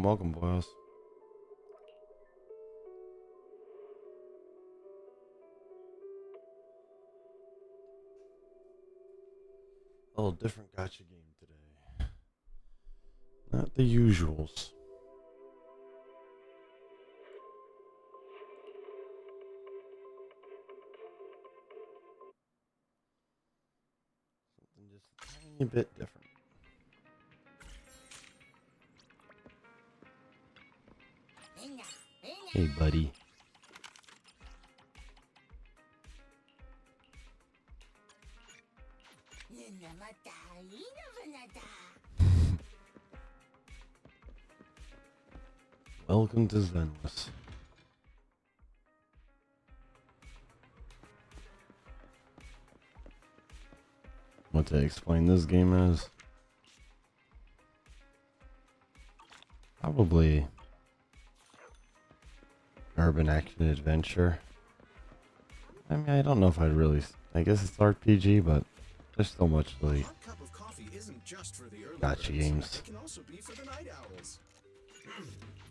Welcome, boyos. A little different gacha game today. Not the usuals. Something just a tiny bit different. Hey, buddy. Welcome to Zenless. What to explain this game is? Probably urban action adventure. I mean, I don't know if I'd really. I guess it's RPG, but there's so much like gacha games.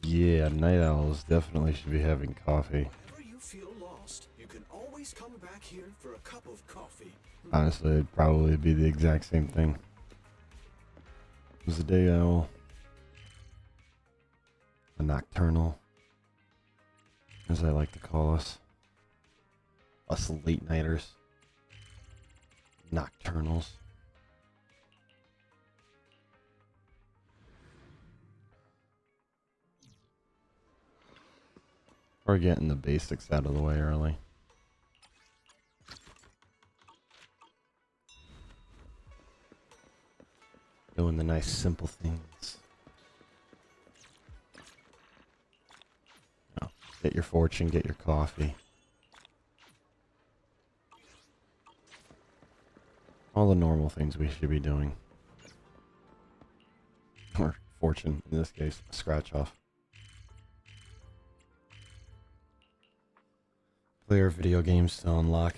Yeah, night owls definitely should be having coffee. Whenever you feel lost, you can always come back here for a cup of coffee. Honestly, it'd probably be the exact same thing. It was a day owl, a nocturnal, as I like to call us late nighters, nocturnals. We're getting the basics out of the way early. Doing the nice simple things. Oh, get your fortune, get your coffee. All the normal things we should be doing. Or fortune, in this case, scratch off. Player video games to unlock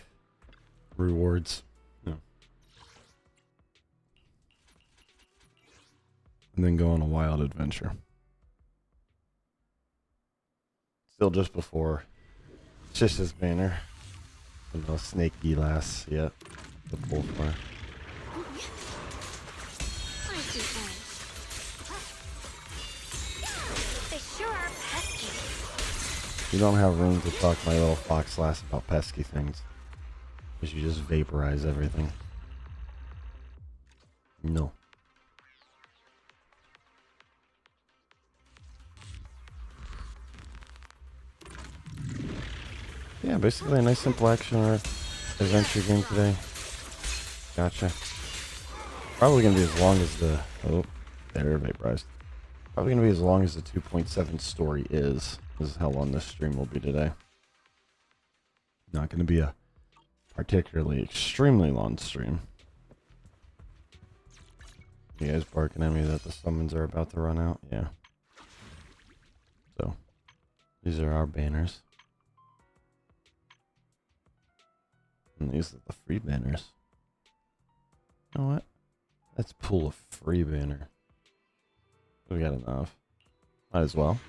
rewards. Yeah. And then go on a wild adventure. Still just before Cissia's banner. And no Snake lass yet. The pull fire. They sure are pesky. You don't have room to talk my little fox lass about pesky things. Because you just vaporize everything. No. Yeah, basically a nice simple action or adventure game today. Gotcha. Probably gonna be as long as the there vaporized. Probably gonna be as long as the 2.7 story is. This is how long this stream will be today. Not gonna be a particularly extremely long stream. You guys barking at me that the summons are about to run out? Yeah. So these are our banners. And these are the free banners. You know what? Let's pull a free banner. We got enough. Might as well.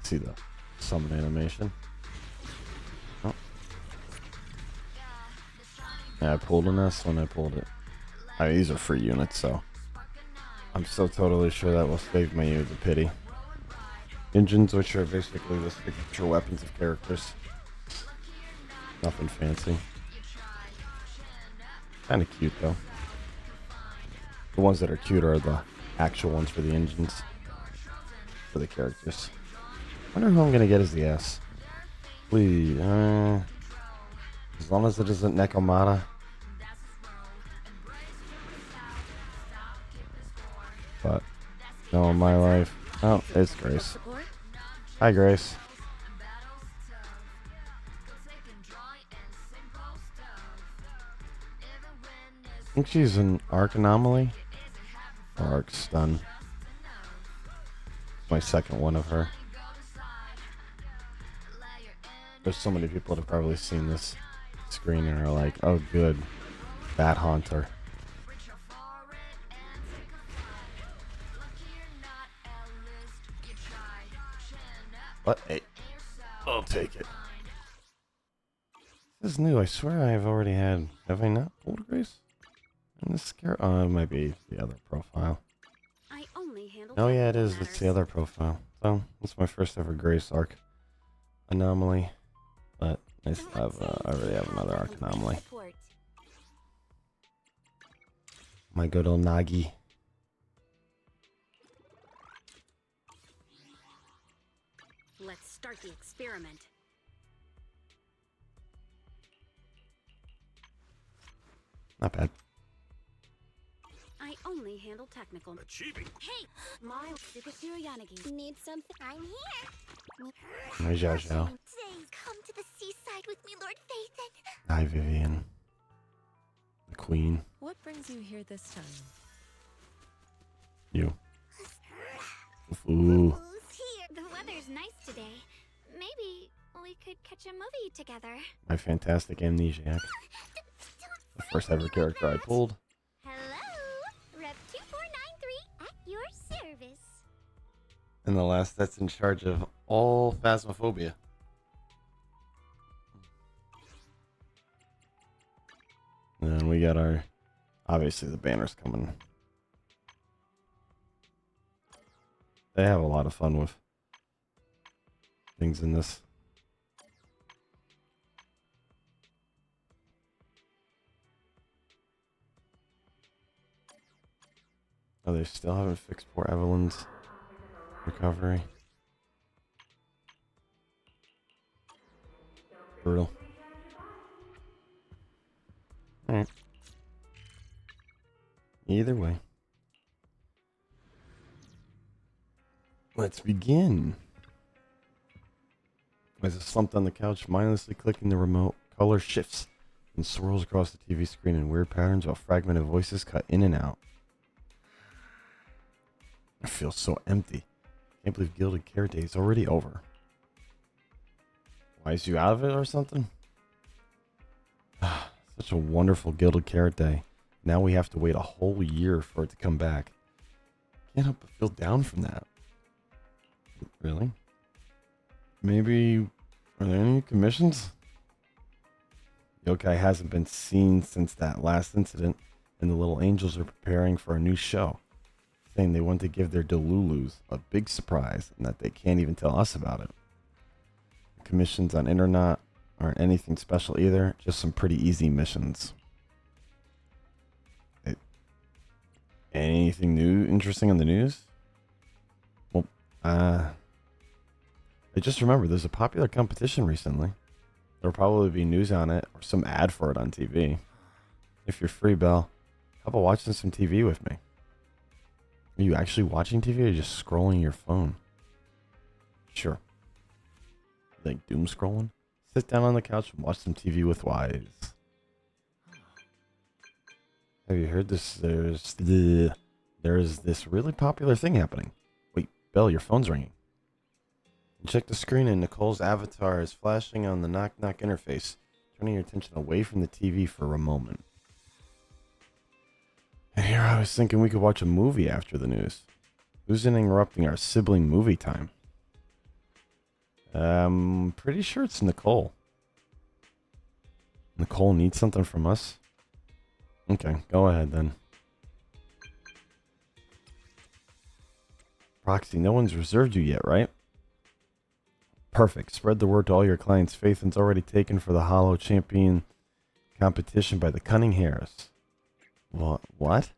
See the summon animation. Oh. Yeah, I pulled in this when I pulled it. I mean, these are free units, so I'm so totally sure that will save me the pity. Engines, which are basically the signature weapons of characters. Nothing fancy. Kind of cute though. The ones that are cute are the actual ones for the engines. For the characters. Wonder who I'm gonna get as the S. Please, as long as it isn't Nekomata. But no, in my life. Oh, it's Grace. Hi, Grace. I think she's an arc anomaly. Or arc stun. My second one of her. There's so many people that have probably seen this screen and are like, oh good, Bat Haunter. What? Hey, I'll take it. This is new. I swear I have already had. Have I not pulled Grace? And this scare. Oh, it might be the other profile. I only handle Oh yeah, it technical is. It's matters. the other profile. So it's my first ever Grace arc anomaly, but I still have. I already have another arc anomaly. Support. My good old Nagi. Let's start the experiment. Not bad. I only handle technical. Achieving. Hey, my Sukashiro Yanagi. Need something? I'm here. Hi, Zhao Zhao. Please come to the seaside with me, Lord Phaethon. Hi, Vivian. The Queen. What brings you here this time? You. Ooh. Who's here? The weather's nice today. Maybe we could catch a movie together. My fantastic amnesiac. The first ever character I pulled. Hello, Rep 2493 at your service. And the last that's in charge of all Phasmophobia. And then we got our, obviously the banners coming. They have a lot of fun with things in this. Oh, they still haven't fixed poor Evelyn's recovery. Brutal. Alright. Either way. Let's begin. As I slumped on the couch, mindlessly clicking the remote, color shifts and swirls across the TV screen in weird patterns while fragmented voices cut in and out. I feel so empty. Can't believe Gilded Carrot Day is already over. Why is you out of it or something? Such a wonderful Gilded Carrot Day. Now we have to wait a whole year for it to come back. Can't help but feel down from that. Really? Maybe, are there any commissions? Yokai hasn't been seen since that last incident, and the little angels are preparing for a new show, saying they want to give their Delulus a big surprise and that they can't even tell us about it. The commissions on Internet aren't anything special either, just some pretty easy missions. Anything new, interesting on the news? Well, I just remember there's a popular competition recently. There'll probably be news on it or some ad for it on TV. If you're free, Belle, how about watching some TV with me? Are you actually watching TV or just scrolling your phone? Sure. Like doom scrolling? Sit down on the couch and watch some TV with Wise. Have you heard this? There's this really popular thing happening. Wait, Belle, your phone's ringing. You check the screen and Nicole's avatar is flashing on the knock-knock interface, turning your attention away from the TV for a moment. And here I was thinking we could watch a movie after the news. Who's interrupting our sibling movie time? Pretty sure it's Nicole. Nicole needs something from us? Okay, go ahead then. Proxy, no one's reserved you yet, right? Perfect. Spread the word to all your clients. Phaethon's already taken for the Hollow Champion competition by the Cunning Hares. What?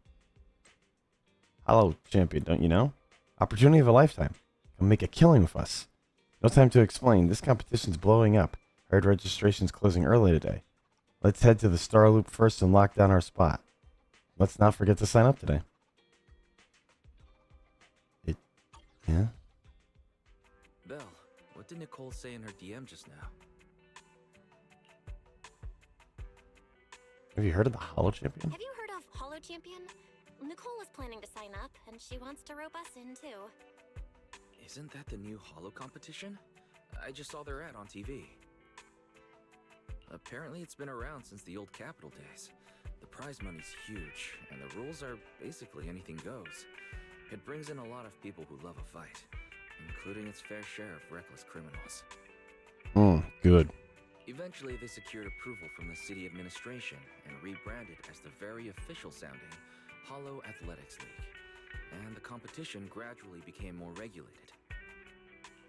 Hollow Champion, don't you know? Opportunity of a lifetime. Come make a killing with us. No time to explain. This competition's blowing up. Heard registration's closing early today. Let's head to the Star Loop first and lock down our spot. Let's not forget to sign up today. Yeah? Belle, what did Nicole say in her DM just now? Have you heard of the Hollow Champion? Have you heard of Hollow Champion? Nicole is planning to sign up, and she wants to rope us in too. Isn't that the new Hollow competition? I just saw their ad on TV. Apparently it's been around since the old Capital days. The prize money's huge, and the rules are basically anything goes. It brings in a lot of people who love a fight. including its fair share of reckless criminals. Good. Eventually, they secured approval from the city administration and rebranded as the very official sounding Hollow Athletics League. And the competition gradually became more regulated.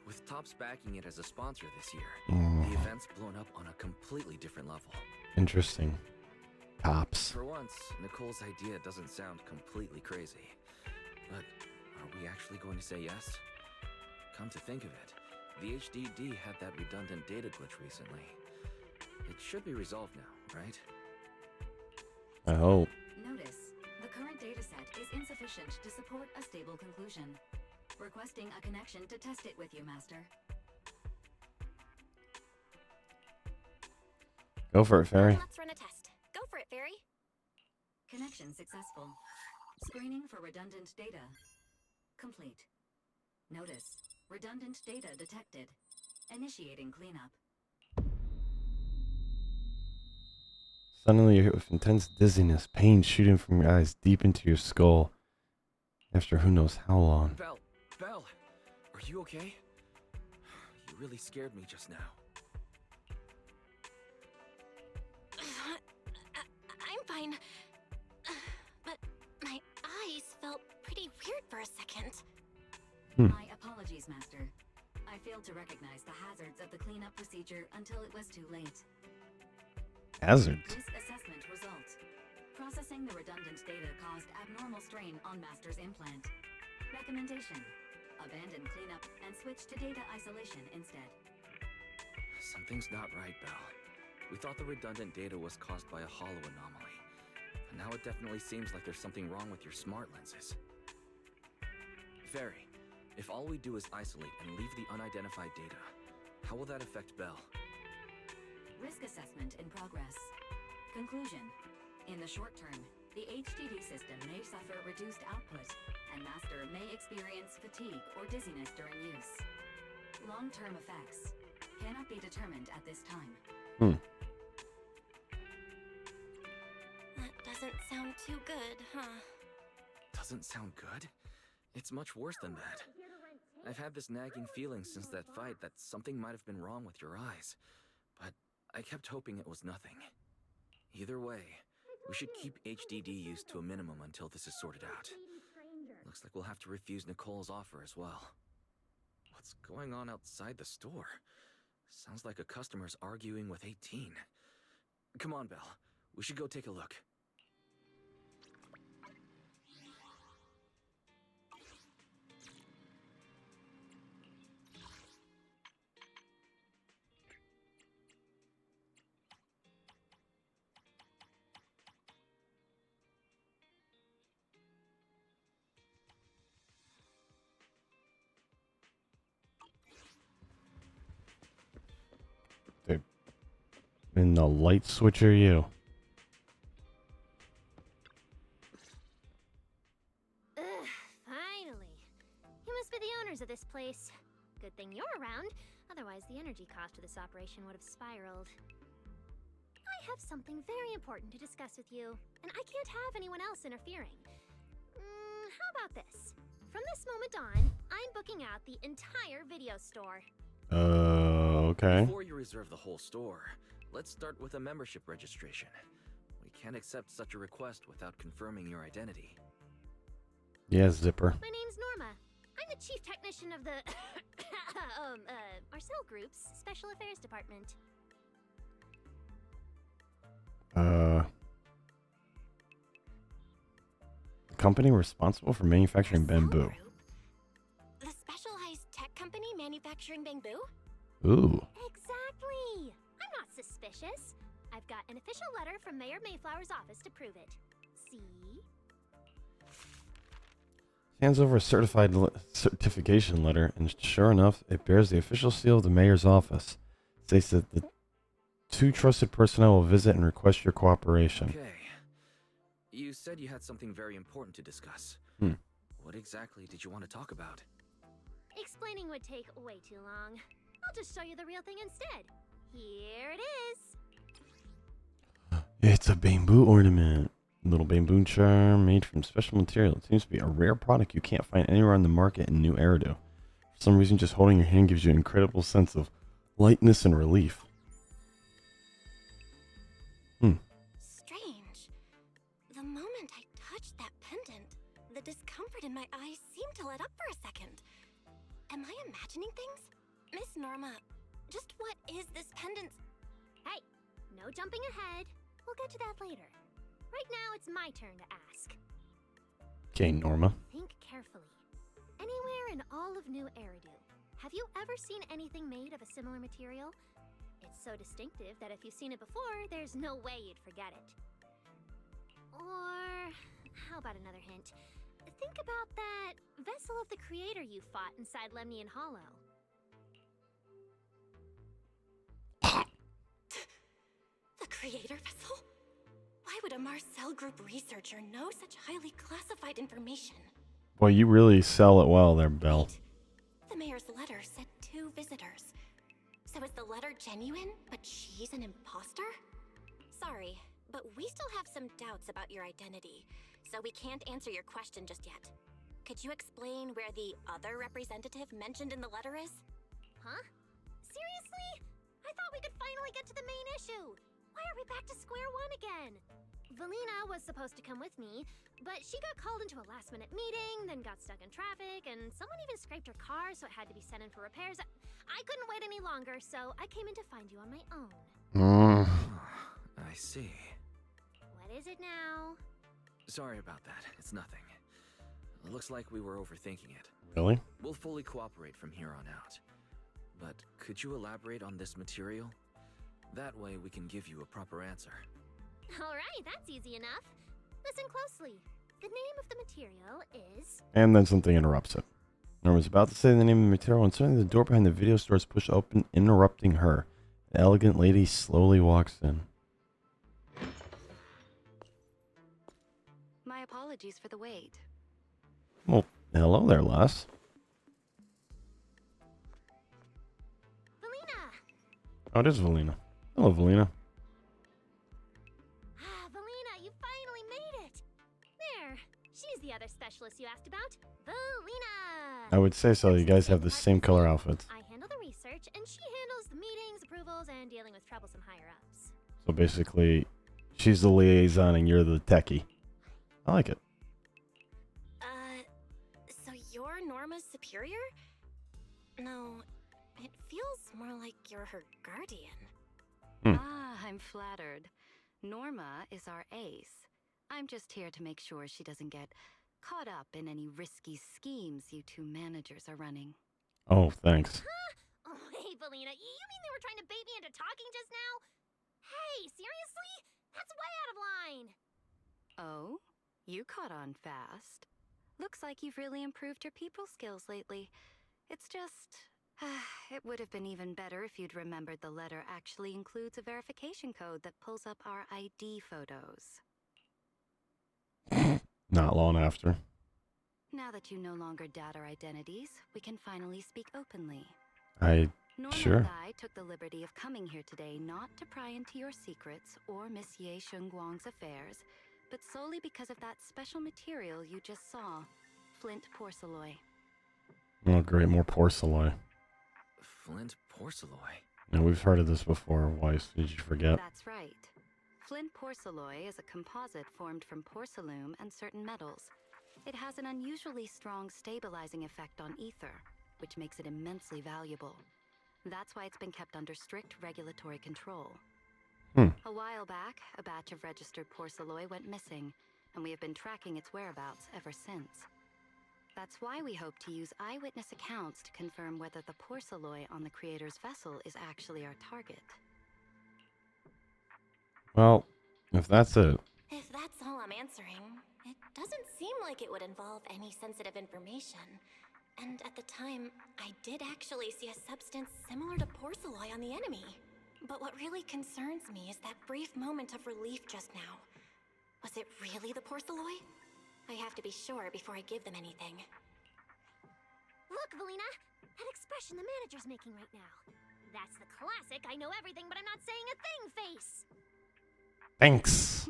With Topps backing it as a sponsor this year, the event's blown up on a completely different level. Interesting. Tops. For once, Nicole's idea doesn't sound completely crazy. But are we actually going to say yes? Come to think of it, the HDD had that redundant data glitch recently. It should be resolved now, right? I hope. Notice, the current dataset is insufficient to support a stable conclusion. Requesting a connection to test it with you, Master. Go for it, Fairy. Let's run a test. Go for it, Fairy. Connection successful. Screening for redundant data. Complete. Notice, redundant data detected. Initiating cleanup. Suddenly, with intense dizziness, pain shooting from your eyes deep into your skull. After who knows how long. Belle, are you okay? You really scared me just now. I'm fine. But my eyes felt pretty weird for a second. My apologies, Master. I failed to recognize the hazards of the cleanup procedure until it was too late. Hazards? Risk assessment result. Processing the redundant data caused abnormal strain on Master's implant. Recommendation. Abandon cleanup and switch to data isolation instead. Something's not right, Belle. We thought the redundant data was caused by a hollow anomaly. And now it definitely seems like there's something wrong with your smart lenses. Fairy, if all we do is isolate and leave the unidentified data, how will that affect Belle? Risk assessment in progress. Conclusion. In the short term, the HDD system may suffer reduced output, and Master may experience fatigue or dizziness during use. Long-term effects cannot be determined at this time. That doesn't sound too good, huh? Doesn't sound good? It's much worse than that. I've had this nagging feeling since that fight that something might have been wrong with your eyes, but I kept hoping it was nothing. Either way, we should keep HDD use to a minimum until this is sorted out. Looks like we'll have to refuse Nicole's offer as well. What's going on outside the store? Sounds like a customer's arguing with 18. Come on, Belle. We should go take a look. And the light switch are you? Ugh, finally. You must be the owners of this place. Good thing you're around, otherwise the energy cost of this operation would have spiraled. I have something very important to discuss with you, and I can't have anyone else interfering. How about this? From this moment on, I'm booking out the entire video store. Okay. Before you reserve the whole store, let's start with a membership registration. We can't accept such a request without confirming your identity. Yeah, Zipper. My name's Norma. I'm the chief technician of the Marcel Group's Special Affairs Department. Company responsible for manufacturing Marcel bamboo. Group? The specialized tech company manufacturing bamboo? Ooh. Exactly. I'm not suspicious. I've got an official letter from Mayor Mayflower's office to prove it. See? Hands over a certification letter, and sure enough, it bears the official seal of the mayor's office. It states that the two trusted personnel will visit and request your cooperation. Okay. You said you had something very important to discuss. What exactly did you want to talk about? Explaining would take way too long. I'll just show you the real thing instead. Here it is. It's a bamboo ornament. Little bamboo charm made from special material. It seems to be a rare product you can't find anywhere on the market in New Eridu. For some reason, just holding your hand gives you an incredible sense of lightness and relief. Strange. The moment I touched that pendant, the discomfort in my eyes seemed to let up for a second. Am I imagining things? Miss Norma, just what is this pendant? Hey, no jumping ahead. We'll get to that later. Right now, it's my turn to ask. Okay, Norma. Think carefully. Anywhere in all of New Eridu, have you ever seen anything made of a similar material? It's so distinctive that if you've seen it before, there's no way you'd forget it. Or, how about another hint? Think about that vessel of the creator you fought inside Lemnian Hollow. The creator vessel? Why would a Marcel Group researcher know such highly classified information? Boy, you really sell it well there, Belle. Wait, the mayor's letter said 2 visitors. So is the letter genuine, but she's an imposter? Sorry, but we still have some doubts about your identity, so we can't answer your question just yet. Could you explain where the other representative mentioned in the letter is? Huh? Seriously? I thought we could finally get to the main issue. Why are we back to square one again? Valina was supposed to come with me, but she got called into a last-minute meeting, then got stuck in traffic, and someone even scraped her car, so it had to be sent in for repairs. I couldn't wait any longer, so I came in to find you on my own. I see. What is it now? Sorry about that. It's nothing. Looks like we were overthinking it. Really? We'll fully cooperate from here on out. But could you elaborate on this material? That way we can give you a proper answer. Alright, that's easy enough. Listen closely. The name of the material is... And then something interrupts it. Norma's about to say the name of the material when suddenly the door behind the video store is pushed open, interrupting her. The elegant lady slowly walks in. My apologies for the wait. Well, hello there, lass. Valina! Oh, it is Valina. Hello, Valina. Ah, Valina, you finally made it! There, she's the other specialist you asked about. Valina! I would say so. You guys have the same color outfits. I handle the research, and she handles the meetings, approvals, and dealing with troublesome higher-ups. So basically, she's the liaison and you're the techie. I like it. So you're Norma's superior? No, it feels more like you're her guardian. Ah, I'm flattered. Norma is our ace. I'm just here to make sure she doesn't get caught up in any risky schemes you 2 managers are running. Oh, thanks. Huh? Oh, hey, Valina, you mean they were trying to bait me into talking just now? Hey, seriously? That's way out of line! Oh? You caught on fast. Looks like you've really improved your people skills lately. It's just... it would have been even better if you'd remembered the letter actually includes a verification code that pulls up our ID photos. Not long after. Now that you no longer doubt our identities, we can finally speak openly. Sure. And I took the liberty of coming here today not to pry into your secrets or Miss Ye Shengguang's affairs, but solely because of that special material you just saw, flint porcelain. Oh, great. More porcelain. Flint porcelain? Yeah, we've heard of this before. Why did you forget? That's right. Flint porcelain is a composite formed from porcelain and certain metals. It has an unusually strong stabilizing effect on ether, which makes it immensely valuable. That's why it's been kept under strict regulatory control. A while back, a batch of registered porcelain went missing, and we have been tracking its whereabouts ever since. That's why we hope to use eyewitness accounts to confirm whether the porcelain on the creator's vessel is actually our target. Well, if that's it. If that's all I'm answering, it doesn't seem like it would involve any sensitive information. And at the time, I did actually see a substance similar to porcelain on the enemy. But what really concerns me is that brief moment of relief just now. Was it really the porcelain? I have to be sure before I give them anything. Look, Valina! That expression the manager's making right now. That's the classic I know everything but I'm not saying a thing face! Thanks.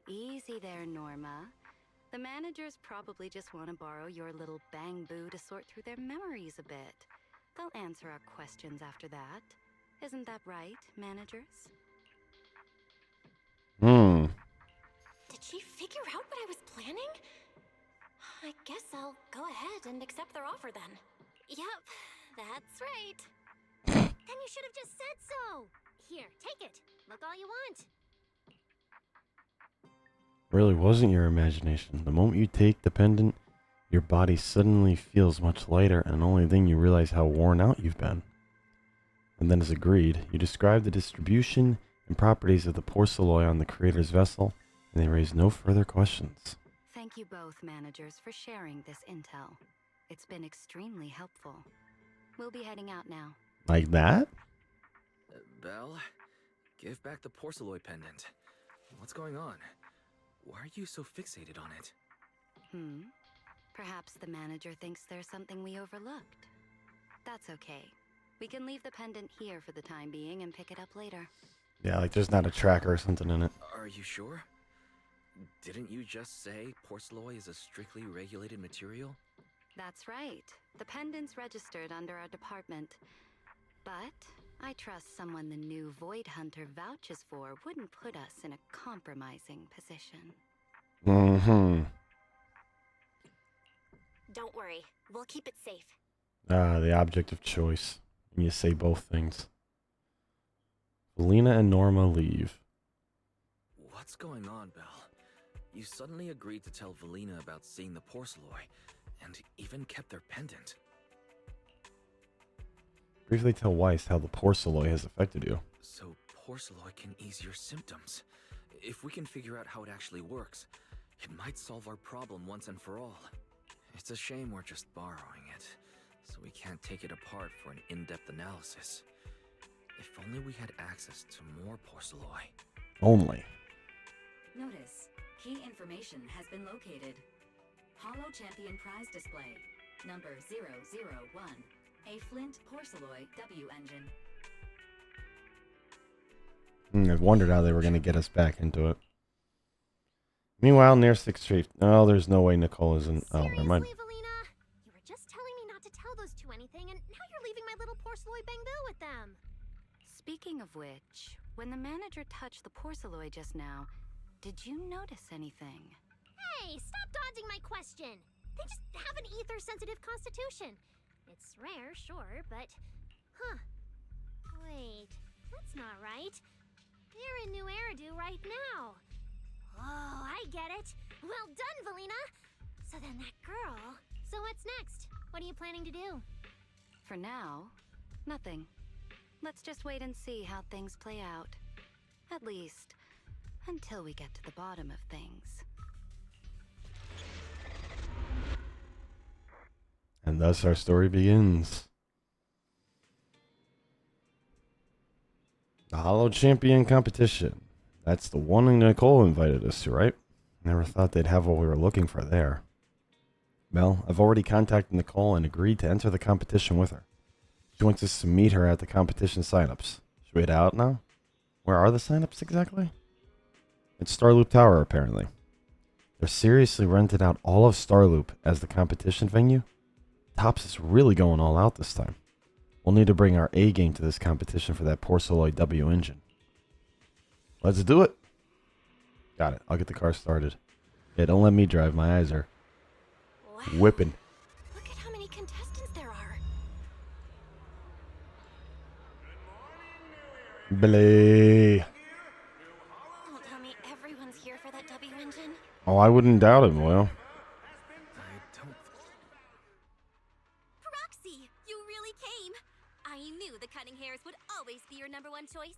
Easy there, Norma. The managers probably just want to borrow your little bang boo to sort through their memories a bit. They'll answer our questions after that. Isn't that right, managers? Hmm. Did she figure out what I was planning? I guess I'll go ahead and accept their offer then. Yep, that's right. Then you should have just said so. Here, take it. Look all you want. Really wasn't your imagination. The moment you take the pendant, your body suddenly feels much lighter, and only then you realize how worn out you've been. And then, as agreed, you describe the distribution and properties of the porcelain on the creator's vessel, and they raise no further questions. Thank you both, managers, for sharing this intel. It's been extremely helpful. We'll be heading out now. Like that? Belle, give back the porcelain pendant. What's going on? Why are you so fixated on it? Perhaps the manager thinks there's something we overlooked. That's okay. We can leave the pendant here for the time being and pick it up later. Yeah, like there's not a tracker or something in it. Are you sure? Didn't you just say porcelain is a strictly regulated material? That's right. The pendant's registered under our department. But I trust someone the new Void Hunter vouches for wouldn't put us in a compromising position. Mm-hmm. Don't worry, we'll keep it safe. The object of choice. You say both things. Lena and Norma leave. What's going on, Belle? You suddenly agreed to tell Valina about seeing the porcelain, and even kept their pendant. Briefly tell Weiss how the porcelain has affected you. So porcelain can ease your symptoms. If we can figure out how it actually works, it might solve our problem once and for all. It's a shame we're just borrowing it, so we can't take it apart for an in-depth analysis. If only we had access to more porcelain. Only. Notice, key information has been located. Hollow Champion prize display, number 001, a Flint Porceloy W engine. I've wondered how they were going to get us back into it. Meanwhile, near 6th Street. Oh, there's no way Nicole isn't. Oh, never mind. Seriously, Valina? You were just telling me not to tell those two anything, and now you're leaving my little porcelain bang-boo with them. Speaking of which, when the manager touched the porcelain just now, did you notice anything? Hey, stop dodging my question. They just have an ether-sensitive constitution. It's rare, sure, but... Huh. Wait, that's not right. They're in New Eridu right now. Oh, I get it. Well done, Valina. So then that girl... So what's next? What are you planning to do? For now, nothing. Let's just wait and see how things play out. At least, until we get to the bottom of things. And thus our story begins. The Hollow Champion competition. That's the one Nicole invited us to, right? Never thought they'd have what we were looking for there. Well, I've already contacted Nicole and agreed to enter the competition with her. She wants us to meet her at the competition signups. Should we head out now? Where are the signups exactly? It's Starloop Tower, apparently. They're seriously rented out all of Starloop as the competition venue. Tops is really going all out this time. We'll need to bring our A game to this competition for that porcelain W engine. Let's do it. Got it. I'll get the car started. Yeah, don't let me drive. My eyes are whipping. Look at how many contestants there are. Belay. Don't tell me everyone's here for that W engine. Oh, I wouldn't doubt it, Moyle. I don't... Proxy, you really came. I knew the cutting hairs would always be your number one choice.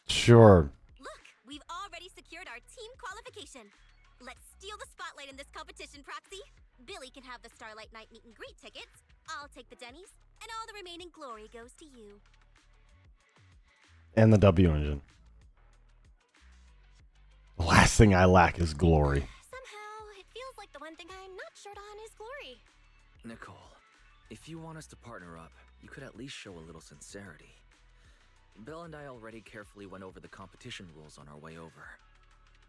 Sure. Look, we've already secured our team qualification. Let's steal the spotlight in this competition, Proxy. Billy can have the Starlight Night meet and greet tickets. I'll take the Denny's, and all the remaining glory goes to you. And the W engine. The last thing I lack is glory. Somehow, it feels like the one thing I'm not short on is glory. Nicole, if you want us to partner up, you could at least show a little sincerity. Belle and I already carefully went over the competition rules on our way over.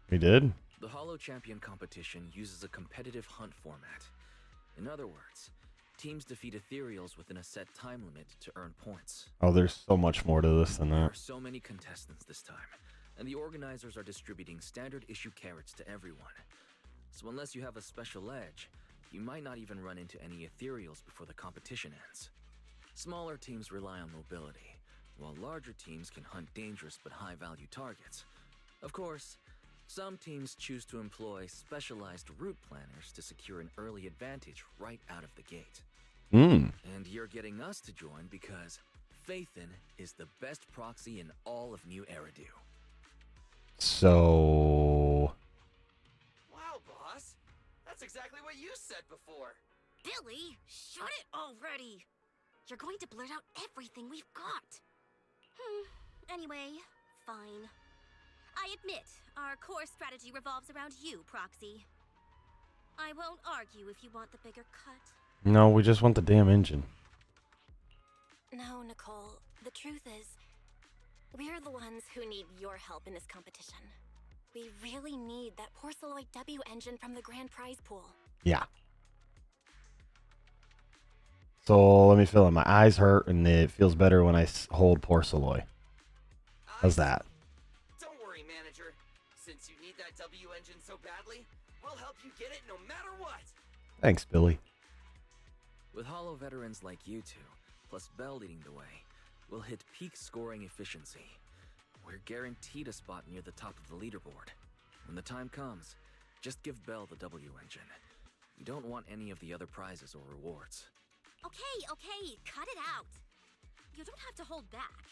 We did? The Hollow Champion competition uses a competitive hunt format. In other words, teams defeat ethereals within a set time limit to earn points. Oh, there's so much more to this than There that. are so many contestants this time, and the organizers are distributing standard issue carrots to everyone. So unless you have a special edge, you might not even run into any ethereals before the competition ends. Smaller teams rely on mobility, while larger teams can hunt dangerous but high-value targets. Of course, some teams choose to employ specialized route planners to secure an early advantage right out of the gate. Hmm. And you're getting us to join because Faithin is the best proxy in all of New Eridu. So... Wow, boss. That's exactly what you said before. Billy, shut it already! You're going to blurt out everything we've got. Anyway, fine. I admit, our core strategy revolves around you, Proxy. I won't argue if you want the bigger cut. No, we just want the damn engine. No, Nicole. The truth is, we're the ones who need your help in this competition. We really need that Porceloid W engine from the grand prize pool. Yeah. So let me feel it. My eyes hurt, and it feels better when I hold Porceloid. How's that? Don't worry, manager. Since you need that W engine so badly, we'll help you get it no matter what. Thanks, Billy. With Hollow veterans like you two, plus Bell leading the way, we'll hit peak scoring efficiency. We're guaranteed a spot near the top of the leaderboard. When the time comes, just give Bell the W engine. We don't want any of the other prizes or rewards. Okay, cut it out. You don't have to hold back.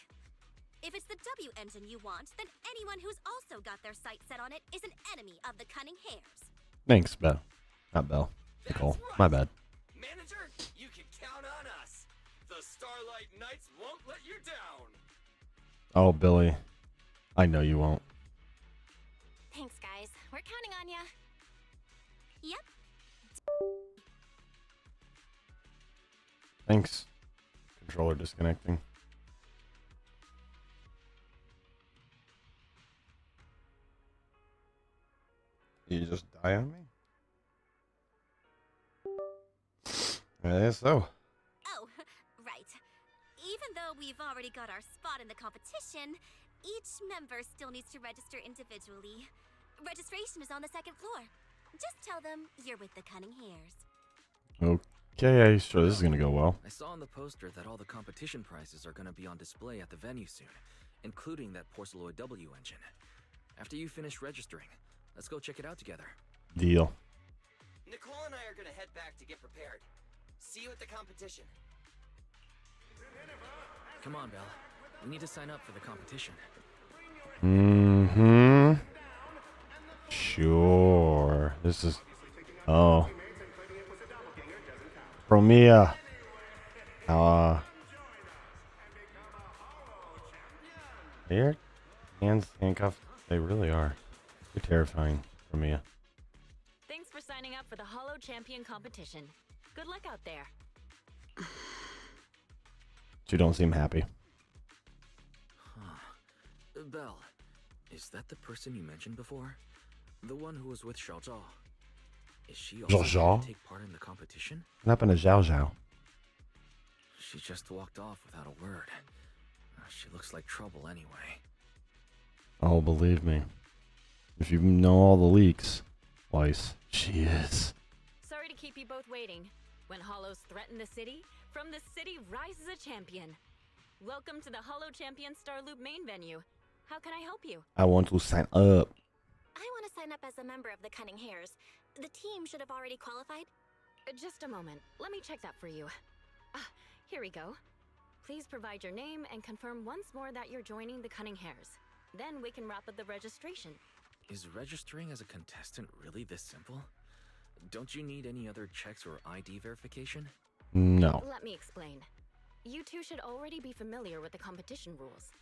If it's the W engine you want, then anyone who's also got their sights set on it is an enemy of the Cunning Hares. Thanks, Bell. Not Bell. Nicole. That's right. My bad. Manager, you can count on us. The Starlight Knights won't let you down. Oh, Billy. I know you won't. Thanks, guys. We're counting on ya. Yep. Thanks. Controller disconnecting. You just die on me? I guess so. Oh, right. Even though we've already got our spot in the competition, each member still needs to register individually. Registration is on the second floor. Just tell them you're with the Cunning Hares. Okay, sure this is gonna go well. I saw on the poster that all the competition prizes are going to be on display at the venue soon, including that Porceloid W engine. After you finish registering, let's go check it out together. Deal. Nicole and I are gonna head back to get prepared. See you at the competition. Come on, Belle. We need to sign up for the competition. Mm-hmm. Sure. This is... Oh. Promia. They're hands handcuffed. They really are. They're terrifying, Promia. Thanks for signing up for the Hollow Champion competition. Good luck out there. You don't seem happy. Huh. Belle, is that the person you mentioned before? The one who was with Xiao Zhao? Is she also Zhao going Zhao? to take part in the competition? What happened to Zhao Zhao? She just walked off without a word. She looks like trouble anyway. Oh, believe me. If you know all the leaks, Weiss, she is. Sorry to keep you both waiting. When Hollows threaten the city, from the city rises a champion. Welcome to the Hollow Champion Star Loop main venue. How can I help you? I want to sign up. I want to sign up as a member of the Cunning Hares. The team should have already qualified. Just a moment. Let me check that for you. Here we go. Please provide your name and confirm once more that you're joining the Cunning Hares. Then we can wrap up the registration. Is registering as a contestant really this simple? Don't you need any other checks or ID verification? No. Let me explain. You two should already be familiar with the competition rules.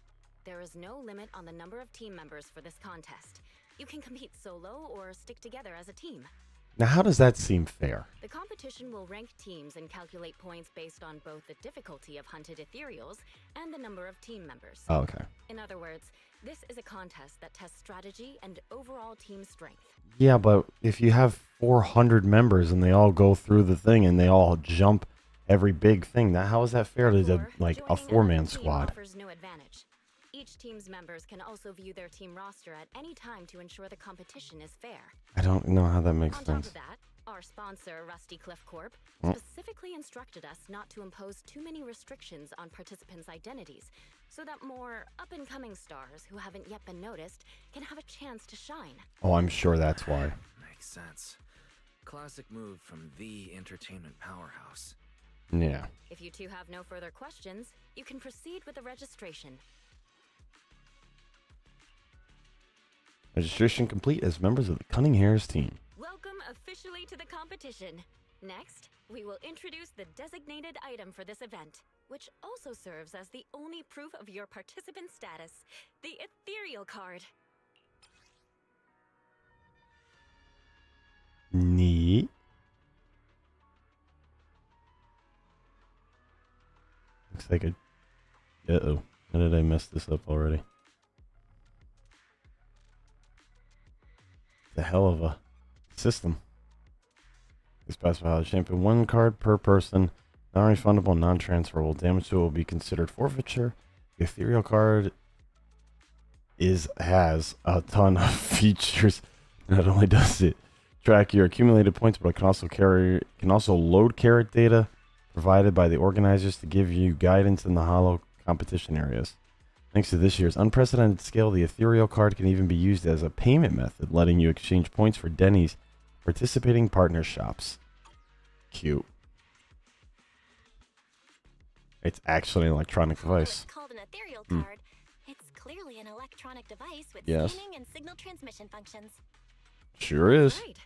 There is no limit on the number of team members for this contest. You can compete solo or stick together as a team. Now, how does that seem fair? The competition will rank teams and calculate points based on both the difficulty of hunted ethereals and the number of team members. Oh, okay. In other words, this is a contest that tests strategy and overall team strength. Yeah, but if you have 400 members and they all go through the thing and they all jump every big thing, now how is that fair to Therefore, like a joining 4-man another team squad? offers no advantage. Each team's members can also view their team roster at any time to ensure the competition is fair. I don't know how that makes On top sense. of that, our sponsor, Rusty Cliff Corp, Mm. specifically instructed us not to impose too many restrictions on participants' identities, so that more up-and-coming stars who haven't yet been noticed can have a chance to shine. Oh, I'm sure that's why. Makes sense. Classic move from the entertainment powerhouse. Yeah. If you two have no further questions, you can proceed with the registration. Registration complete as members of the Cunning Hares team. Welcome officially to the competition. Next, we will introduce the designated item for this event, which also serves as the only proof of your participant status, the ethereal card. Neat. Looks like a... Uh-oh. How did I mess this up already? The hell of a system. This specifies how the champion 1 card per person, non-refundable, non-transferable. Damage to it will be considered forfeiture. The ethereal card has a ton of features. Not only does it track your accumulated points, but it can also load carrot data provided by the organizers to give you guidance in the hollow competition areas. Thanks to this year's unprecedented scale, the ethereal card can even be used as a payment method, letting you exchange points for Denny's participating partner shops. Cute. It's actually an electronic device. It's called an ethereal card. It's clearly an electronic device with Yes. scanning and signal transmission functions. Sure is. Right.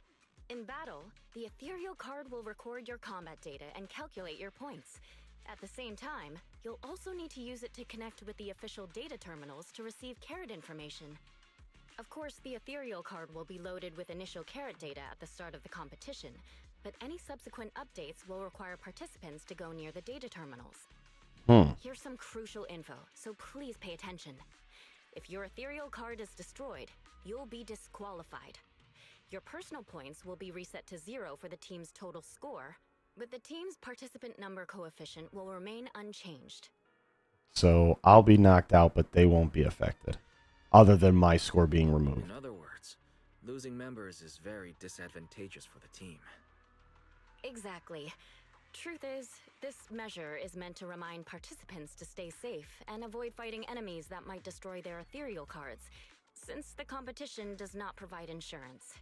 In battle, the ethereal card will record your combat data and calculate your points. At the same time, you'll also need to use it to connect with the official data terminals to receive carrot information. Of course, the ethereal card will be loaded with initial carrot data at the start of the competition, but any subsequent updates will require participants to go near the data terminals. Here's some crucial info, so please pay attention. If your ethereal card is destroyed, you'll be disqualified. Your personal points will be reset to 0 for the team's total score, but the team's participant number coefficient will remain unchanged. So I'll be knocked out, but they won't be affected, other than my score being removed. In other words, losing members is very disadvantageous for the team. Exactly. Truth is, this measure is meant to remind participants to stay safe and avoid fighting enemies that might destroy their ethereal cards, since the competition does not provide insurance.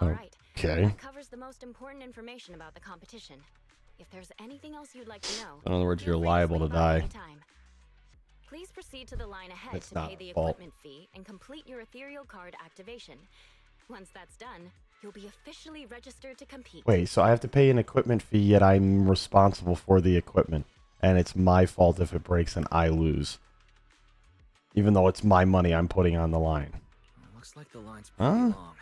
Alright, Okay. that covers the most important information about the competition. If there's anything else you'd like to know, In other words, feel you're free liable to swing by die. anytime. Please proceed to the line ahead That's to not pay the our fault. equipment fee and complete your ethereal card activation. Once that's done, you'll be officially registered to compete. Wait, so I have to pay an equipment fee, yet I'm responsible for the equipment. And it's my fault if it breaks and I lose. Even though it's my money I'm putting on the line. Looks like the line's pretty Huh? long.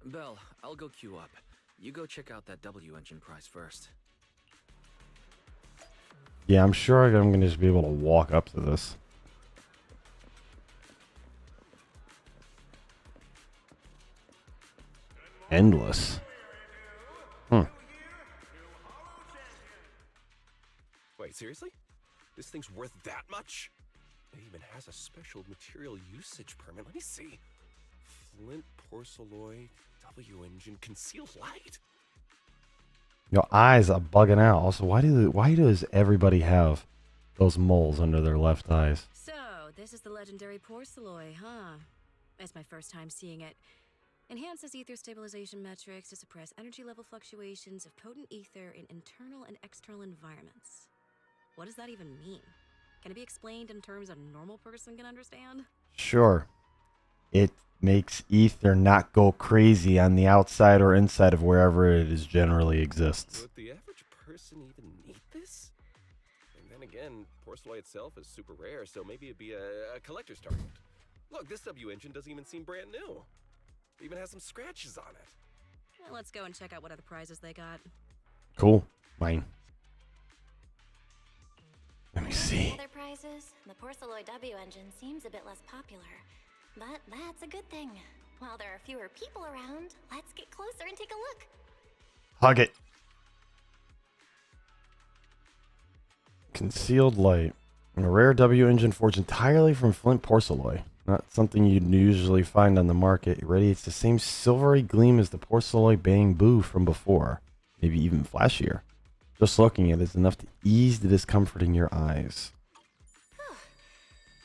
Belle, I'll go queue up. You go check out that W engine prize first. Yeah, I'm sure I'm going to just be able to walk up to this. Endless. Wait, seriously? This thing's worth that much? It even has a special material usage permit. Let me see. Flint, porcelloy, W engine, concealed light. Your eyes are bugging out. Also, why does everybody have those moles under their left eyes? So, this is the legendary porcelloy, huh? It's my first time seeing it. Enhances ether stabilization metrics to suppress energy level fluctuations of potent ether in internal and external environments. What does that even mean? Can it be explained in terms a normal person can understand? Sure. It makes ether not go crazy on the outside or inside of wherever it is generally exists. Would the average person even need this? And then again, porcelloy itself is super rare, so maybe it'd be a collector's target. Look, this W engine doesn't even seem brand new. It even has some scratches on it. Let's go and check out what other prizes they got. Cool. Fine. Let me see. Other prizes, the Porceloid W engine seems a bit less popular, but that's a good thing. While there are fewer people around, let's get closer and take a look. Hug it. Concealed light. A rare W engine forged entirely from flint porcelain. Not something you'd usually find on the market. It radiates the same silvery gleam as the porcelain Bang Boo from before. Maybe even flashier. Just looking at it is enough to ease the discomfort in your eyes.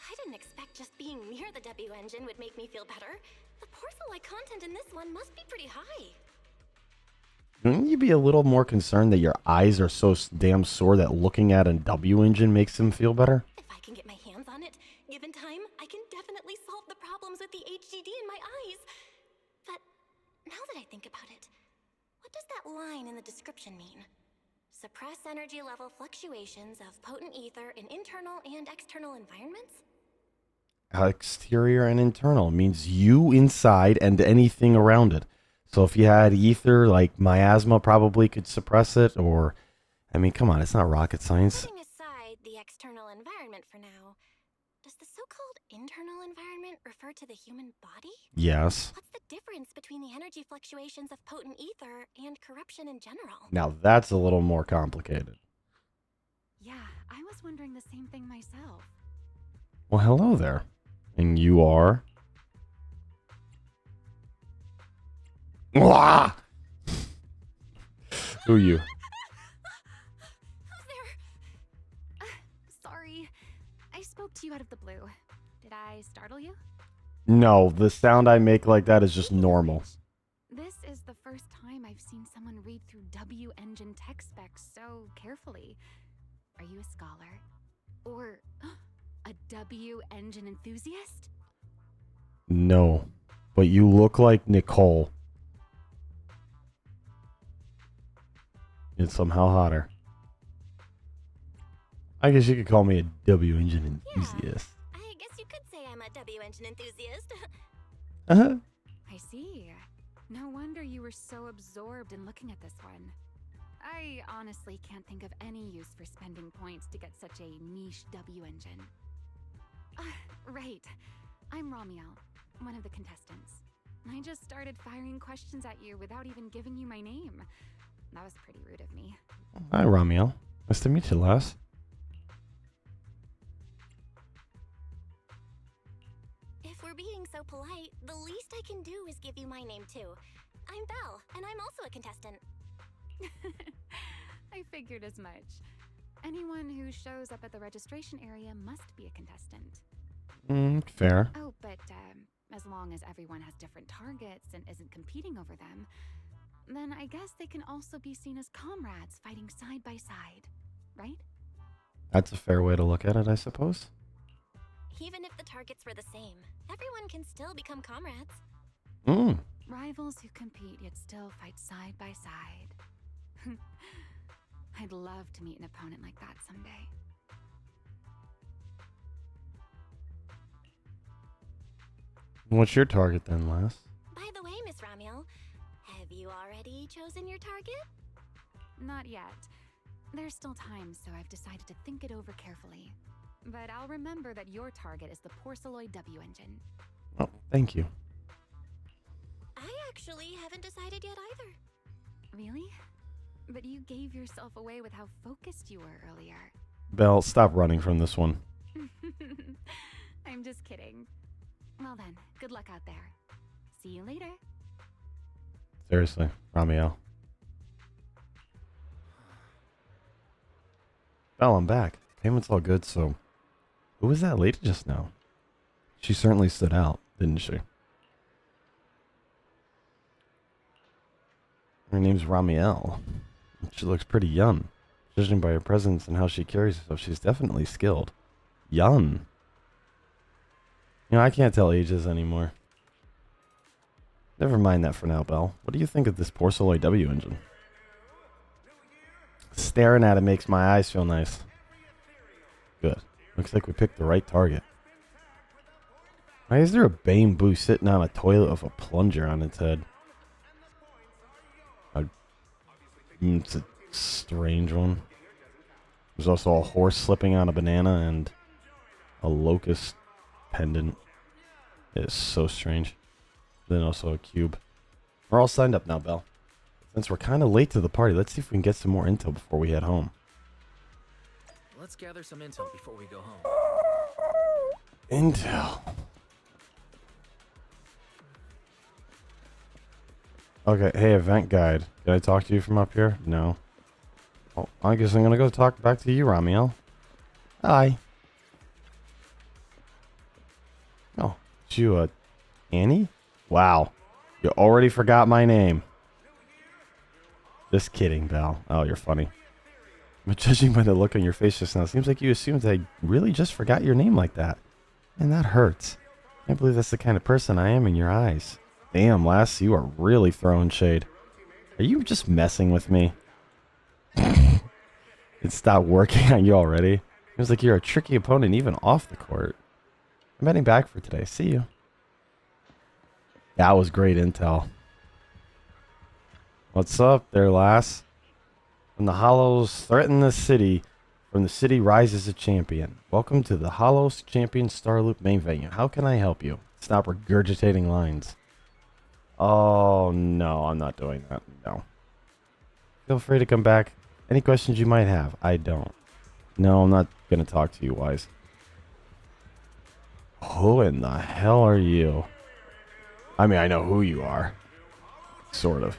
I didn't expect just being near the W engine would make me feel better. The porcelain content in this one must be pretty high. Wouldn't you be a little more concerned that your eyes are so damn sore that looking at a W engine makes them feel better? If I can get my hands on it, given time, I can definitely solve the problems with the HGD in my eyes. But now that I think about it, what does that line in the description mean? Suppress energy level fluctuations of potent ether in internal and external environments? Exterior and internal means you inside and anything around it. So if you had ether, like miasma probably could suppress it, or, I mean, come on, it's not rocket science. Putting aside the external environment for now, does the so-called internal environment refer to the human body? Yes. What's the difference between the energy fluctuations of potent ether and corruption in general? Now that's a little more complicated. Yeah, I was wondering the same thing myself. Well, hello there. And you are? Wah! Who are you? Who's there? Sorry. I spoke to you out of the blue. Did I startle you? No, the sound I make like that is just normal. This is the first time I've seen someone read through W engine tech specs so carefully. Are you a scholar? Or a W engine enthusiast? No, but you look like Nicole. It's somehow hotter. I guess you could call me a W engine enthusiast. Yeah, I guess you could say I'm a W engine enthusiast. Uh-huh. I see. No wonder you were so absorbed in looking at this one. I honestly can't think of any use for spending points to get such a niche W engine. Right. I'm Ramiel, one of the contestants. I just started firing questions at you without even giving you my name. That was pretty rude of me. Hi, Ramiel. Nice to meet you, lass. If we're being so polite, the least I can do is give you my name too. I'm Belle, and I'm also a contestant. I figured as much. Anyone who shows up at the registration area must be a contestant. Fair. Oh, but as long as everyone has different targets and isn't competing over them, then I guess they can also be seen as comrades fighting side by side, right? That's a fair way to look at it, I suppose. Even if the targets were the same, everyone can still become comrades. Rivals who compete yet still fight side by side. I'd love to meet an opponent like that someday. What's your target then, lass? By the way, Miss Ramiel, have you already chosen your target? Not yet. There's still time, so I've decided to think it over carefully. But I'll remember that your target is the Porceloid W engine. Oh, thank you. I actually haven't decided yet either. Really? But you gave yourself away with how focused you were earlier. Belle, stop running from this one. I'm just kidding. Well then, good luck out there. See you later. Seriously, Ramiel. Belle, I'm back. Payment's all good, so... Who was that lady just now? She certainly stood out, didn't she? Her name's Ramiel. She looks pretty young. Judging by her presence and how she carries herself, she's definitely skilled. Young. You know, I can't tell ages anymore. Never mind that for now, Belle. What do you think of this Porceloid W engine? Staring at it makes my eyes feel nice. Good. Looks like we picked the right target. Why is there a Bang Boo sitting on a toilet with a plunger on its head? It's a strange one. There's also a horse slipping on a banana and a locust pendant. It is so strange. Then also a cube. We're all signed up now, Belle. Since we're kind of late to the party, let's see if we can get some more intel before we head home. Let's gather some intel before we go home. Intel. Okay, hey, event guide. Can I talk to you from up here? No. Oh, I guess I'm gonna go talk back to you, Ramiel. Hi. Oh, it's you, Annie? Wow. You already forgot my name. Just kidding, Val. Oh, you're funny. But judging by the look on your face just now, it seems like you assumed I really just forgot your name like that. And that hurts. I can't believe that's the kind of person I am in your eyes. Damn, lass, you are really throwing shade. Are you just messing with me? It stopped working on you already. Seems like you're a tricky opponent even off the court. I'm heading back for today. See you. That was great intel. What's up there, lass? When the Hollows threaten the city, from the city rises a champion. Welcome to the Hollows Champion Star Loop main venue. How can I help you? Stop regurgitating lines. Oh, no, I'm not doing that. No. Feel free to come back. Any questions you might have? I don't. No, I'm not going to talk to you, Wise. Who in the hell are you? I mean, I know who you are. Sort of.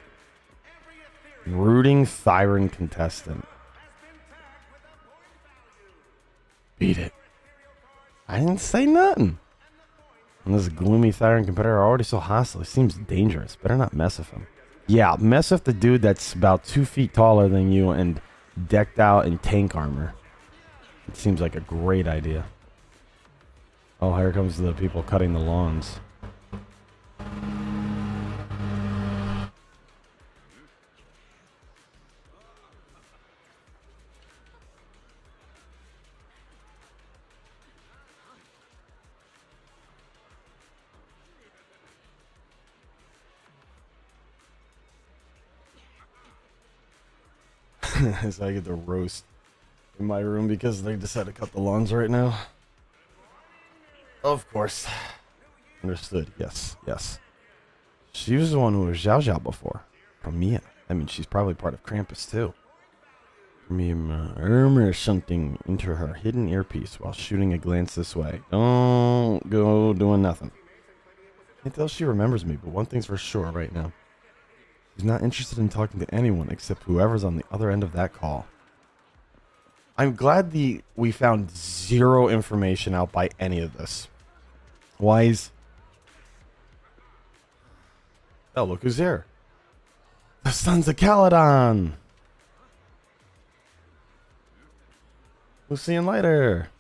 Rooting Thyron contestant. Beat it. I didn't say nothing. And this gloomy Thyron competitor already so hostile. He seems dangerous. Better not mess with him. Yeah, mess with the dude that's about 2 feet taller than you and decked out in tank armor. It seems like a great idea. Oh, here comes the people cutting the lawns. So I get the roast in my room because they decided to cut the lawns right now. Of course. Understood. Yes, yes. She was the one who was Zhao Zhao before. From Mia. I mean, she's probably part of Krampus too. Mia murmurs something into her hidden earpiece while shooting a glance this way. Don't go doing nothing. I can't tell if she remembers me, but one thing's for sure right now. She's not interested in talking to anyone except whoever's on the other end of that call. I'm glad we found zero information out by any of this. Wise. Oh, look who's here. The Sons of Caledon. We'll see you later.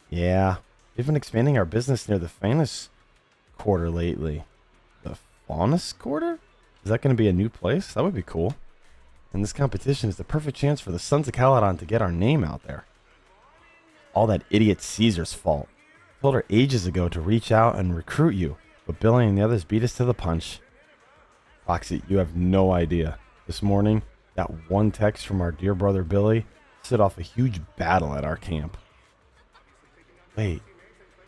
Yeah, we've been expanding our business near the Faunus Quarter lately. The Faunus Quarter? Is that going to be a new place? That would be cool. And this competition is the perfect chance for the Sons of Caledon to get our name out there. All that idiot Caesar's fault. I told her ages ago to reach out and recruit you, but Billy and the others beat us to the punch. Foxy, you have no idea. This morning, that one text from our dear brother Billy set off a huge battle at our camp. Wait,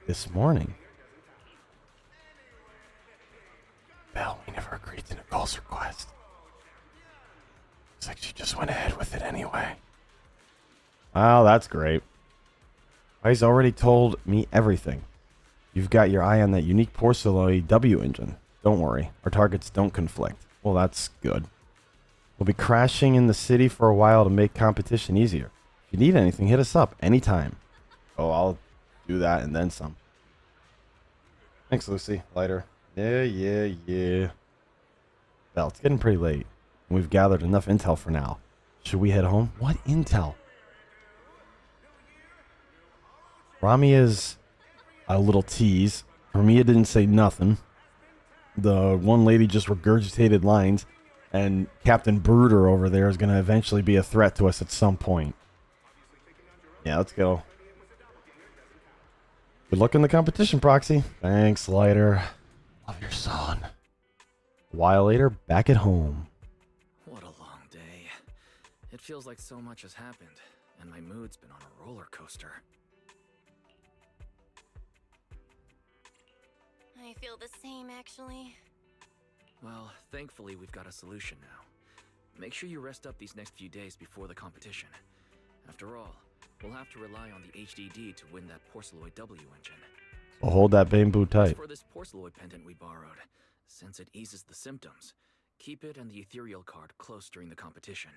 this morning? Belle, we never agreed to Nicole's request. Looks like she just went ahead with it anyway. Wow, that's great. He's already told me everything. You've got your eye on that unique porcelain W engine. Don't worry, our targets don't conflict. Well, that's good. We'll be crashing in the city for a while to make competition easier. If you need anything, hit us up anytime. Oh, I'll do that and then some. Thanks, Lucy. Later. Yeah. Well, it's getting pretty late. We've gathered enough intel for now. Should we head home? What intel? Rami is a little tease. Hermia didn't say nothing. The one lady just regurgitated lines. And Captain Brooder over there is going to eventually be a threat to us at some point. Yeah, let's go. Good luck in the competition, Proxy. Thanks, Lighter. Love your son. A while later, back at home. What a long day. feels like so much has happened, and my mood's been on a roller coaster. I feel the same, actually. Well, thankfully we've got a solution now. Make sure you rest up these next few days before the competition. After all, we'll have to rely on the HDD to win that Porceloid W engine. So hold that bamboo As tight. for this Porceloid pendant we borrowed, since it eases the symptoms, keep it and the ethereal card close during the competition.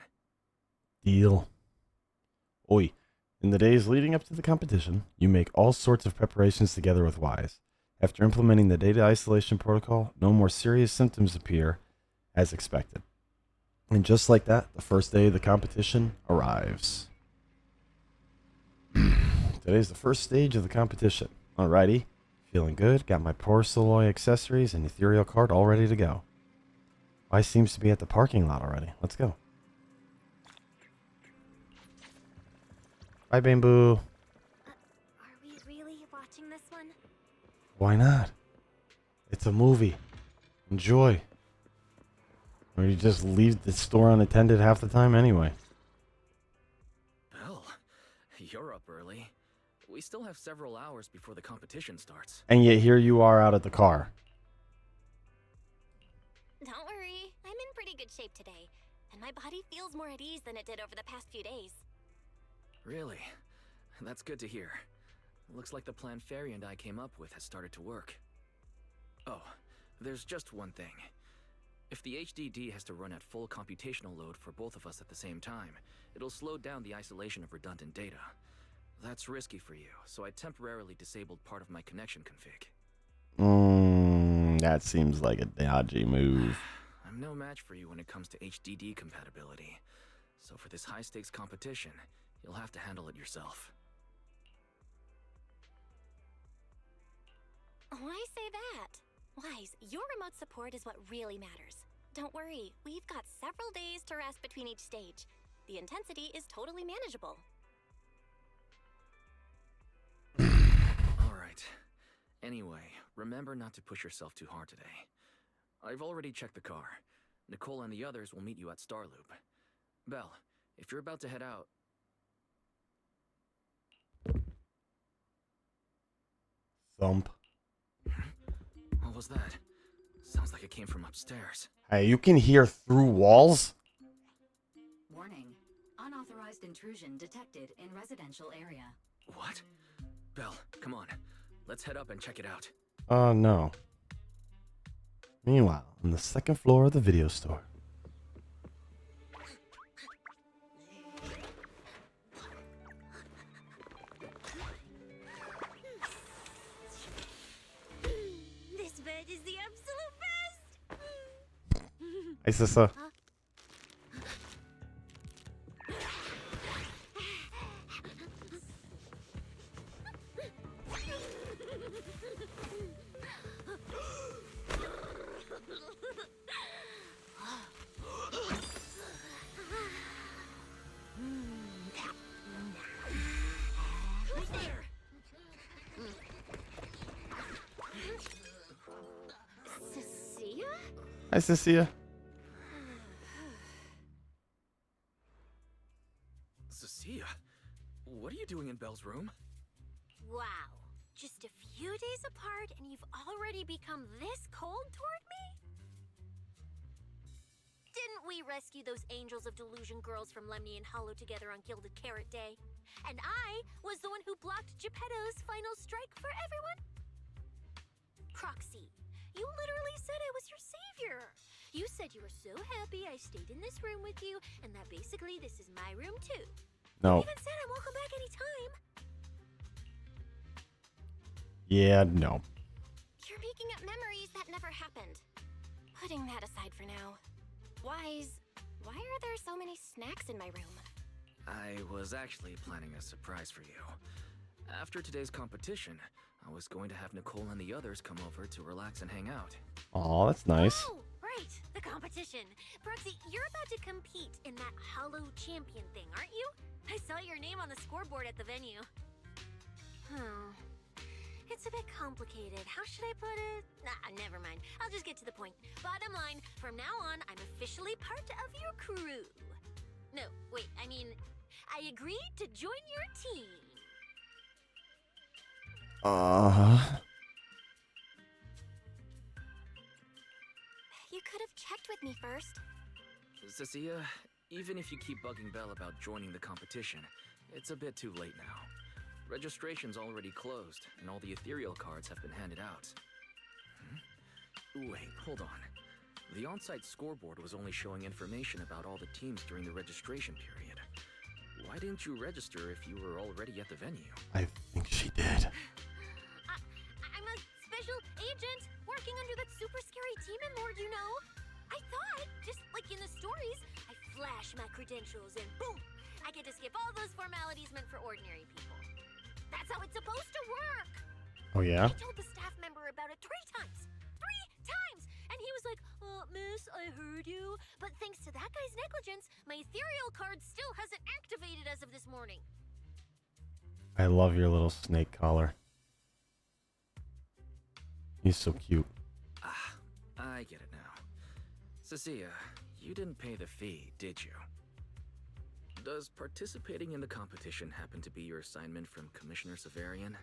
Deal. Oi. In the days leading up to the competition, you make all sorts of preparations together with Wise. After implementing the data isolation protocol, no more serious symptoms appear as expected. And just like that, the first day of the competition arrives. Today's the first stage of the competition. Alrighty. Feeling good. Got my Porceloid accessories and ethereal card all ready to go. Wise seems to be at the parking lot already. Let's go. Bye, Bamboo. Are we really watching this one? Why not? It's a movie. Enjoy. Or you just leave the store unattended half the time anyway. Belle, you're up early. We still have several hours before the competition starts. And yet here you are out at the car. Don't worry, I'm in pretty good shape today, and my body feels more at ease than it did over the past few days. Really? That's good to hear. Looks like the plan Fairy and I came up with has started to work. Oh, there's just one thing. If the HDD has to run at full computational load for both of us at the same time, it'll slow down the isolation of redundant data. That's risky for you, so I temporarily disabled part of my connection config. That seems like a dodgy move. I'm no match for you when it comes to HDD compatibility. So for this high-stakes competition, you'll have to handle it yourself. Why say that? Wise, your remote support is what really matters. Don't worry, we've got several days to rest between each stage. The intensity is totally manageable. Alright. Anyway, remember not to push yourself too hard today. I've already checked the car. Nicole and the others will meet you at Starloop. Belle, if you're about to head out... Thump. What was that? Sounds like it came from upstairs. Hey, you can hear through walls? Warning. Unauthorized intrusion detected in residential area. What? Belle, come on. Let's head up and check it out. No. Meanwhile, on the second floor of the video store. This bed is the absolute best! Hey, Sissa. Who's there? Cissia? Hi, Cissia. Cissia, what are you doing in Belle's room? Wow. Just a few days apart and you've already become this cold toward me? Didn't we rescue those angels of delusion girls from Lemny and Hollow together on Gilded Carrot Day? And I was the one who blocked Geppetto's final strike for everyone? Proxy, you literally said I was your savior. You said you were so happy I stayed in this room with you, and that basically this is my room too. No. You even said I'm welcome back anytime. Yeah, no. You're making up memories that never happened. Putting that aside for now. Wise, why are there so many snacks in my room? I was actually planning a surprise for you. After today's competition, I was going to have Nicole and the others come over to relax and hang out. Aw, that's nice. Oh, right, the competition. Proxy, you're about to compete in that Hollow Champion thing, aren't you? I saw your name on the scoreboard at the venue. It's a bit complicated. How should I put it? Never mind. I'll just get to the point. Bottom line, from now on, I'm officially part of your crew. No, wait, I mean, I agreed to join your team. You could have checked with me first. Cissia, even if you keep bugging Belle about joining the competition, it's a bit too late now. Registration's already closed, and all the ethereal cards have been handed out. Wait, hold on. The on-site scoreboard was only showing information about all the teams during the registration period. Why didn't you register if you were already at the venue? I think she did. I'm a special agent working under that super scary demon lord, you know. I thought, just like in the stories, I flash my credentials and boom, I get to skip all those formalities meant for ordinary people. That's how it's supposed to work. Oh yeah? I told the staff member about it 3 times. 3 times! And he was like, miss, I heard you. But thanks to that guy's negligence, my ethereal card still hasn't activated as of this morning. I love your little snake collar. He's so cute. Ah, I get it now. Cissia, you didn't pay the fee, did you? Does participating in the competition happen to be your assignment from Commissioner Severian?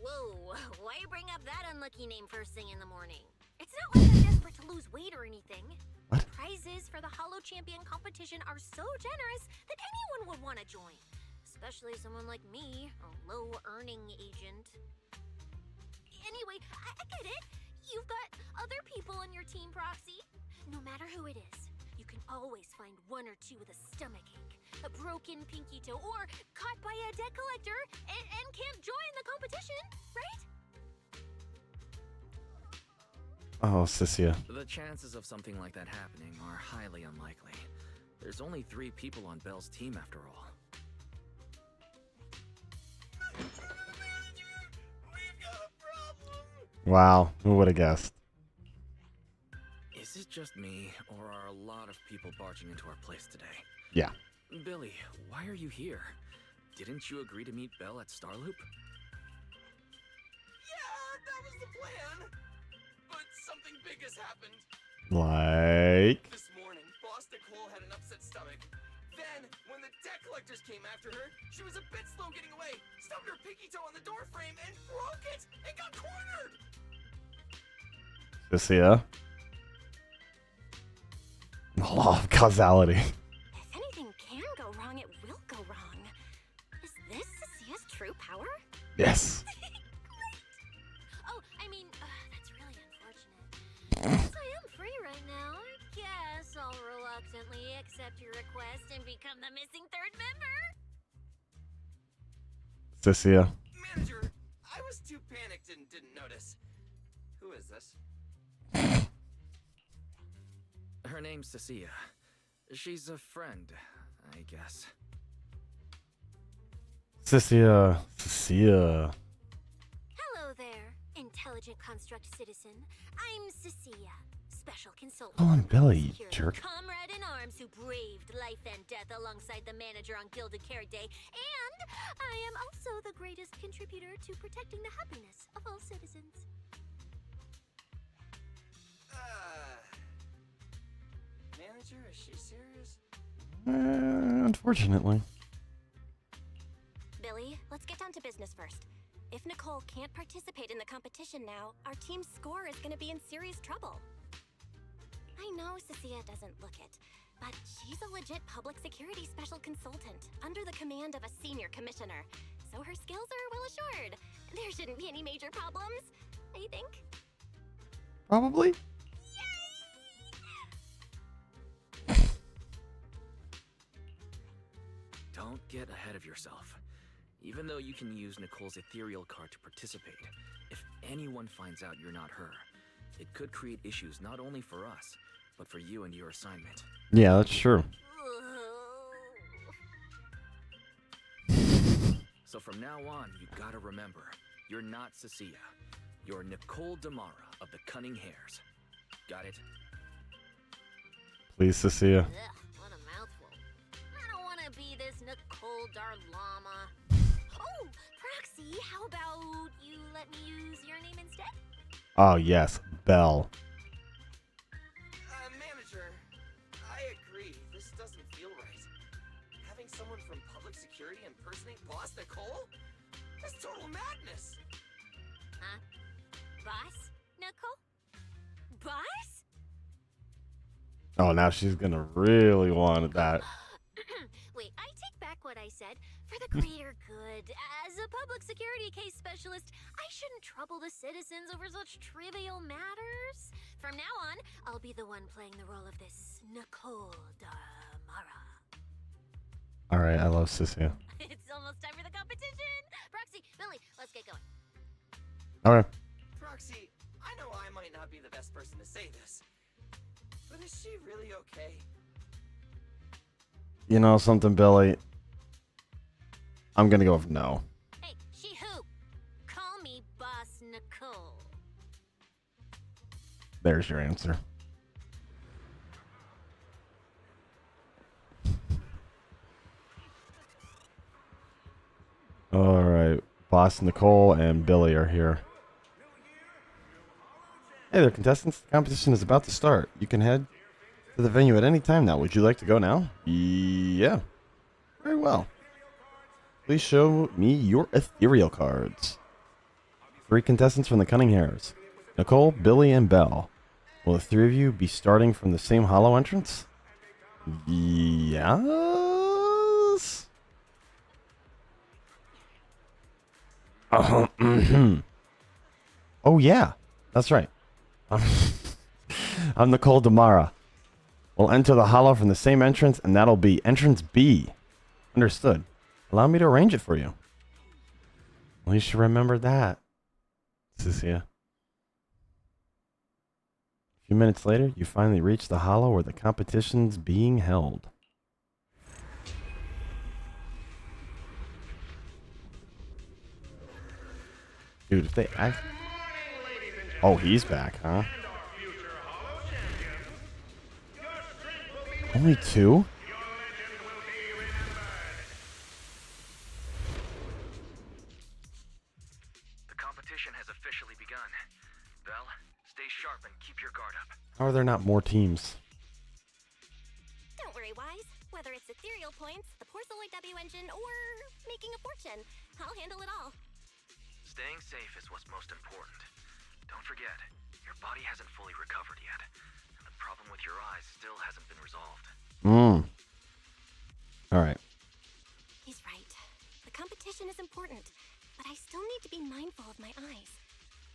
Whoa, why bring up that unlucky name first thing in the morning? It's not like I'm desperate to lose weight or anything. What? Prizes for the Hollow Champion competition are so generous that anyone would want to join. Especially someone like me, a low-earning agent. Anyway, I get it. You've got other people in your team, Proxy. No matter who it is, you can always find 1 or 2 with a stomachache, a broken pinky toe, or caught by a debt collector and can't join the competition, right? Oh, Cissia. The chances of something like that happening are highly unlikely. There's only 3 people on Belle's team after all. Wow, who would have guessed? Is it just me, or are a lot of people barging into our place today? Yeah. Billy, why are you here? Didn't you agree to meet Belle at Starloop? Yeah, that was the plan. But something big has happened. Like... This morning, Boss Nicole had an upset stomach. Then, when the debt collectors came after her, she was a bit slow getting away, stubbed her pinky toe on the door frame, and broke it, and got cornered! Cissia. The law of causality. If anything can go wrong, it will go wrong. Is this Cissia's true power? Yes. Great! Oh, I mean, that's really unfortunate. Since I am free right now, I guess I'll reluctantly accept your request and become the missing 3rd member. Cissia. Manager, I was too panicked and didn't notice. Who is this? Her name's Cissia. She's a friend, I guess. Cissia. Cissia. Hello there, intelligent construct citizen. I'm Cissia, special consultant. Call him for Billy, you security, jerk. comrade in arms who braved life and death alongside the manager on Gilded Carrot Day, and I am also the greatest contributor to protecting the happiness of all citizens. Manager, is she serious? Unfortunately. Billy, let's get down to business first. If Nicole can't participate in the competition now, our team's score is going to be in serious trouble. I know Cissia doesn't look it, but she's a legit public security special consultant under the command of a senior commissioner, so her skills are well assured. There shouldn't be any major problems, I think. Probably. Don't get ahead of yourself. Even though you can use Nicole's ethereal card to participate, if anyone finds out you're not her, it could create issues not only for us, but for you and your assignment. Yeah, that's true. So from now on, you gotta remember, you're not Cissia. You're Nicole Damara of the Cunning Hares. Got it? Please, Cissia. Ugh, what a mouthful. I don't want to be this Nicole Darlama. Oh, Proxy, how about you let me use your name instead? Oh, yes. Belle. Manager, I agree. This doesn't feel right. someone from public security impersonate Boss Nicole? That's total madness! Huh? Boss? Nicole? Boss? Oh, now she's gonna really want that. Wait, I take back what I said. For the greater good, as a public security case specialist, I shouldn't trouble the citizens over such trivial matters. From now on, I'll be the one playing the role of this Nicole Damara. All right, I love Cissia. It's almost time for the competition. Proxy, Billy, let's get going. All right. Proxy, I know I might not be the best person to say this, but is she really okay? You know something, Billy? I'm gonna go with no. Hey, she who? Call me Boss Nicole. There's your answer. All right, Boss Nicole and Billy are here. Hey there, contestants. The competition is about to start. You can head to the venue at any time now. Would you like to go now? Yeah. Very well. Please show me your ethereal cards. 3 contestants from the Cunning Hairs. Nicole, Billy, and Belle. Will the 3 of you be starting from the same hollow entrance? Yes. Oh, yeah. That's right. I'm Nicole Damara. We'll enter the hollow from the same entrance, and that'll be entrance B. Understood. Allow me to arrange it for you. At least you remember that, Cissia. A few minutes later, you finally reach the hollow where the competition's being held. Dude, if they act... Oh, he's back, huh? Only 2? The competition has officially begun. Belle, stay sharp and keep your guard up. How are there not more teams? Don't worry, Wise. Whether it's ethereal points, the Porceloid W engine, or making a fortune, I'll handle it all. Staying safe is what's most important. Don't forget, your body hasn't fully recovered yet, and the problem with your eyes still hasn't been resolved. All right. He's right. The competition is important, but I still need to be mindful of my eyes.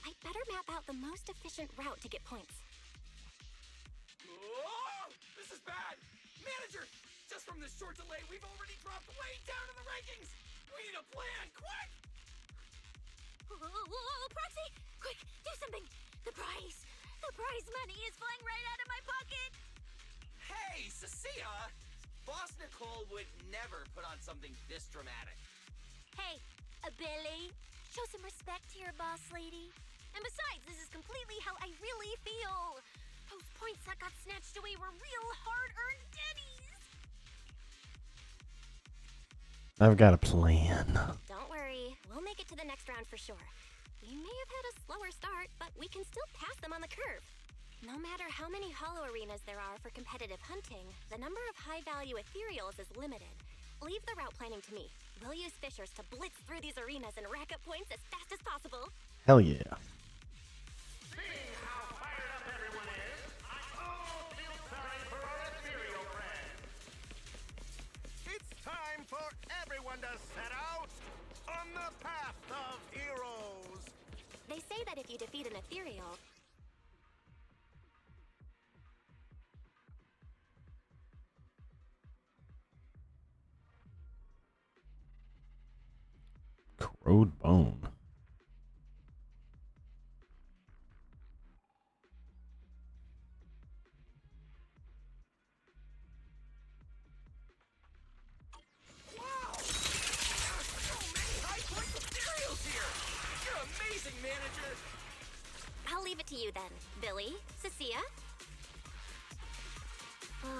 I'd better map out the most efficient route to get points. Whoa! This is bad! Manager! Just from this short delay, we've already dropped way down in the rankings! We need a plan, quick! Whoa, Proxy! Quick, do something! The prize money is flying right out of my pocket! Hey, Cissia! Boss Nicole would never put on something this dramatic. Hey, Billy, show some respect to your boss lady. And besides, this is completely how I really feel. Those points that got snatched away were real hard-earned dennies. I've got a plan. Don't worry, we'll make it to the next round for sure. We may have had a slower start, but we can still pass them on the curve. No matter how many hollow arenas there are for competitive hunting, the number of high-value ethereals is limited. Leave the route planning to me. We'll use fishers to blitz through these arenas and rack up points as fast as possible. Hell yeah. Seeing how fired up everyone is, I almost feel time for our ethereal friends. It's time for everyone to set out on the path of heroes. They say that if you defeat an ethereal, Corrode bone. Wow! So many high-point materials here! You're amazing, manager! I'll leave it to you then. Billy, Cissia.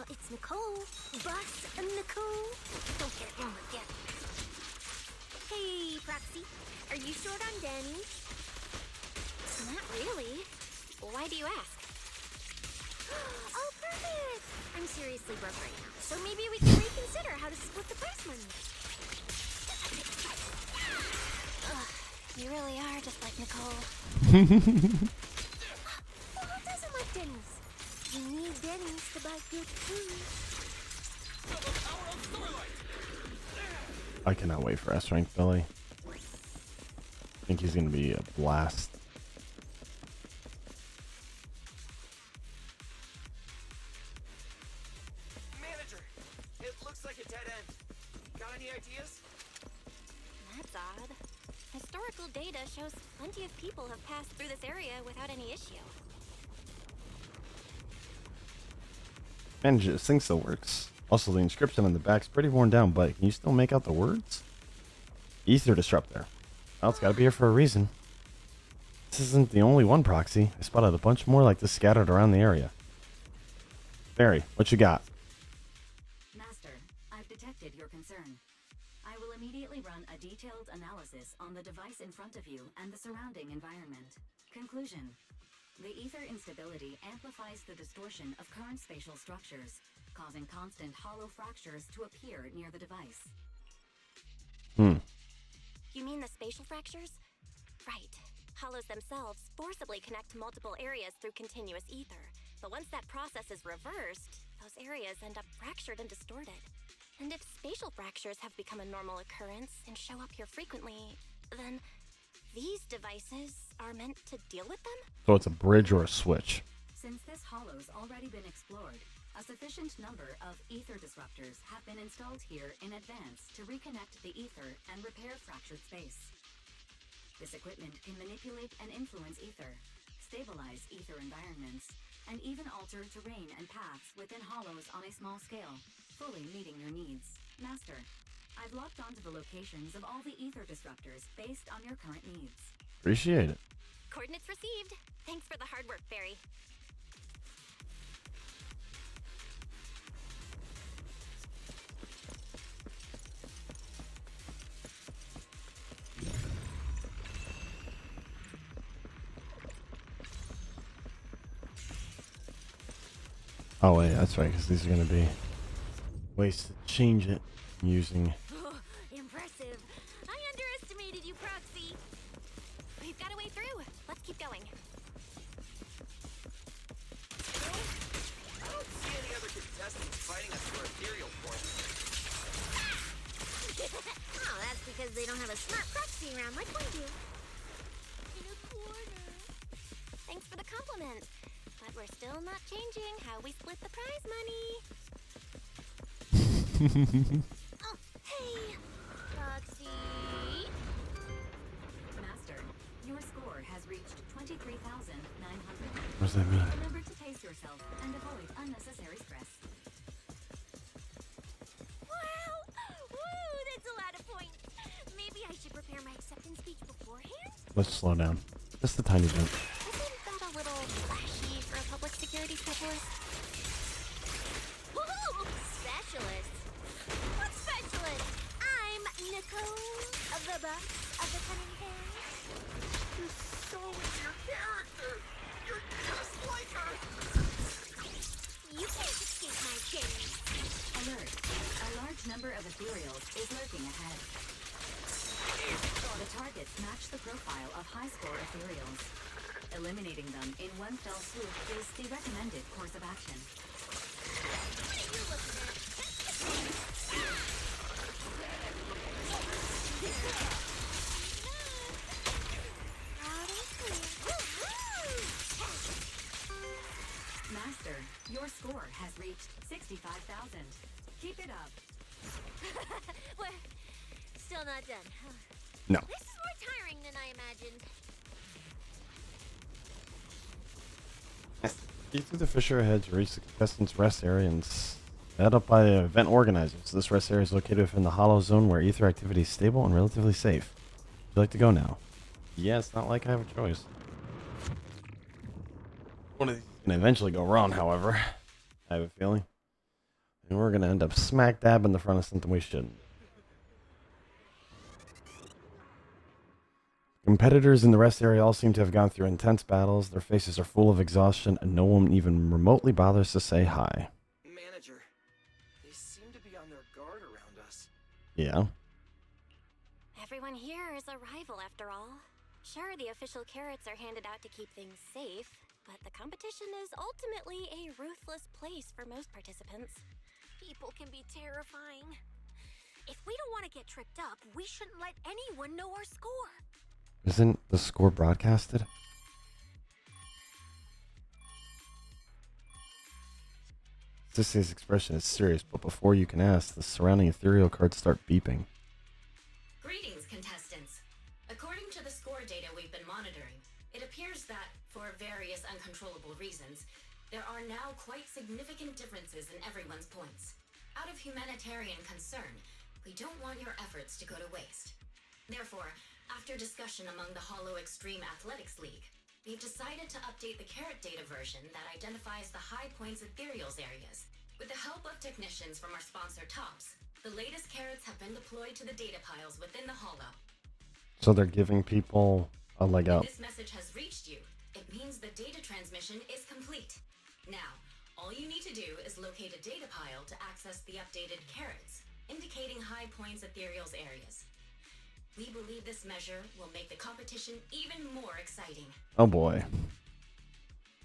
It's Nicole. Boss Nicole. Don't get it wrong again. Hey, Proxy. Are you short on Danny? Not really. Why do you ask? Oh, perfect! I'm I'm seriously broke right now, so maybe we can reconsider how to split the prize money. Ugh, you really are just like Nicole. Well, who doesn't like Denny's? You need Denny's to buy good food. I cannot wait for S rank Billy. I think he's gonna be a blast. Manager, it looks like a dead end. Got any ideas? That's odd. Historical data shows plenty of people have passed through this area without any issue. Manager, this thing still works. Also, the inscription on the back's pretty worn down, but can you still make out the words? Ether disruptor. Well, it's gotta be here for a reason. This isn't the only one, Proxy. I spotted a bunch more like this scattered around the area. Barry, what you got? Master, I've detected your concern. I will immediately run a detailed analysis on the device in front of you and the surrounding environment. Conclusion. The ether instability amplifies the distortion of current spatial structures, causing constant hollow fractures to appear near the device. You mean the spatial fractures? Right. Hollows themselves forcibly connect to multiple areas through continuous ether. But once that process is reversed, those areas end up fractured and distorted. And if spatial fractures have become a normal occurrence and show up here frequently, then these devices are meant to deal with them? So it's a bridge or a switch. Since this hollow's already been explored, a sufficient number of ether disruptors have been installed here in advance to reconnect the ether and repair fractured space. This equipment can manipulate and influence ether, stabilize ether environments, and even alter terrain and paths within hollows on a small scale, fully meeting your needs. Master, I've locked onto the locations of all the ether disruptors based on your current needs. Appreciate it. Coordinates received. Thanks for the hard work, Barry. Oh wait, that's right, because these are going to be ways to change it using... Oh, impressive. I underestimated you, Proxy. We've got a way through. Let's keep going. I don't see any other contestants fighting us for ethereal points. Oh, that's because they don't have a smart proxy around like we do. In a corner. Thanks for the compliment. But we're still not changing how we split the prize money. Oh, hey, Proxy. Master, your score has reached 23,900. What does that mean? Remember to pace yourself and avoid unnecessary stress. Wow! Woo, that's a lot of points. Maybe I should prepare my acceptance speech beforehand? Let's slow down. Just a tiny bit. Isn't that a little flashy for a public security specialist? Woohoo! Specialist? What specialist? I'm Nicole, the boss of the Cunning Fairy. You're so into your character. You're just like her. You can't escape my chains. Alert. A large number of ethereals is lurking ahead. The targets match the profile of high-score ethereals. Eliminating them in one fell swoop is the recommended course of action. What are you looking at? Loud and clear. Master, your score has reached 65,000. Keep it up. We're still not done. No. This is more tiring than I imagined. Key through the fissure ahead to reach the contestants' rest area and set up by the event organizers. This rest area is located within the hollow zone where ether activity is stable and relatively safe. Would you like to go now? Yeah, it's not like I have a choice. One of these is going to eventually go wrong, however. I have a feeling. And we're going to end up smack dab in the front of something we shouldn't. Competitors in the rest area all seem to have gone through intense battles. Their faces are full of exhaustion, and no one even remotely bothers to say hi. Manager, Yeah. Everyone here is a rival after all. Sure, the official carrots are handed out to keep things safe, but the competition is ultimately a ruthless place for most participants. People can be terrifying. If we don't want to get tripped up, we shouldn't let anyone know our score. Isn't the score broadcasted? Cissia's expression is serious, but before you can ask, the surrounding ethereal cards start beeping. Greetings, contestants. According to the score data we've been monitoring, it appears that, for various uncontrollable reasons, there are now quite significant differences in everyone's points. Out of humanitarian concern, we don't want your efforts to go to waste. Therefore, after discussion among the Hollow Extreme Athletics League, we've decided to update the carrot data version that identifies the high points ethereals areas. With the help of technicians from our sponsor Tops, the latest carrots have been deployed to the data piles within the Hollow. So they're giving people a leg up. If this message has reached you, it means the data transmission is complete. Now, all you need to do is locate a data pile to access the updated carrots, indicating high points ethereals areas. We believe this measure will make the competition even more exciting. Oh boy.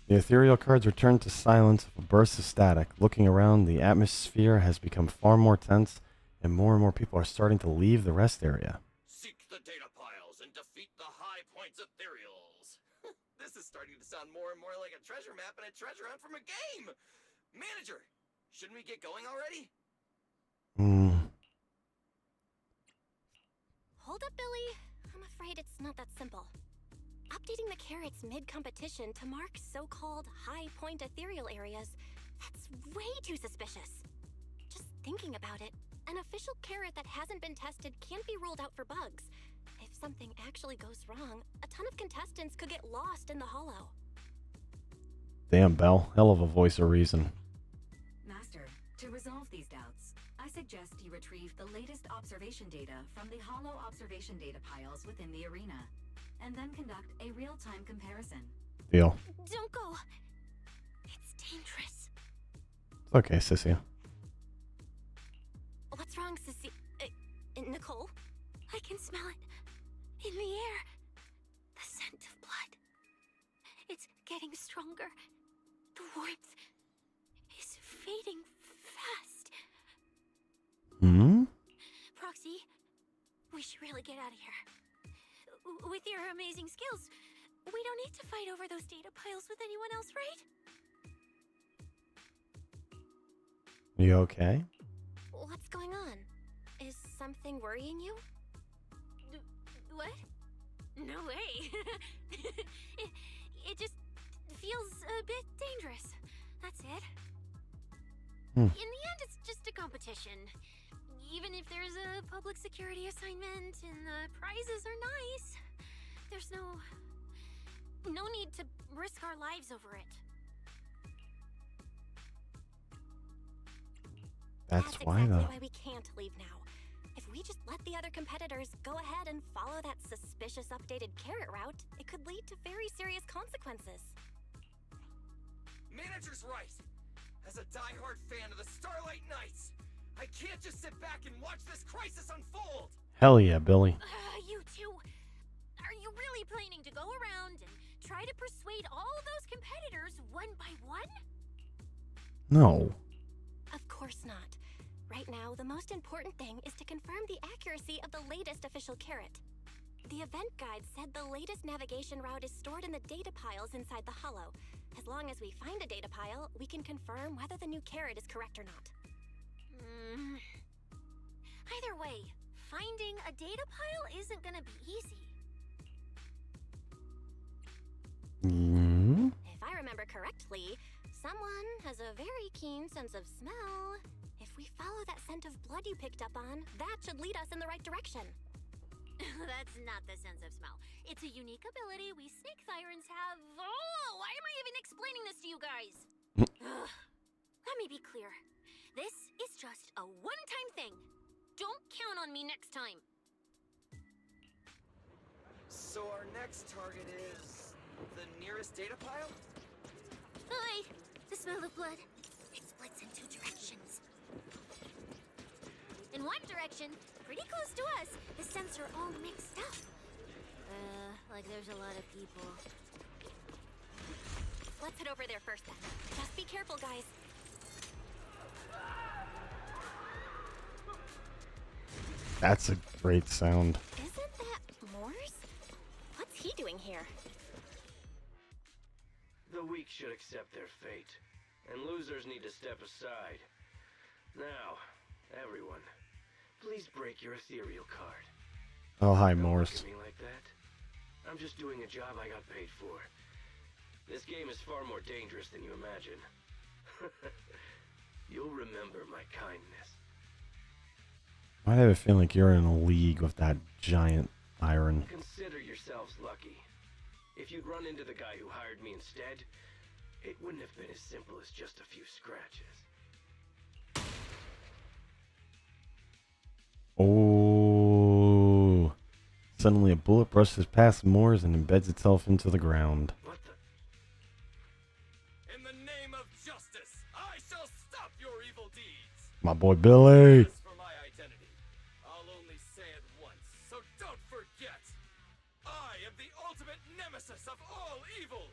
The ethereal cards return to silence with a burst of static. Looking around, the atmosphere has become far more tense, and more people are starting to leave the rest area. Seek the data piles and defeat the high points ethereals. This is starting to sound more and more like a treasure map and a treasure hunt from a game. Manager, shouldn't we get going already? Hold up, Billy. I'm afraid it's not that simple. Updating the carrots mid-competition to mark so-called high-point ethereal areas, that's way too suspicious. Just thinking about it, an official carrot that hasn't been tested can't be ruled out for bugs. If something actually goes wrong, a ton of contestants could get lost in the Hollow. Damn, Belle. Hell of a voice of reason. Master, to resolve these doubts, I suggest you retrieve the latest observation data from the Hollow observation data piles within the arena, and then conduct a real-time comparison. Deal. Don't go. It's dangerous. It's okay, Cissia. What's wrong, Sissy? Nicole? I can smell it. In the air. The scent of blood. It's getting stronger. The warmth is fading fast. Proxy, we should really get out of here. With your amazing skills, we don't need to fight over those data piles with anyone else, right? You okay? What's going on? Is something worrying you? What? No way. it just feels a bit dangerous. That's it. In the end, it's just a competition. Even if there's a public security assignment and the prizes are nice, there's no need to risk our lives over it. That's why, exactly though. why we can't leave now. If we just let the other competitors go ahead and follow that suspicious updated carrot route, it could lead to very serious consequences. Manager's right. As a die-hard fan of the Starlight Knights, I can't just sit back and watch this crisis unfold! Hell yeah, Billy. You two, are you really planning to go around and try to persuade all those competitors one by one? No. Of course not. Right now, the most important thing is to confirm the accuracy of the latest official carrot. The event guide said the latest navigation route is stored in the data piles inside the Hollow. As long as we find a data pile, we can confirm whether the new carrot is correct or not. Either way, finding a data pile isn't gonna be easy. If I remember correctly, someone has a very keen sense of smell. If we follow that scent of blood you picked up on, that should lead us in the right direction. That's not the sense of smell. It's a unique ability we snake sirens have. Oh, why am I even explaining this to you guys? Let me be clear. This is just a one-time thing. Don't count on me next time. So our next target is the nearest data pile? Hi, the smell of blood. It splits in two directions. In one direction, pretty close to us. The scents are all mixed up. Like there's a lot of people. Let's head over there first then. Just be careful, guys. That's a great sound. Isn't that Morse? What's he doing here? The weak should accept their fate, and losers need to step aside. Now, everyone, please break your ethereal card. Oh, hi, Don't Morse. look at me like that. I'm just doing a job I got paid for. This game is far more dangerous than you imagine. You'll remember my kindness. I have a feeling like you're in a league with that giant iron. Consider yourselves lucky. If you'd run into the guy who hired me instead, it wouldn't have been as simple as just a few scratches. Oh. Suddenly a bullet brushes past Moores and embeds itself into the ground. What the? In the name of justice, I shall stop your evil deeds. My boy Billy. As for my identity, I'll only say it once, so don't forget. I am the ultimate nemesis of all evil.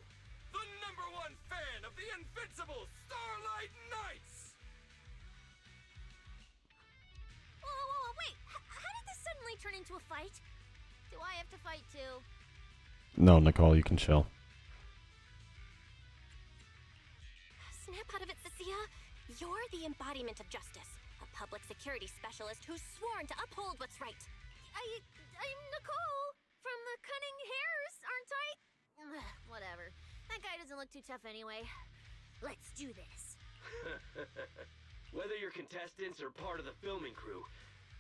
The #1 fan of the invincible Starlight Knights. Whoa, wait. How did this suddenly turn into a fight? Do I have to fight too? No, Nicole, you can chill. Snap out of it, Cissia. You're the embodiment of justice. A public security specialist who's sworn to uphold what's right. I'm Nicole from the Cunning Hairs, aren't I? Whatever. That guy doesn't look too tough anyway. Let's do this. Whether you're contestants or part of the filming crew,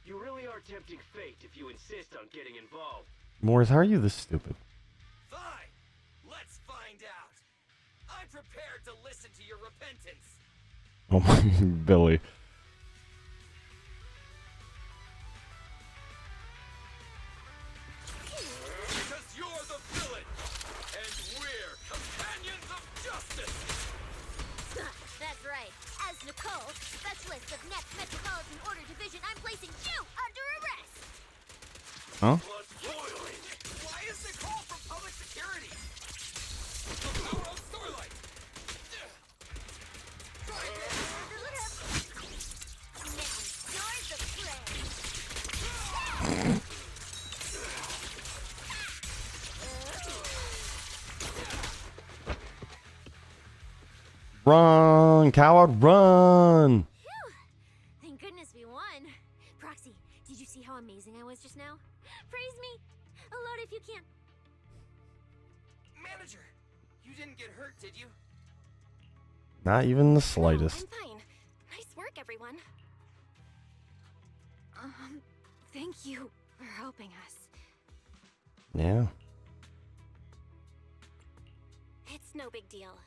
you really are tempting fate if you insist on getting involved. Moores, how are you this stupid? Fine. Let's find out. I'm prepared to listen to your repentance. Oh my, Billy. Because you're the villain, and we're companions of justice. That's right. As Nicole, specialist of Next Metropolitan Order Division, I'm placing you under arrest. Huh? Blood boiling. Why is Nicole from public security? The power of Starlight. Try again. Now, you're the prey. Run, coward, run! Phew. Thank goodness we won. Proxy, did you see how amazing I was just now? Praise me. Aloud if you can. Manager, you didn't get hurt, did you? Not even the No, slightest. I'm fine. Nice work, everyone. Thank you for helping us. Yeah. It's no big deal.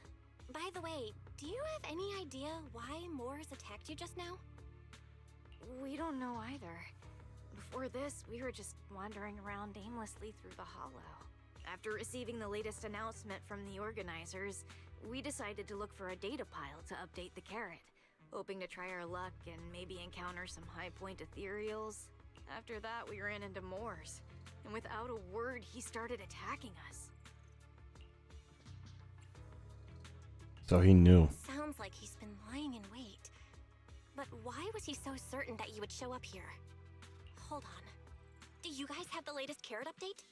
By the way, do you have any idea why Moores attacked you just now? We don't know either. Before this, we were just wandering around aimlessly through the hollow. After receiving the latest announcement from the organizers, we decided to look for a data pile to update the carrot, hoping to try our luck and maybe encounter some high-point ethereals. After that, we ran into Moores, and without a word, he started attacking us. So he knew. Sounds like he's been lying in wait. But why was he so certain that you would show up here? Hold on. Do you guys have the latest carrot update?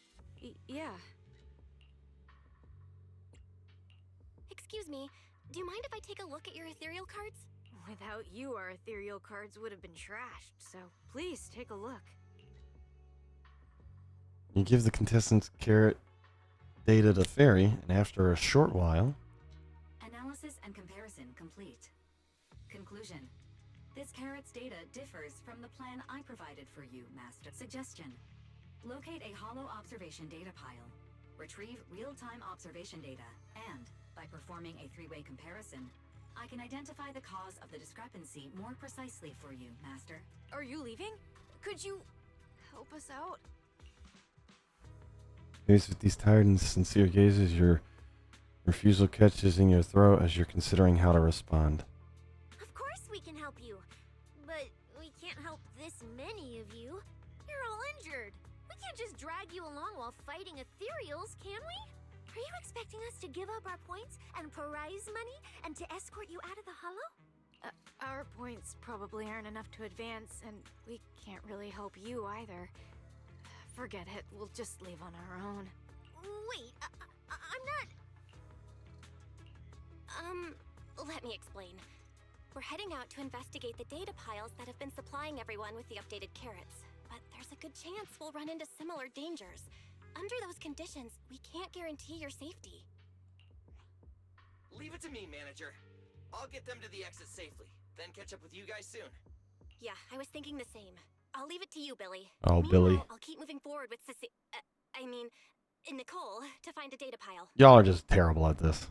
Yeah. Excuse me, do you mind if I take a look at your ethereal cards? Without you, our ethereal cards would have been trashed, so please take a look. You give the contestants carrot data to Fairy, and after a short while... Analysis and comparison complete. Conclusion. This carrot's data differs from the plan I provided for you, Master. Suggestion. Locate a hollow observation data pile. Retrieve real-time observation data, and, by performing a three-way comparison, I can identify the cause of the discrepancy more precisely for you, Master. Are you leaving? Could you help us out? Faced with these tired and sincere gazes, your refusal catches in your throat as you're considering how to respond. Of course we can help you. But we can't help this many of you. You're all injured. We can't just drag you along while fighting ethereals, can we? Are you expecting us to give up our points and prize money and to escort you out of the hollow? Our points probably aren't enough to advance, and we can't really help you either. Forget it, we'll just leave on our own. Wait, I'm not... Let me explain. We're heading out to investigate the data piles that have been supplying everyone with the updated carrots. But there's a good chance we'll run into similar dangers. Under those conditions, we can't guarantee your safety. Leave it to me, manager. I'll get them to the exit safely, then catch up with you guys soon. Yeah, I was thinking the same. I'll leave it to you, Billy. Oh, Meanwhile, Billy. I'll keep moving forward with Nicole, to find a data pile. Y'all are just terrible at this.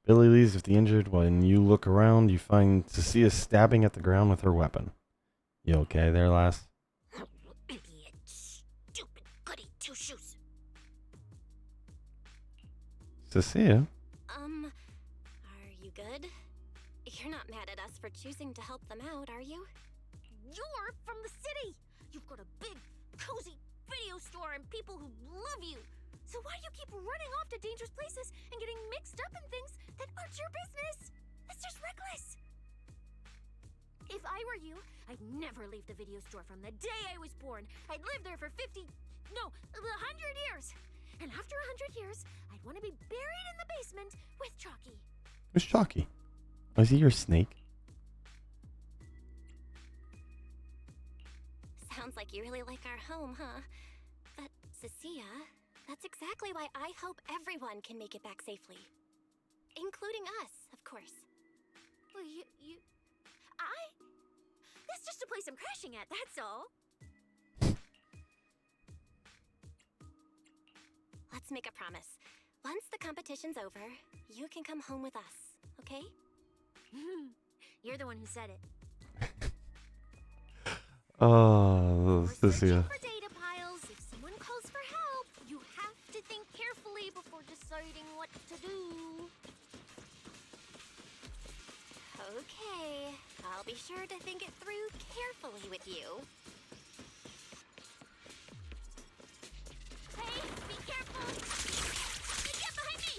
Billy leaves with the injured. When you look around, you find Cissia stabbing at the ground with her weapon. You okay there, lass? Idiot. Stupid goody two-shoes. Cissia? Are you good? You're not mad at us for choosing to help them out, are you? You're from the city. You've got a big, cozy video store and people who love you. So why do you keep running off to dangerous places and getting mixed up in things that aren't your business? That's just reckless. If I were you, I'd never leave the video store from the day I was born. I'd live there for 100 years. And after 100 years, I'd want to be buried in the basement with Chalky. Who's Chalky? Was he your snake? Sounds like you really like our home, huh? But, Cissia, that's exactly why I hope everyone can make it back safely. Including us, of course. Well, that's just a place I'm crashing at, that's all. Let's make a promise. Once the competition's over, you can come home with us, okay? You're the one who said it. Oh, We're searching Cissia. for data piles. If someone calls for help, you have to think carefully before deciding what to do. Okay, I'll be sure to think it through carefully with you. Hey, be careful! Get behind me!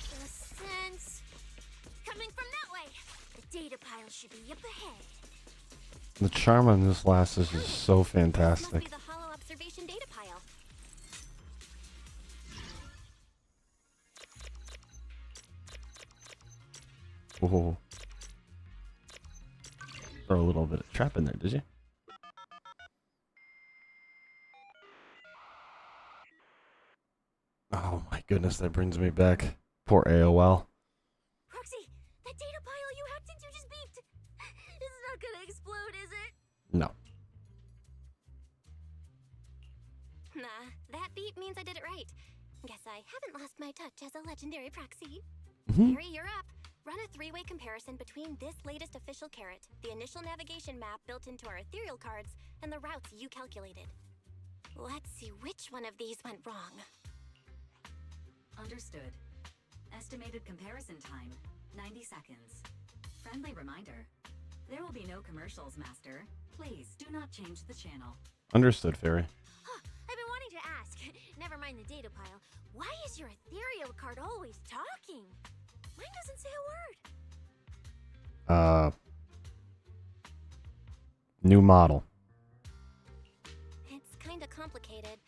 The sense coming from that way. The data pile should be up ahead. The charm on this lass is just so Must fantastic. be the hollow observation data pile. Whoa. Throw a little bit of trap in there, did you? Oh my goodness, that brings me back. Poor AOL. Proxy, that data pile you hacked into just beeped. It's not gonna explode, is it? No. Nah, that beep means I did it right. Guess I haven't lost my touch as a legendary proxy. Mhm. Harry, you're up. Run a three-way comparison between this latest official carrot, the initial navigation map built into our ethereal cards, and the routes you calculated. Let's see which one of these went wrong. Understood. Estimated comparison time, 90 seconds. Friendly reminder. There will be no commercials, Master. Please do not change the channel. Understood, Fairy. Huh, I've been wanting to ask. Never mind the data pile. Why is your ethereal card always talking? Mine doesn't say a word. New model. It's kinda complicated.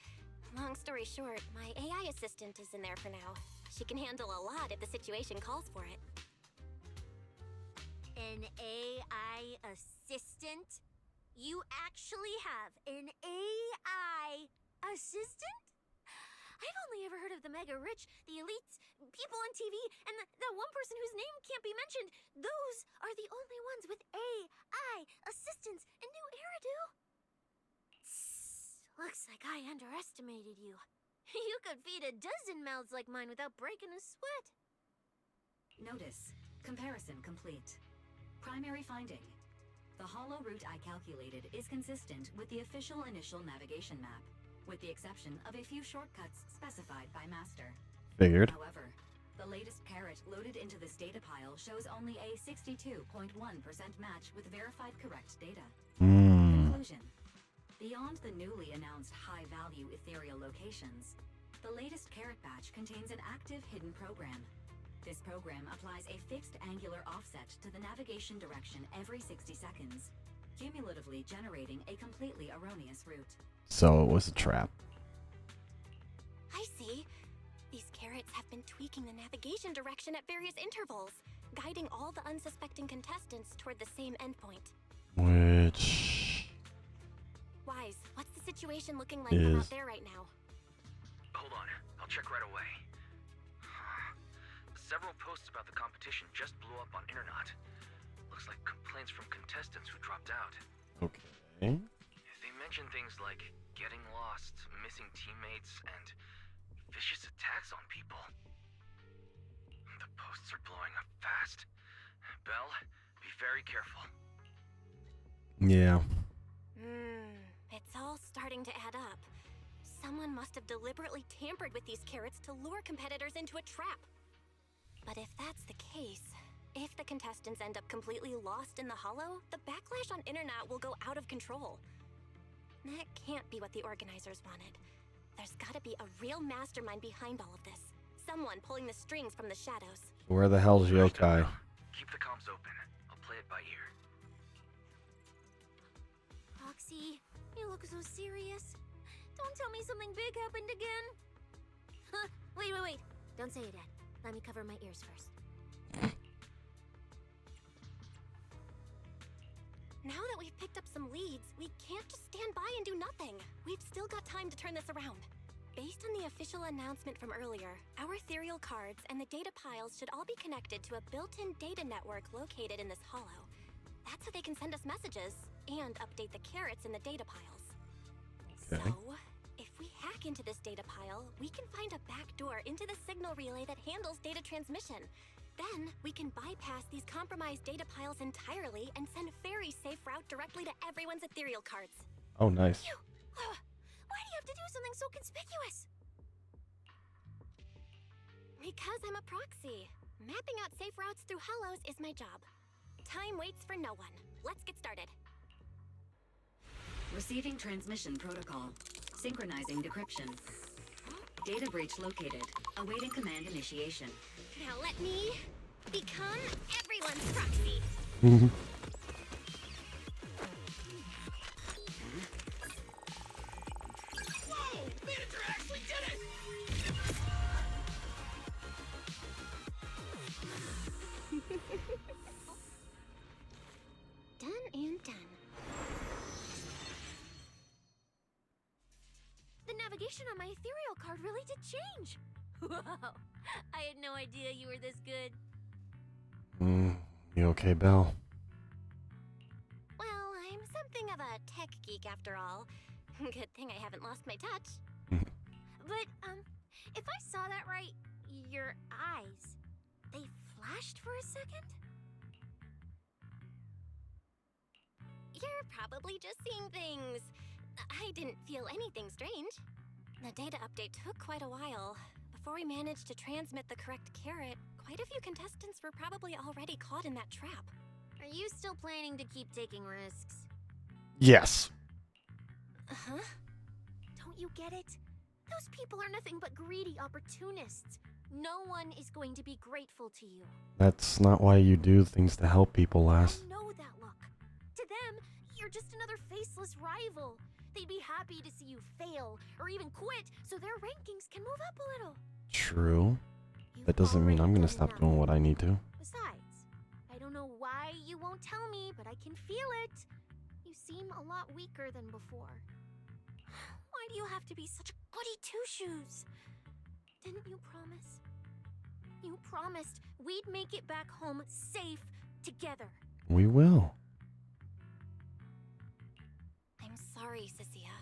Long story short, my AI assistant is in there for now. She can handle a lot if the situation calls for it. An AI assistant? You actually have an AI assistant? I've only ever heard of the mega rich, the elites, people on TV, and the one person whose name can't be mentioned. Those are the only ones with AI assistants in New Eridu. Looks like I underestimated you. You could feed a dozen mouths like mine without breaking a sweat. Notice. Comparison complete. Primary finding. The hollow route I calculated is consistent with the official initial navigation map, with the exception of a few shortcuts specified by Master. Figured. However, The latest carrot loaded into this data pile shows only a 62.1% match with verified correct data. Conclusion. Beyond the newly announced high-value ethereal locations, the latest carrot batch contains an active hidden program. This program applies a fixed angular offset to the navigation direction every 60 seconds, cumulatively generating a completely erroneous route. So it was a trap. I see. These carrots have been tweaking the navigation direction at various intervals, guiding all the unsuspecting contestants toward the same endpoint. Which Wise, what's the situation looking like from out there right now? Hold on, I'll check right away. Several posts about the competition just blew up on internet. Looks like complaints from contestants who dropped out. Okay. They mention things like getting lost, missing teammates, and vicious attacks on people. The posts are blowing up fast. Belle, be very careful. Yeah. It's all starting to add up. Someone must have deliberately tampered with these carrots to lure competitors into a trap. But if that's the case, if the contestants end up completely lost in the hollow, the backlash on internet will go out of control. That can't be what the organizers wanted. There's gotta be a real mastermind behind all of this. Someone pulling the strings from the shadows. Where the hell's Yokai? Keep the comms open. I'll play it by ear. Roxy, you look so serious. Don't tell me something big happened again. Huh, wait. Don't say it yet. Let me cover my ears first. Now that we've picked up some leads, we can't just stand by and do nothing. We've still got time to turn this around. Based on the official announcement from earlier, our ethereal cards and the data piles should all be connected to a built-in data network located in this hollow. That's how they can send us messages and update the carrots in the data piles. Okay. So, if we hack into this data pile, we can find a back door into the signal relay that handles data transmission. Then, we can bypass these compromised data piles entirely and send a very safe route directly to everyone's ethereal cards. Oh, nice. Why do you have to do something so conspicuous? Because I'm a proxy. Mapping out safe routes through hollows is my job. Time waits for no one. Let's get started. Receiving transmission protocol. Synchronizing decryption. Data breach located. Awaiting command initiation. Now let me become everyone's proxy. Whoa! Manager actually did it! Done and done. The navigation on my ethereal card really did change. Wow, I had no idea you were this good. You okay, Belle? Well, I'm something of a tech geek after all. Good thing I haven't lost my touch. But, if I saw that right, your eyes, they flashed for a second? You're probably just seeing things. I didn't feel anything strange. The data update took quite a while. Before we managed to transmit the correct carrot, quite a few contestants were probably already caught in that trap. Are you still planning to keep taking risks? Yes. Uh-huh. Don't you get it? Those people are nothing but greedy opportunists. No one is going to be grateful to you. That's not why you do things to help people, lass. I know that look. To them, you're just another faceless rival. They'd be happy to see you fail or even quit so their rankings can move up a little. True. That doesn't mean I'm gonna stop doing what I need to. Besides, I don't know why you won't tell me, but I can feel it. You seem a lot weaker than before. Why do you have to be such a goody two-shoes? Didn't you promise? You promised we'd make it back home safe together. We will. I'm sorry, Cissia.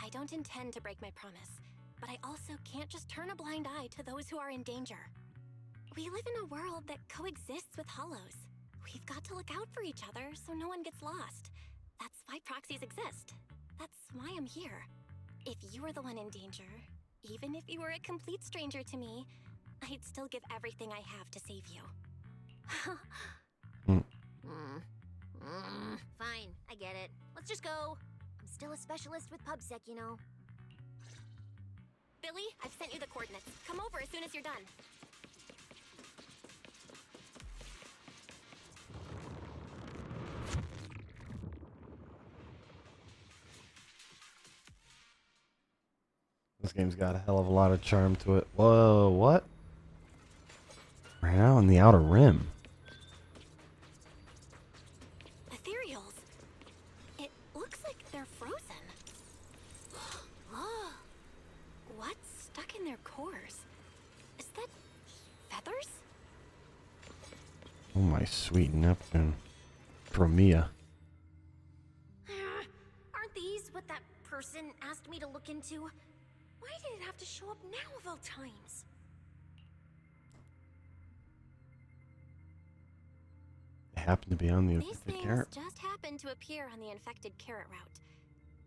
I don't intend to break my promise, but I also can't just turn a blind eye to those who are in danger. We live in a world that coexists with hollows. We've got to look out for each other so no one gets lost. That's why proxies exist. That's why I'm here. If you were the one in danger, even if you were a complete stranger to me, I'd still give everything I have to save you. Fine, I get it. Let's just go. I'm still a specialist with PucSec, you know. Billy, I've sent you the coordinates. Come over as soon as you're done. This game's got a hell of a lot of charm to it. Whoa, what? We're now in the Outer Rim. Ethereals. It looks like they're frozen. Oh, what's stuck in their cores? Is that feathers? Oh my sweet Neptune. Chromia. Aren't these what that person asked me to look into? Why did it have to show up now of all times? They happen to be on the These infected things carrot. just happened to appear on the infected carrot route.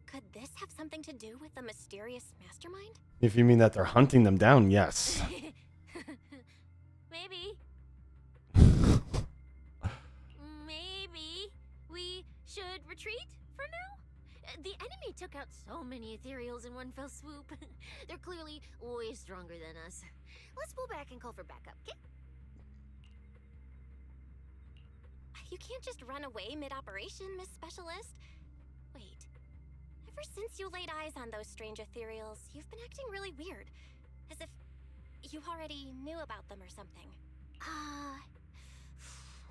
Could this have something to do with the mysterious mastermind? If you mean that they're hunting them down, yes. Maybe. Maybe we should retreat for now? The enemy took out so many ethereals in one fell swoop. They're clearly way stronger than us. Let's pull back and call for backup, okay? You can't just run away mid-operation, Miss Specialist. Wait. Ever since you laid eyes on those strange ethereals, you've been acting really weird. As if you already knew about them or something.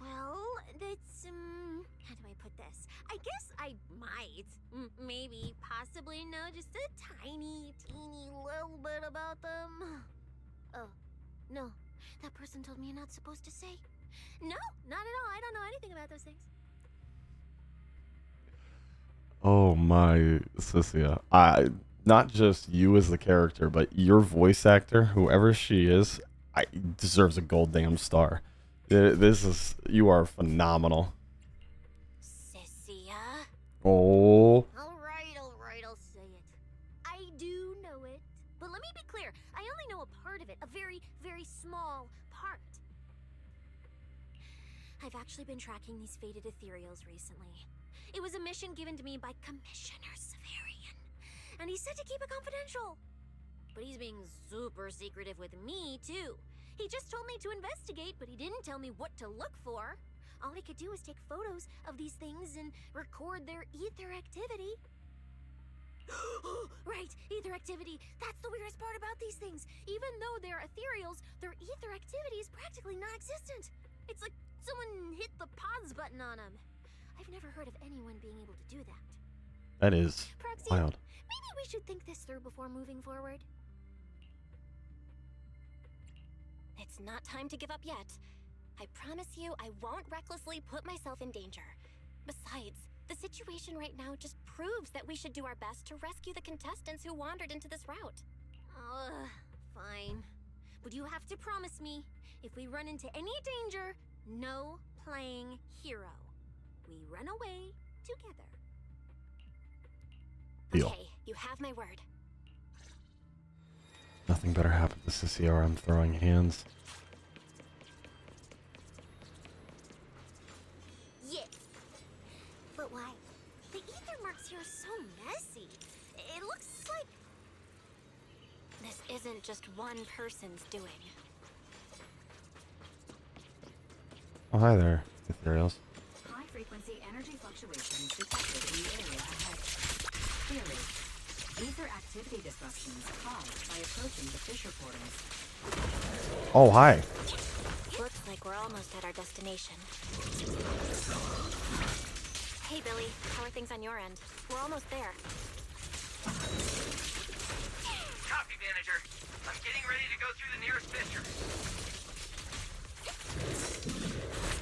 Well, that's, how do I put this? I guess I might, maybe, possibly know just a tiny, teeny little bit about them. Oh, no. That person told me you're not supposed to say. No, not at all. I don't know anything about those things. Oh my Cissia. Not just you as the character, but your voice actor, whoever she is, deserves a gold damn star. You are phenomenal. Cissia? Oh. Alright, I'll say it. I do know it. But let me be clear, I only know a part of it, a very, very small part. I've actually been tracking these faded ethereals recently. It was a mission given to me by Commissioner Severian, and he said to keep it confidential. But he's being super secretive with me, too. He just told me to investigate, but he didn't tell me what to look for. All he could do was take photos of these things and record their ether activity. Right, ether activity. That's the weirdest part about these things. Even though they're ethereals, their ether activity is practically non-existent. It's like someone hit the pause button on them. I've never heard of anyone being able to do that. That is Proxy, wild. maybe we should think this through before moving forward. It's not time to give up yet. I promise you I won't recklessly put myself in danger. Besides, the situation right now just proves that we should do our best to rescue the contestants who wandered into this route. Fine. But you have to promise me, if we run into any danger, no playing hero. We run away together. Deal. Okay, you have my word. Nothing better happened to Cissia or I'm throwing hands. Yes. But why? The ether marks here are so messy. It looks like... This isn't just one person's doing. Oh, hi there, ethereals. High-frequency energy fluctuations detected in the area ahead. Theory. Ether activity disruptions caused by approaching the fissure portals. Oh, hi. Looks like we're almost at our destination. Hey, Billy. How are things on your end? We're almost there. Copy, manager. I'm getting ready to go through the nearest fissure.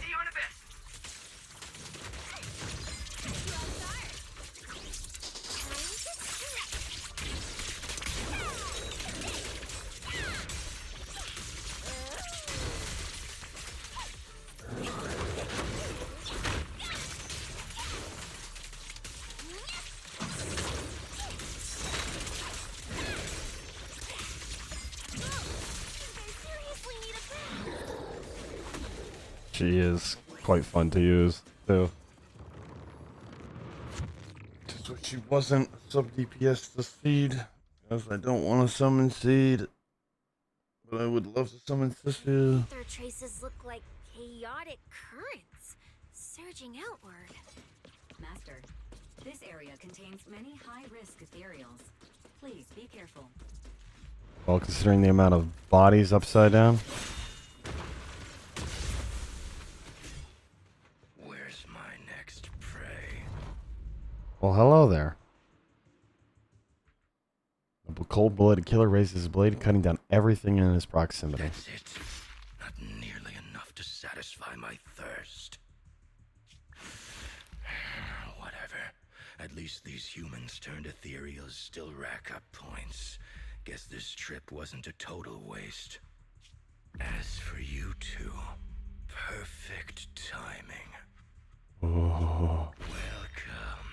See you in a bit. Seriously She is quite fun to use, too. Just wish she wasn't sub DPS to Seed, because I don't want to summon Seed. But I would love to summon Cissia. Their traces look like chaotic currents, surging outward. Master, this area contains many high-risk ethereals. Please be careful. Well, considering the amount of bodies upside down. Where's my next prey? Well, hello there. A cold-blooded killer raises his blade, cutting down everything in his proximity. That's it. Not nearly enough to satisfy my thirst. Whatever. At least these humans turned ethereals still rack up points. Guess this trip wasn't a total waste. As for you two, perfect timing. Oh. Welcome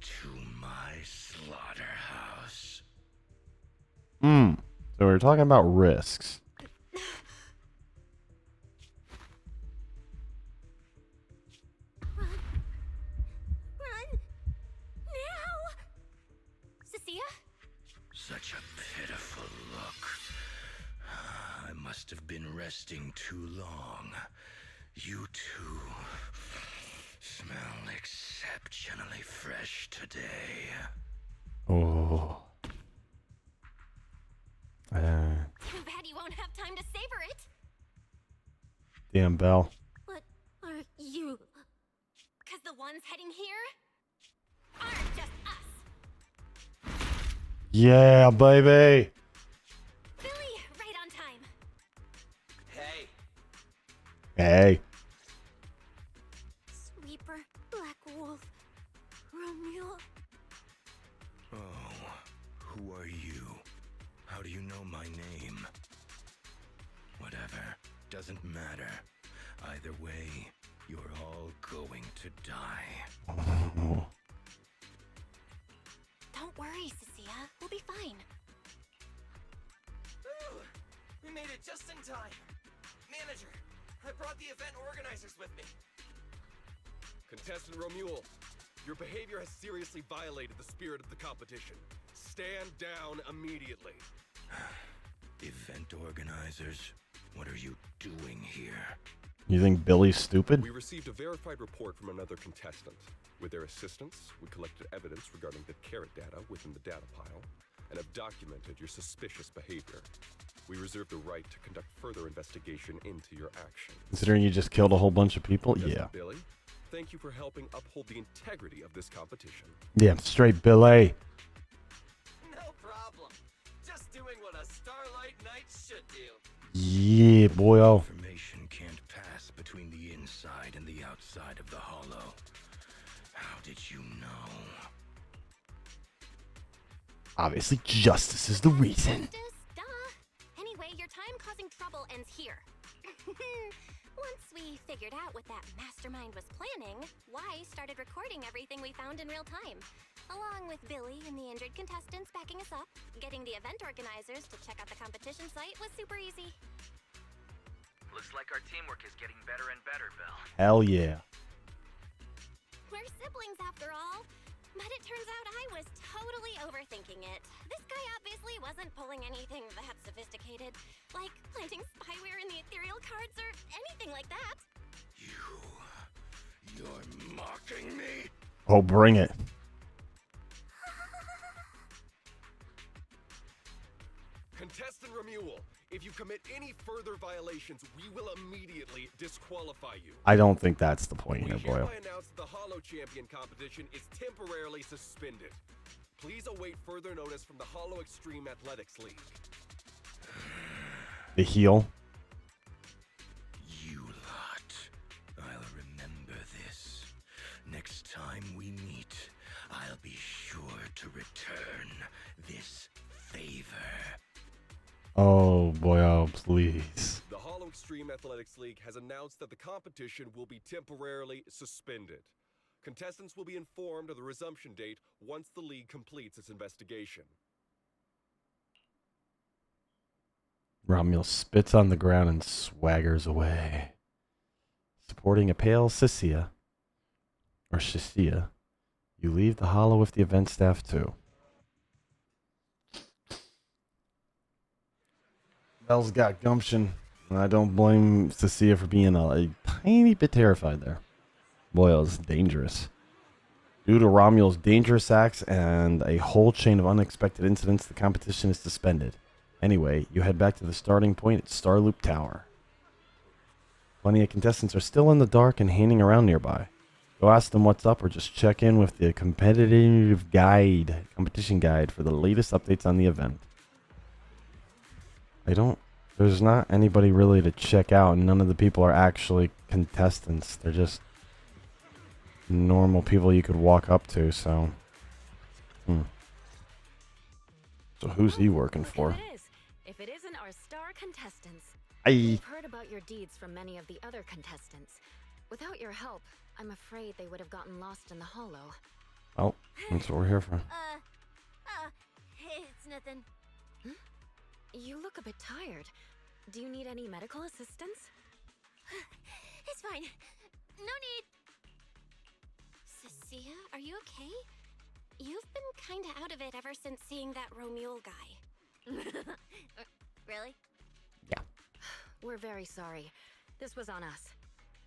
to my slaughterhouse. So we were talking about risks. Run! Now! Cissia? Such a pitiful look. I must have been resting too long. You two smell exceptionally fresh today. Oh. Too bad you won't have time to savor it. Damn Belle. What are you? Because the ones heading here aren't just us. Yeah, baby. Billy, right on time. Hey. Hey. Sweeper, Black Wolf, Romeo. Oh, who are you? How do you know my name? Whatever, doesn't matter. Either way, you're all going to die. Oh. Don't worry, Cissia. We'll be fine. Ooh, we made it just in time. Manager, I brought the event organizers with me. Contestant Romuald, your behavior has seriously violated the spirit of the competition. Stand down immediately. Event organizers, what are you doing here? You think Billy's stupid? We received a verified report from another contestant. With their assistance, we collected evidence regarding the carrot data within the data pile and have documented your suspicious behavior. We reserve the right to conduct further investigation into your actions. Considering you just killed a whole bunch of people? Contestant Yeah. Billy, thank you for helping uphold the integrity of this competition. Damn straight, Billy. No problem. Just doing what a Starlight Knight should do. Yeah, boyo. Information can't pass between the inside and the outside of the hollow. How did you know? Obviously, justice is the reason. Duh. Anyway, your time causing trouble ends here. Once we figured out what that mastermind was planning, Y started recording everything we found in real time. Along with Billy and the injured contestants backing us up, getting the event organizers to check out the competition site was super easy. Looks like our teamwork is getting better and better, Belle. Hell yeah. We're siblings after all. But it turns out I was totally overthinking it. This guy obviously wasn't pulling anything that sophisticated, like planting spyware in the ethereal cards or anything like that. You're mocking me? Oh, bring it. Contestant Romuald, if you commit any further violations, we will immediately disqualify you. I don't think that's the point here, We boyo. hereby announce the Hollow Champion competition is temporarily suspended. Please await further notice from the Hollow Extreme Athletics League. The heel. You lot. I'll remember this. Next time we meet, I'll be sure to return this favor. Oh, boyo, please. The Hollow Extreme Athletics League has announced that the competition will be temporarily suspended. Contestants will be informed of the resumption date once the league completes its investigation. Romuald spits on the ground and swaggers away. sporting a pale Cissia, or Cissia. You leave the hollow with the event staff too. Belle's got gumption, and I don't blame Cissia for being a tiny bit terrified there. Boyos, dangerous. Due to Romual's dangerous acts and a whole chain of unexpected incidents, the competition is suspended. Anyway, you head back to the starting point at Starloop Tower. Plenty of contestants are still in the dark and hanging around nearby. Go ask them what's up or just check in with the competition guide for the latest updates on the event. There's not anybody really to check out, and none of the people are actually contestants. They're just normal people you could walk up to, so. So who's he working for? If it isn't our star contestants. We've heard about your deeds from many of the other contestants. Without your help, I'm afraid they would have gotten lost in the hollow. Oh, that's what we're here for. It's nothing. You look a bit tired. Do you need any medical assistance? It's fine. No need. Cissia, are you okay? You've been kinda out of it ever since seeing that Romual guy. Really? Yeah. We're very sorry. This was on us.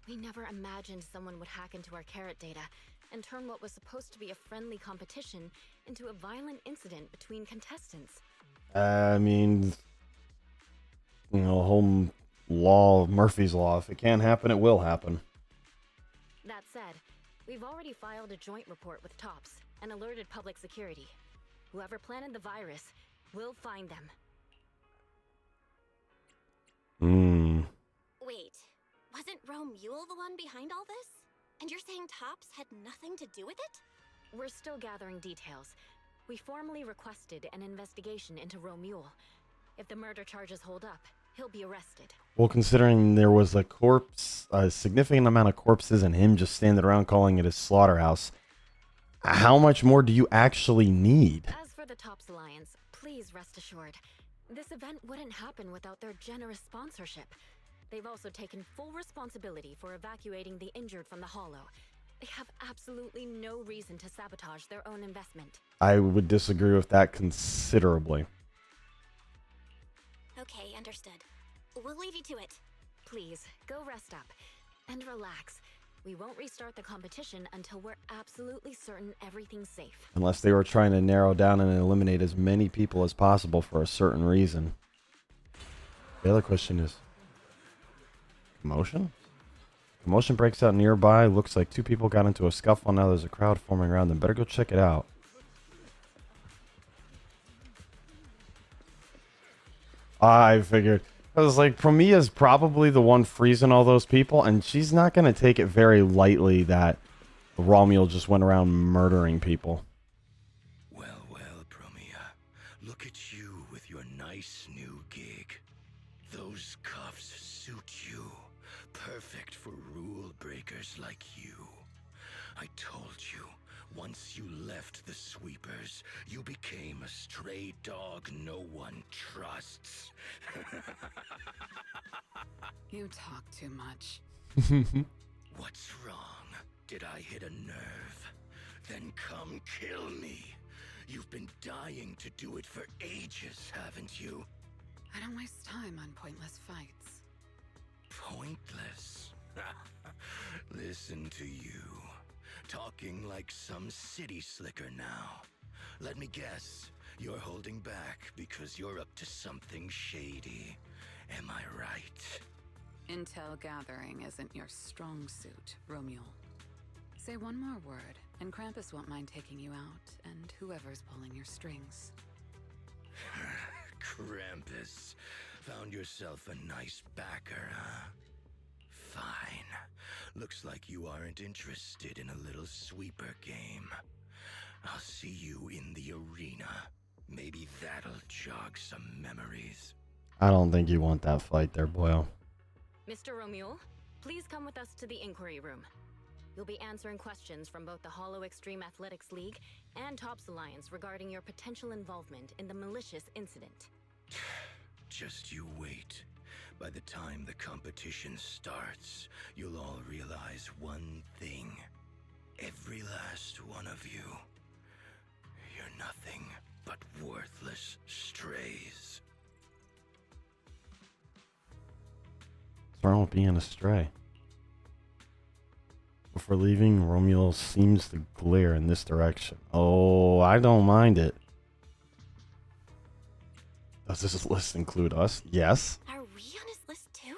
We never imagined someone would hack into our carrot data and turn what was supposed to be a friendly competition into a violent incident between contestants. I mean, you know, whole law, Murphy's Law. If it can't happen, it will happen. That said, we've already filed a joint report with TOPS and alerted public security. Whoever planted the virus, we'll find them. Wait, wasn't Romual the one behind all this? And you're saying TOPS had nothing to do with it? We're still gathering details. We formally requested an investigation into Romual. If the murder charges hold up, he'll be arrested. Well, considering there was a corpse, a significant amount of corpses, and him just standing around calling it a slaughterhouse, how much more do you actually need? As for the TOPS Alliance, please rest assured, this event wouldn't happen without their generous sponsorship. They've also taken full responsibility for evacuating the injured from the hollow. They have absolutely no reason to sabotage their own investment. I would disagree with that considerably. Okay, understood. We'll leave you to it. Please, go rest up. And relax. We won't restart the competition until we're absolutely certain everything's safe. Unless they were trying to narrow down and eliminate as many people as possible for a certain reason. The other question is... commotion? Commotion breaks out nearby. Looks like two people got into a scuffle. Now there's a crowd forming around them. Better go check it out. I figured. I was like, Promia's probably the one freezing all those people, and she's not going to take it very lightly that Romual just went around murdering people. Well, Promia. Look at you with your nice new gig. Those cuffs suit you. Perfect for rule breakers like you. I told you, once you left the sweepers, you became a stray dog no one trusts. You talk too much. What's wrong? Did I hit a nerve? Then come kill me. You've been dying to do it for ages, haven't you? I don't waste time on pointless fights. Pointless? Listen to you. Talking like some city slicker now. Let me guess, you're holding back because you're up to something shady. Am I right? Intel gathering isn't your strong suit, Romual. Say one more word, and Krampus won't mind taking you out, and whoever's pulling your strings. Krampus. Found yourself a nice backer, huh? Fine. Looks like you aren't interested in a little sweeper game. I'll see you in the arena. Maybe that'll jog some memories. I don't think you want that fight there, Boyle. Mr. Romual, please come with us to the inquiry room. You'll be answering questions from both the Hollow Extreme Athletics League and TOPS Alliance regarding your potential involvement in the malicious incident. Just you wait. By the time the competition starts, you'll all realize one thing. Every last one of you. You're nothing but worthless strays. What's wrong with being a stray? Before leaving, Romuald seems to glare in this direction. Oh, I don't mind it. Does this list include us? Yes. Are we on his list too?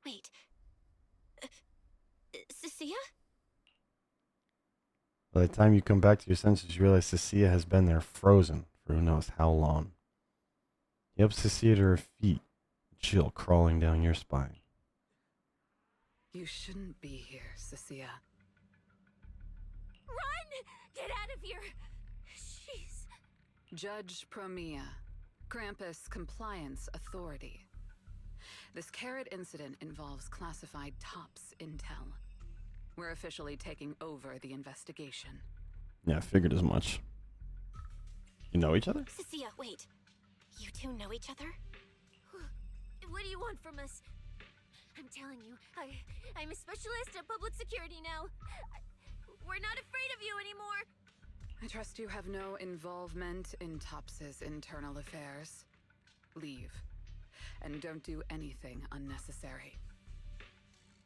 Wait. Cissia? By the time you come back to your senses, you realize Cissia has been there frozen for who knows how long. You help Cissia to her feet, chill crawling down your spine. You shouldn't be here, Cissia. Run! Get out of here! Jeez. Judge Promia, Krampus Compliance Authority. This carrot incident involves classified TOPS intel. We're officially taking over the investigation. Yeah, I figured as much. You know each other? Cissia, wait. You two know each other? What do you want from us? I'm telling you, I'm a specialist at public security now. We're not afraid of you anymore. I trust you have no involvement in TOPS's internal affairs. Leave. And don't do anything unnecessary.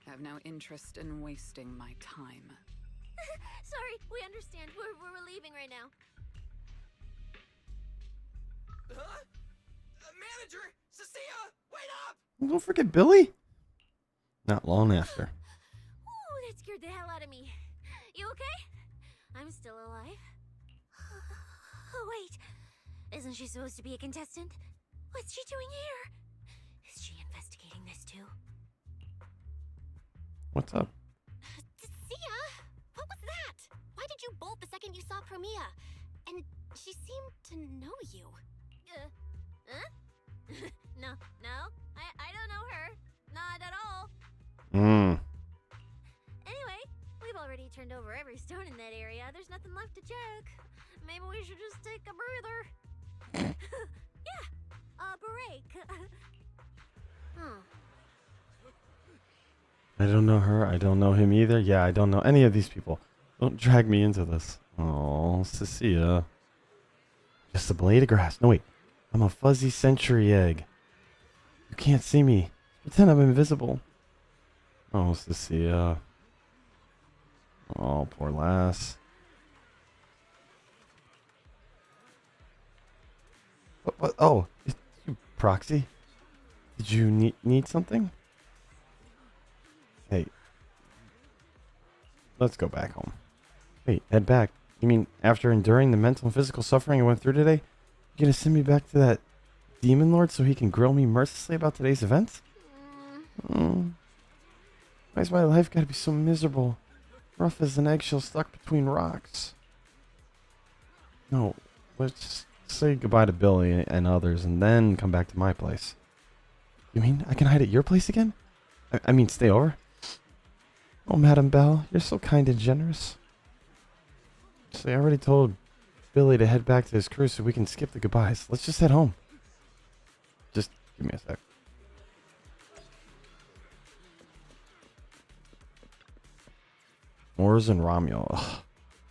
I have no interest in wasting my time. Sorry, we understand. We're leaving right now. Huh? Manager! Cissia! Wait up! Don't forget Billy. Not long after. Ooh, that scared the hell out of me. You okay? I'm still alive. Oh, wait. Isn't she supposed to be a contestant? What's she doing here? Is she investigating this too? What's up? Cissia? What was that? Why did you bolt the second you saw Promia? And she seemed to know you. Huh? No, I don't know her. Not at all. Anyway, we've already turned over every stone in that area. There's nothing left to check. Maybe we should just take a breather. Yeah, a break. I don't know her. I don't know him either. Yeah, I don't know any of these people. Don't drag me into this. Oh, Cissia. Just a blade of grass. No, wait. I'm a fuzzy century egg. You can't see me. Pretend I'm invisible. Oh, Cissia. Oh, poor lass. What? Oh, it's you, Proxy. Did you need something? Hey. Let's go back home. Wait, head back. You mean after enduring the mental and physical suffering I went through today, you're gonna send me back to that demon lord so he can grill me mercilessly about today's events? Why's my life gotta be so miserable? Rough as an eggshell stuck between rocks. No, let's just say goodbye to Billy and others and then come back to my place. You mean I can hide at your place again? I mean stay over? Oh, Madam Belle, you're so kind and generous. So I already told Billy to head back to his crew so we can skip the goodbyes. Let's just head home. Just give me a sec. Wars and Romuald. Ugh.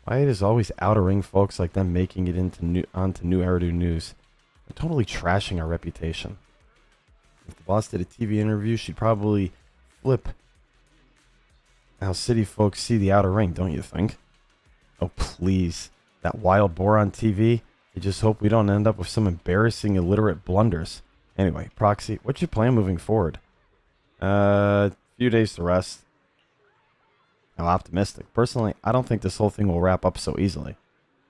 Why it is always outer ring folks like them making it onto New Eridu News. They're totally trashing our reputation. If the boss did a TV interview, she'd probably flip how city folks see the outer ring, don't you think? Oh, please. That wild boar on TV? I just hope we don't end up with some embarrassing illiterate blunders. Anyway, Proxy, what's your plan moving forward? Few days to rest. How optimistic. Personally, I don't think this whole thing will wrap up so easily.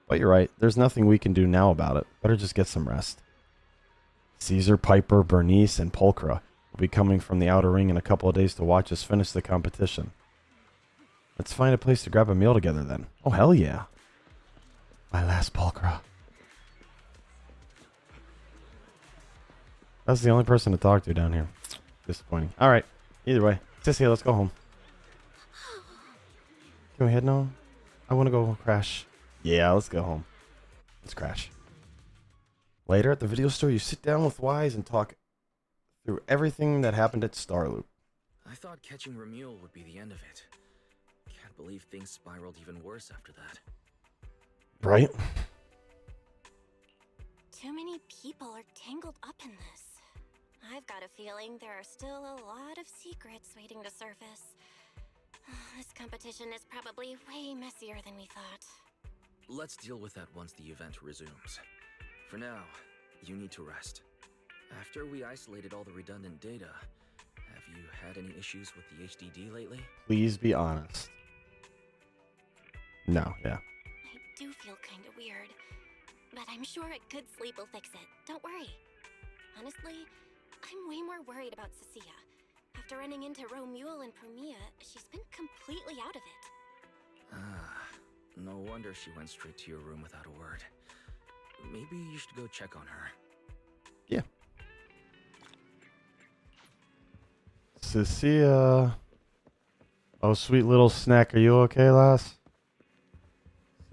But you're right, there's nothing we can do now about it. Better just get some rest. Caesar, Piper, Bernice, and Pulchra will be coming from the outer ring in a couple of days to watch us finish the competition. Let's find a place to grab a meal together then. Oh, hell yeah. My last Pulchra. That's the only person to talk to down here. Disappointing. Alright, either way. Cissia, let's go home. Can we head now? I want to go crash. Yeah, let's go home. Let's crash. Later at the video store, you sit down with Wise and talk through everything that happened at Starloop. I thought catching Remuel would be the end of it. Can't believe things spiraled even worse after that. Right? Too many people are tangled up in this. I've got a feeling there are still a lot of secrets waiting to surface. This competition is probably way messier than we thought. Let's deal with that once the event resumes. For now, you need to rest. After we isolated all the redundant data, have you had any issues with the HDD lately? Please be honest. No, yeah. I do feel kind of weird, but I'm sure a good sleep will fix it. Don't worry. Honestly, I'm way more worried about Cissia. After running into Romuel and Promia, she's been completely out of it. Ah, no wonder she went straight to your room without a word. Maybe you should go check on her. Yeah. Cissia. Oh, sweet little Snek. Are you okay, lass?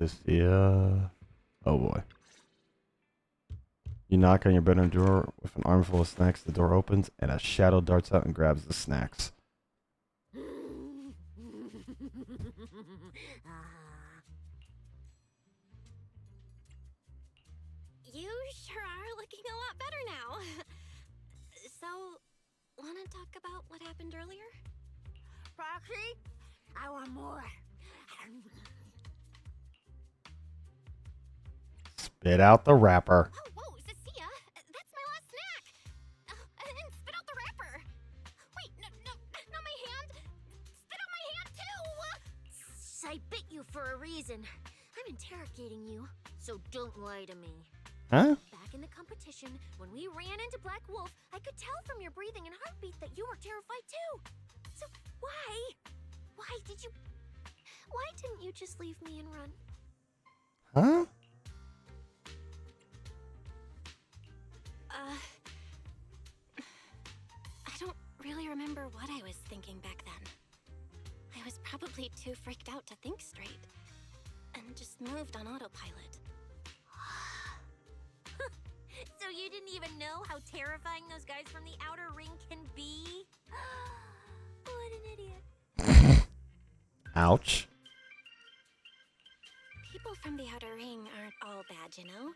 Cissia. Oh, boy. You knock on your bedroom door with an armful of snacks. The door opens, and a shadow darts out and grabs the snacks. You sure are looking a lot better now. So, wanna talk about what happened earlier? Proxy, I want more. Spit out the wrapper. Whoa, Cissia, that's my last snack. And spit out the wrapper. Wait, no, my hand. Spit out my hand too. I bit you for a reason. I'm interrogating you, so don't lie to me. Huh? Back in the competition, when we ran into Black Wolf, I could tell from your breathing and heartbeat that you were terrified too. So why didn't you just leave me and run? Huh? I don't really remember what I was thinking back then. I was probably too freaked out to think straight, and just moved on autopilot. So you didn't even know how terrifying those guys from the outer ring can be? What an idiot. Ouch. People from the outer ring aren't all bad, you know?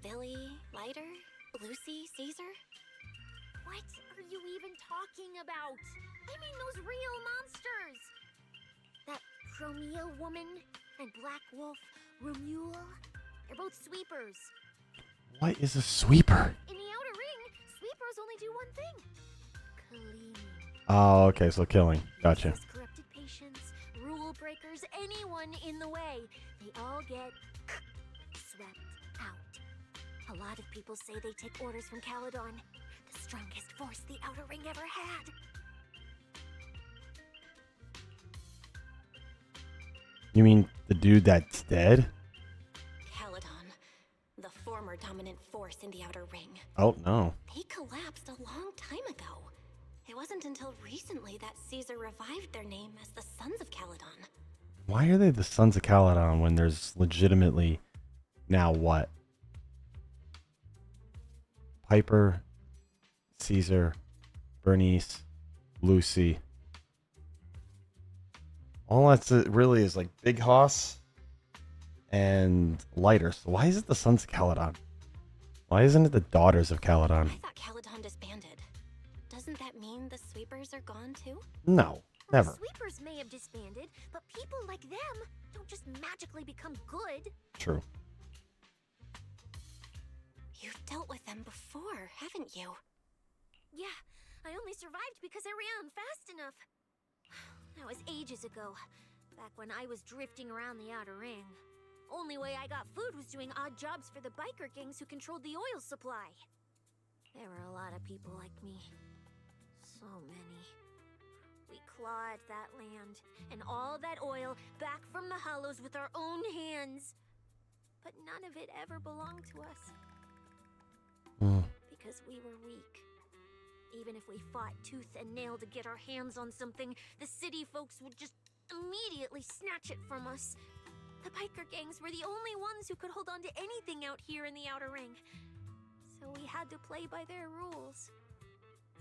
Billy, Lighter, Lucy, Caesar. What are you even talking about? I mean those real monsters! That Promia woman and Black Wolf, Romuel, they're both sweepers. What is a sweeper? In the outer ring, sweepers only do one thing. Cleaning. Oh, okay, so killing. Gotcha. Useless corrupted patients, rule breakers, anyone in the way. They all get swept out. A lot of people say they take orders from Caledon, the strongest force the outer ring ever had. You mean the dude that's dead? Caledon, the former dominant force in the outer ring. Oh, no. They collapsed a long time ago. It wasn't until recently that Caesar revived their name as the Sons of Caledon. Why are they the Sons of Caledon when there's legitimately now what? Piper, Caesar, Bernice, Lucy. All that's it really is like Big Hoss and Lighter. So why is it the Sons of Caledon? Why isn't it the Daughters of Caledon? I thought Caledon disbanded. Doesn't that mean the sweepers are gone too? No, never. Sweepers may have disbanded, but people like them don't just magically become good. True. You've dealt with them before, haven't you? Yeah, I only survived because I ran fast enough. That was ages ago, back when I was drifting around the outer ring. Only way I got food was doing odd jobs for the biker gangs who controlled the oil supply. There were a lot of people like me. So many. We clawed that land and all that oil back from the hollows with our own hands. But none of it ever belonged to us. Because we were weak. Even if we fought tooth and nail to get our hands on something, the city folks would just immediately snatch it from us. The biker gangs were the only ones who could hold on to anything out here in the outer ring. So we had to play by their rules.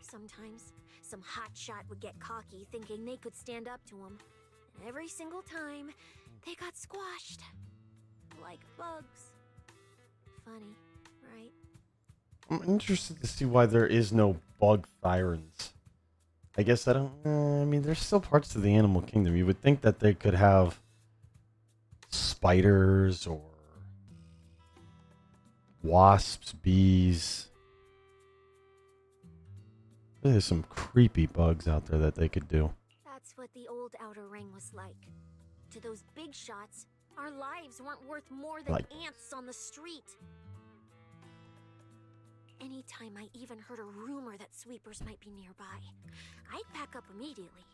Sometimes, some hotshot would get cocky thinking they could stand up to him. And every single time, they got squashed. Like bugs. Funny, right? I'm interested to see why there is no bug thyrans. I guess I don't... I mean, there's still parts of the animal kingdom. You would think that they could have spiders or wasps, bees. There's some creepy bugs out there that they could do. That's what the old Outer Ring was like. To those big shots, our lives weren't worth more than ants on the street. Anytime I even heard a rumor that sweepers might be nearby, I'd pack up immediately.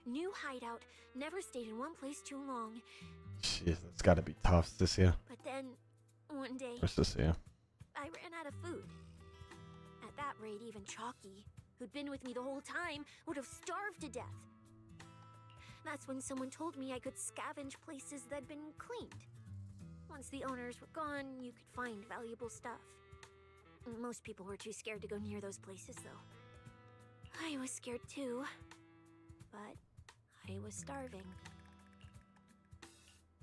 New hideout, never stayed in one place too long. Jeez, that's gotta be tough, Cissia. But then, one day, Or Cissia. I ran out of food. At that rate, even Chalky, who'd been with me the whole time, would have starved to death. That's when someone told me I could scavenge places that'd been cleaned. Once the owners were gone, you could find valuable stuff. Most people were too scared to go near those places, though. I was scared too, but I was starving.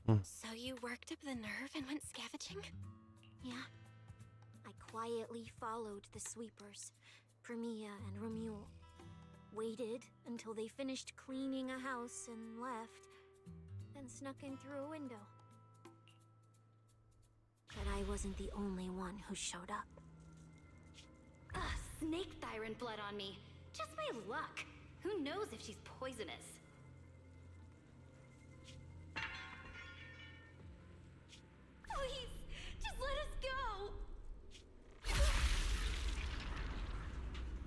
So you worked up the nerve and went scavenging? Yeah. I quietly followed the sweepers, Premia and Ramule. Waited until they finished cleaning a house and left, then snuck in through a window. But I wasn't the only one who showed up. Ugh, snake tyrant blood on me. Just my luck. Who knows if she's poisonous? Please, just let us go.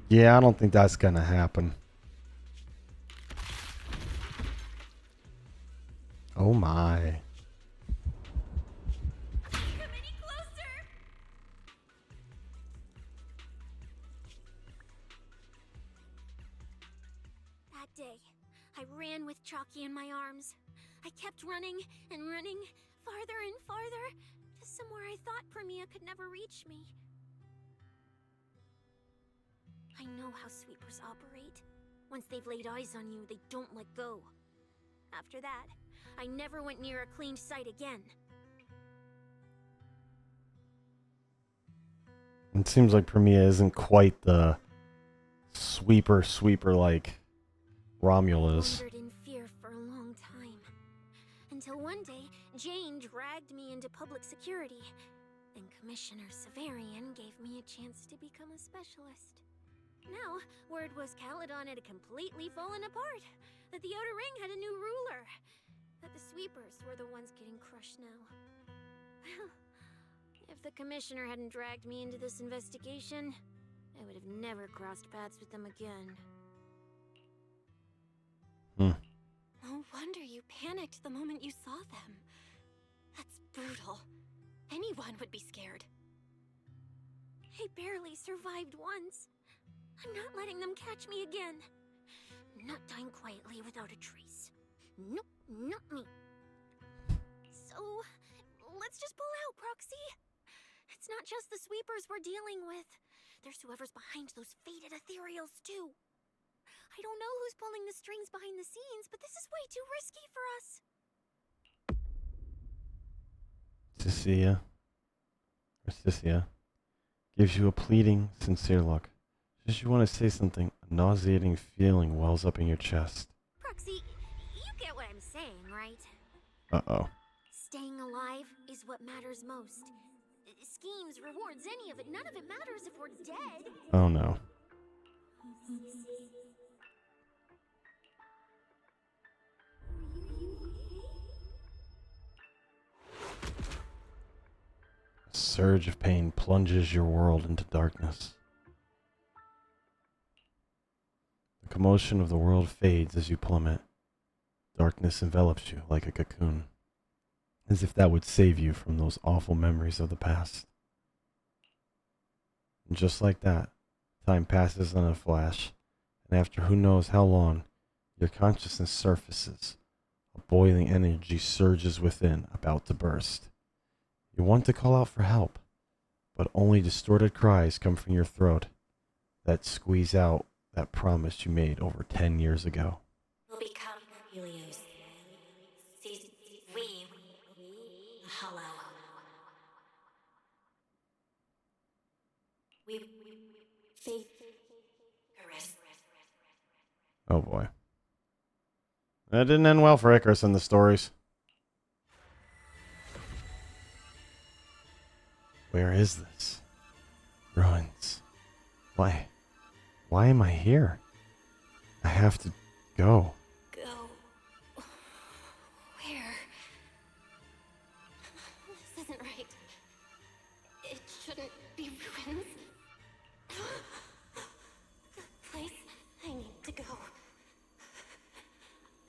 Yeah, I don't think that's gonna happen. Oh my. That day, I ran with Chalky in my arms. I kept running and running, farther and farther, to somewhere I thought Premia could never reach me. I know how sweepers operate. Once they've laid eyes on you, they don't let go. After that, I never went near a cleaned site again. It seems like Premia isn't quite the sweeper like Romul is. I wandered in fear for a long time. Until one day, Jane dragged me into public security. Then Commissioner Severian gave me a chance to become a specialist. Now, word was Caledon had completely fallen apart. That the Outer Ring had a new ruler. That the sweepers were the ones getting crushed now. Well, if the Commissioner hadn't dragged me into this investigation, I would have never crossed paths with them again. No wonder you panicked the moment you saw them. That's brutal. Anyone would be scared. I barely survived once. I'm not letting them catch me again. Not dying quietly without a trace. Nope, not me. So, let's just pull out, Proxy. It's not just the sweepers we're dealing with. There's whoever's behind those fated ethereals, too. I don't know who's pulling the strings behind the scenes, but this is way too risky for us. Cissia gives you a pleading, sincere look. Just you want to say something, a nauseating feeling wells up in your chest. Proxy, you get what I'm saying, right? Uh-oh. Staying alive is what matters most. Schemes, rewards, any of it, none of it matters if we're dead. Oh no. A surge of pain plunges your world into darkness. The commotion of the world fades as you plummet. Darkness envelops you like a cocoon, as if that would save you from those awful memories of the past. And just like that, time passes in a flash, and after who knows how long, your consciousness surfaces. A boiling energy surges within, about to burst. You want to call out for help, but only distorted cries come from your throat that squeeze out that promise you made over 10 years ago. Will become Helios. We. Hollow. We. Faith. Icarus. Oh boy. That didn't end well for Icarus in the stories. Where is this? Ruins. Why? Why am I here? I have to go. Go. Where? This isn't right. It shouldn't be ruins. The place I need to go.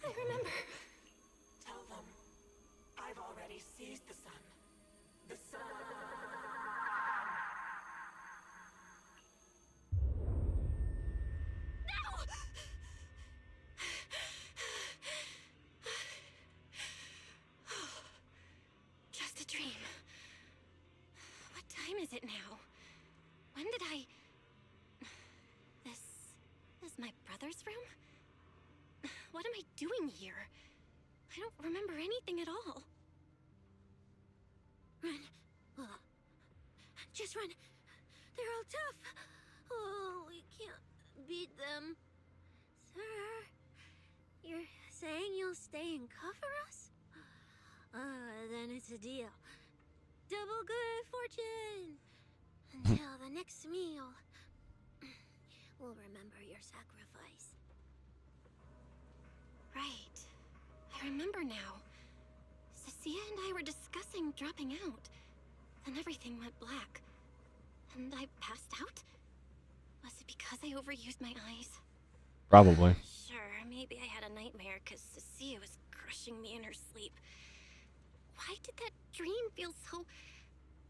I remember. Tell them I've already seized the sun. The sun. Just a dream. What time is it now? When did I... This is my brother's room? What am I doing here? I don't remember anything at all. Run. Just run. They're all tough. Oh, we can't beat them. Sir, you're saying you'll stay and cover us? Then it's a deal. Double good fortune. Until the next meal. We'll remember your sacrifice. Right. I remember now. Cissia and I were discussing dropping out. Then everything went black. And I passed out? Was it because I overused my eyes? Probably. Sure, maybe I had a nightmare because Cissia was crushing me in her sleep. Why did that dream feel so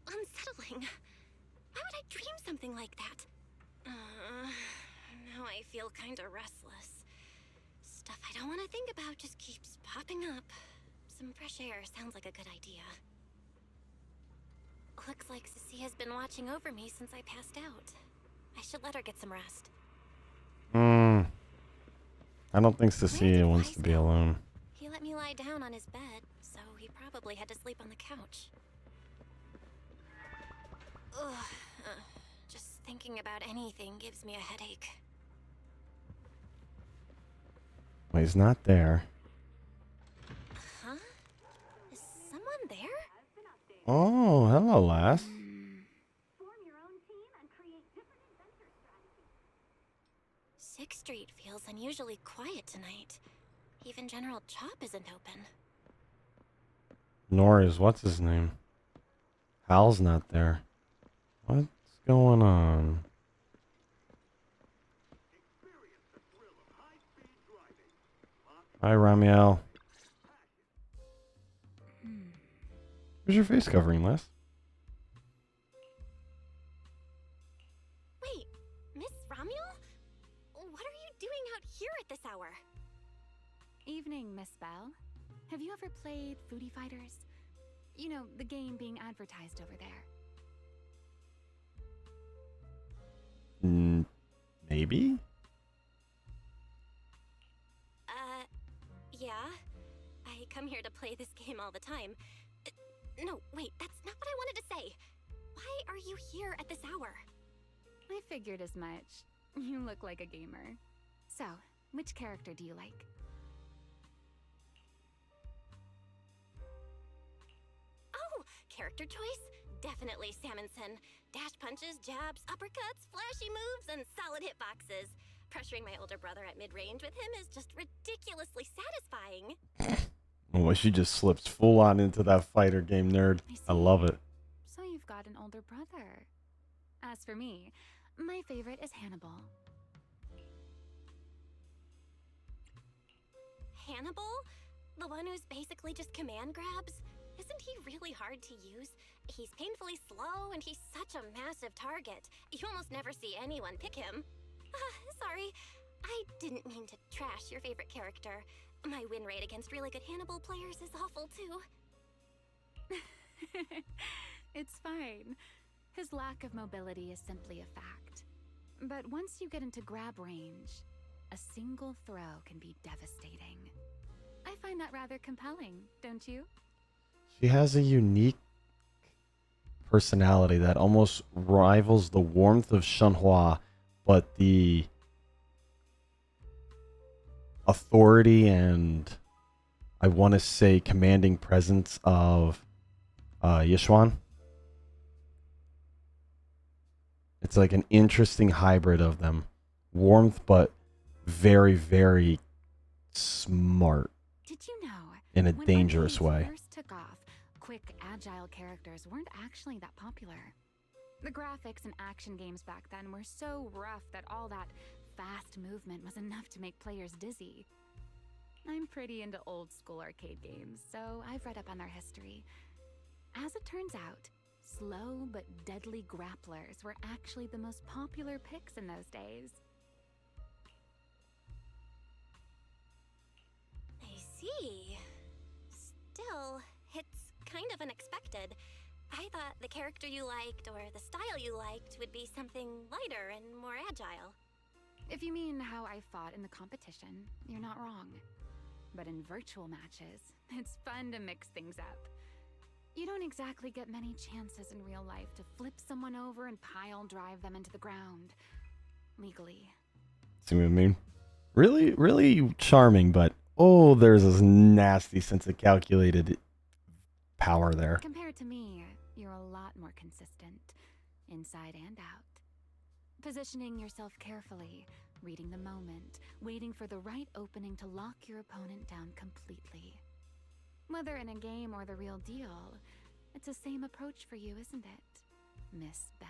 unsettling? Why would I dream something like that? Now I feel kinda restless. Stuff I don't want to think about just keeps popping up. Some fresh air sounds like a good idea. Looks like Cissia's been watching over me since I passed out. I should let her get some rest. I don't think Cissia wants to be alone. He let me lie down on his bed, so he probably had to sleep on the couch. Ugh. Just thinking about anything gives me a headache. Well, he's not there. Huh? Is someone there? Oh, hello, lass. Sixth Street feels unusually quiet tonight. Even General Chop isn't open. Nor is what's his name. Hal's not there. What's going on? Hi, Ramiel. Where's your face covering, Les? Wait, Miss Ramiel? What are you doing out here at this hour? Evening, Miss Bell. Have you ever played Foodie Fighters? You know, the game being advertised over there. Maybe? Yeah. I come here to play this game all the time. No, wait, that's not what I wanted to say. Why are you here at this hour? I figured as much. You look like a gamer. So, which character do you like? Oh, character choice? Definitely Salmonson. Dash punches, jabs, uppercuts, flashy moves, and solid hitboxes. Pressuring my older brother at mid-range with him is just ridiculously satisfying. Oh, she just slips full on into that fighter game, nerd. I love it. So you've got an older brother. As for me, my favorite is Hannibal. Hannibal? The one who's basically just command grabs? Isn't he really hard to use? He's painfully slow and he's such a massive target. You almost never see anyone pick him. Sorry, I didn't mean to trash your favorite character. My win rate against really good Hannibal players is awful too. It's fine. His lack of mobility is simply a fact. But once you get into grab range, a single throw can be devastating. I find that rather compelling, don't you? She has a unique personality that almost rivals the warmth of Shenhua, but the authority and I want to say commanding presence of Yishuan. It's like an interesting hybrid of them. Warmth, but very, very smart. Did you know? In a when dangerous RPGs way. first took off, quick, agile characters weren't actually that popular. The graphics in action games back then were so rough that all that fast movement was enough to make players dizzy. I'm pretty into old school arcade games, so I've read up on their history. As it turns out, slow but deadly grapplers were actually the most popular picks in those days. I see. Still, it's kind of unexpected. I thought the character you liked or the style you liked would be something lighter and more agile. If you mean how I fought in the competition, you're not wrong. But in virtual matches, it's fun to mix things up. You don't exactly get many chances in real life to flip someone over and pile drive them into the ground. Legally. See what I mean? Really, really charming, but oh, there's this nasty sense of calculated power there. Compared to me, you're a lot more consistent, inside and out. Positioning yourself carefully, reading the moment, waiting for the right opening to lock your opponent down completely. Whether in a game or the real deal, it's the same approach for you, isn't it, Miss Bell?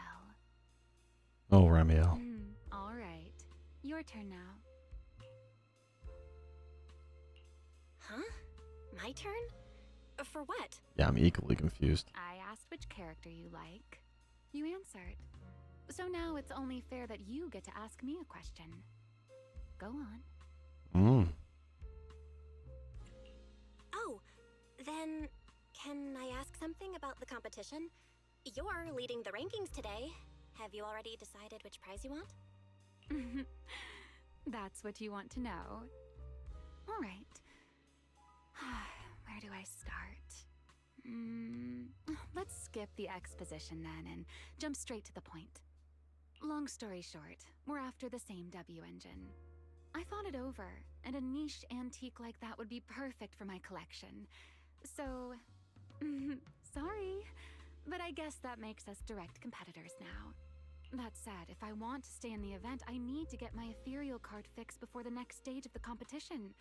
Oh, Romeo. All right. Your turn now. Huh? My turn? For what? Yeah, I'm equally confused. I asked which character you like. You answered. So now it's only fair that you get to ask me a question. Go on. Oh, then can I ask something about the competition? You're leading the rankings today. Have you already decided which prize you want? That's what you want to know. All right. Where do I start? Let's skip the exposition then and jump straight to the point. Long story short, we're after the same W engine. I thought it over, and a niche antique like that would be perfect for my collection. So, sorry, but I guess that makes us direct competitors now. That said, if I want to stay in the event, I need to get my ethereal card fixed before the next stage of the competition.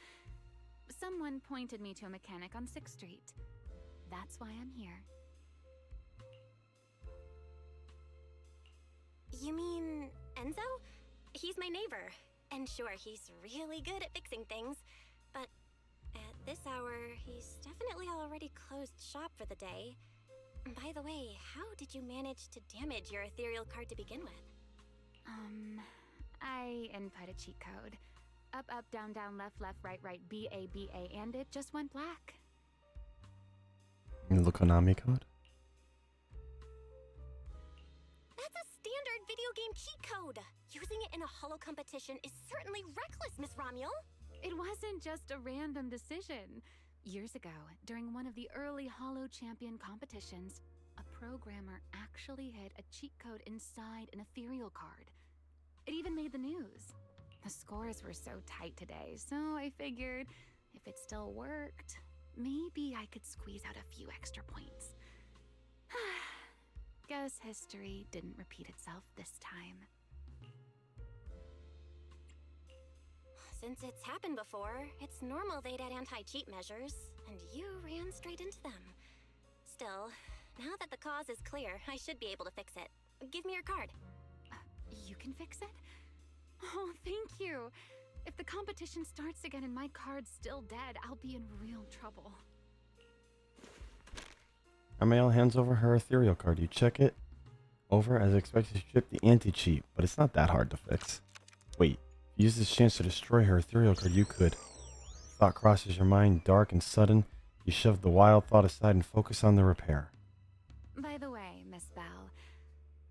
Someone pointed me to a mechanic on 6th Street. That's why I'm here. You mean Enzo? He's my neighbor. And sure, he's really good at fixing things. But at this hour, he's definitely already closed shop for the day. By the way, how did you manage to damage your ethereal card to begin with? I input a cheat code. Up, up, down, down, left, left, right, right, B, A, and it just went black. The Konami code? That's a standard video game cheat code! Using it in a holo competition is certainly reckless, Miss Romuel! It wasn't just a random decision. Years ago, during one of the early holo champion competitions, a programmer actually hid a cheat code inside an ethereal card. It even made the news. The scores were so tight today, so I figured if it still worked, maybe I could squeeze out a few extra points. Guess history didn't repeat itself this time. Since it's happened before, it's normal they'd add anti-cheat measures, and you ran straight into them. Still, now that the cause is clear, I should be able to fix it. Give me your card. You can fix it? Oh, thank you. If the competition starts again and my card's still dead, I'll be in real trouble. Ramiel hands over her ethereal card. You check it over as expected to strip the anti-cheat, but it's not that hard to fix. Wait, use this chance to destroy her ethereal card. You could. Thought crosses your mind, dark and sudden. You shove the wild thought aside and focus on the repair. By the way, Miss Bell,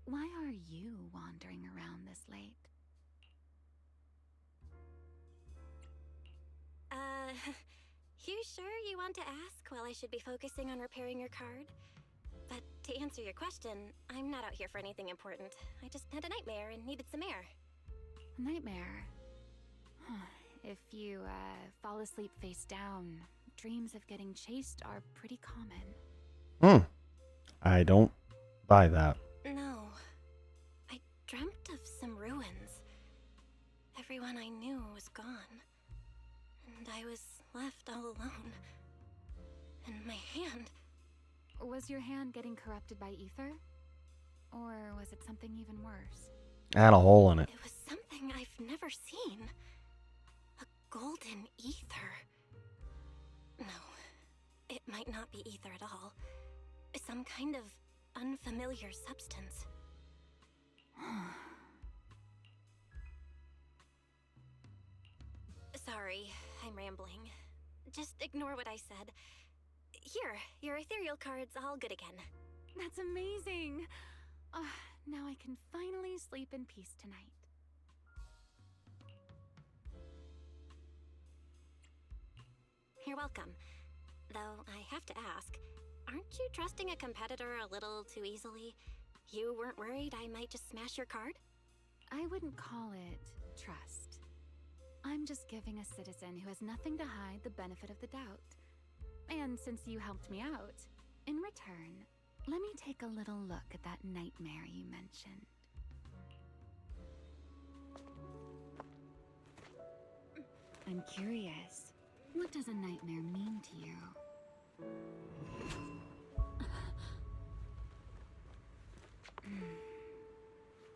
why are you wandering around this late? You sure you want to ask while I should be focusing on repairing your card? But to answer your question, I'm not out here for anything important. I just had a nightmare and needed some air. Nightmare. If you fall asleep face down, dreams of getting chased are pretty common. I don't buy that. No. I dreamt of some ruins. Everyone I knew was gone. And I was left all alone. And my hand... Was your hand getting corrupted by ether? Or was it something even worse? Had a hole in it. It was something I've never seen. A golden ether. No, it might not be ether at all. Some kind of unfamiliar substance. Sorry, I'm rambling. Just ignore what I said. Here, your ethereal card's all good again. That's amazing! Now I can finally sleep in peace tonight. You're welcome. Though I have to ask, aren't you trusting a competitor a little too easily? You weren't worried I might just smash your card? I wouldn't call it trust. I'm just giving a citizen who has nothing to hide the benefit of the doubt. And since you helped me out, in return, let me take a little look at that nightmare you mentioned. I'm curious, what does a nightmare mean to you?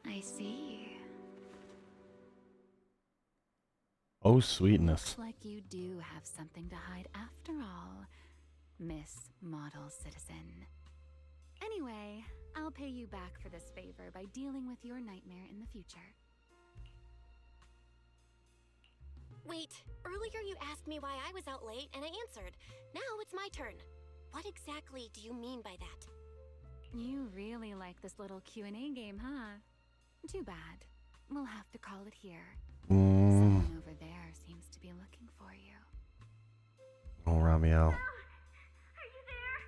I see. Oh, sweetness. Looks like you do have something to hide after all, Miss Model Citizen. Anyway, I'll pay you back for this favor by dealing with your nightmare in the future. Wait, earlier you asked me why I was out late and I answered. Now it's my turn. What exactly do you mean by that? You really like this little Q&A game, huh? Too bad. We'll have to call it here. Someone over there seems to be looking for you. Oh, Romeo. Are you there?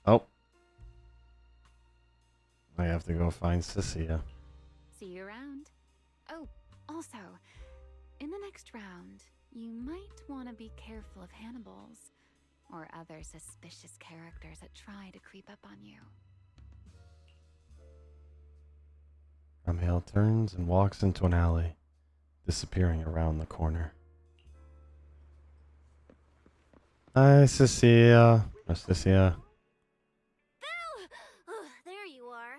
Oh. I have to go find Cissia. See you around. Oh, also, in the next round, you might want to be careful of Hannibals or other suspicious characters that try to creep up on you. Romeo turns and walks into an alley, disappearing around the corner. Hi, Cissia. Cissia. Boo! Oh, there you are.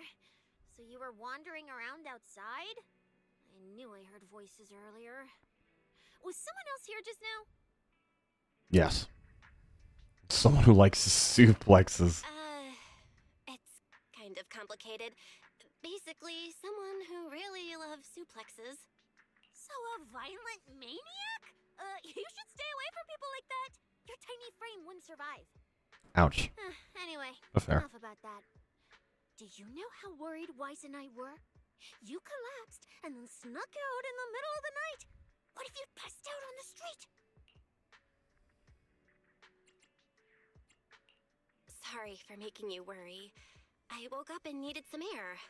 So you were wandering around outside? I knew I heard voices earlier. Was someone else here just now? Yes. Someone who likes suplexes. It's kind of complicated. Basically, someone who really loves suplexes. So a violent maniac? You should stay away from people like that. Your tiny frame wouldn't survive. Ouch. Anyway, Fair. enough about that. Do you know how worried Weiss and I were? You collapsed and then snuck out in the middle of the night. What if you passed out on the street? Sorry for making you worry. I woke up and needed some air.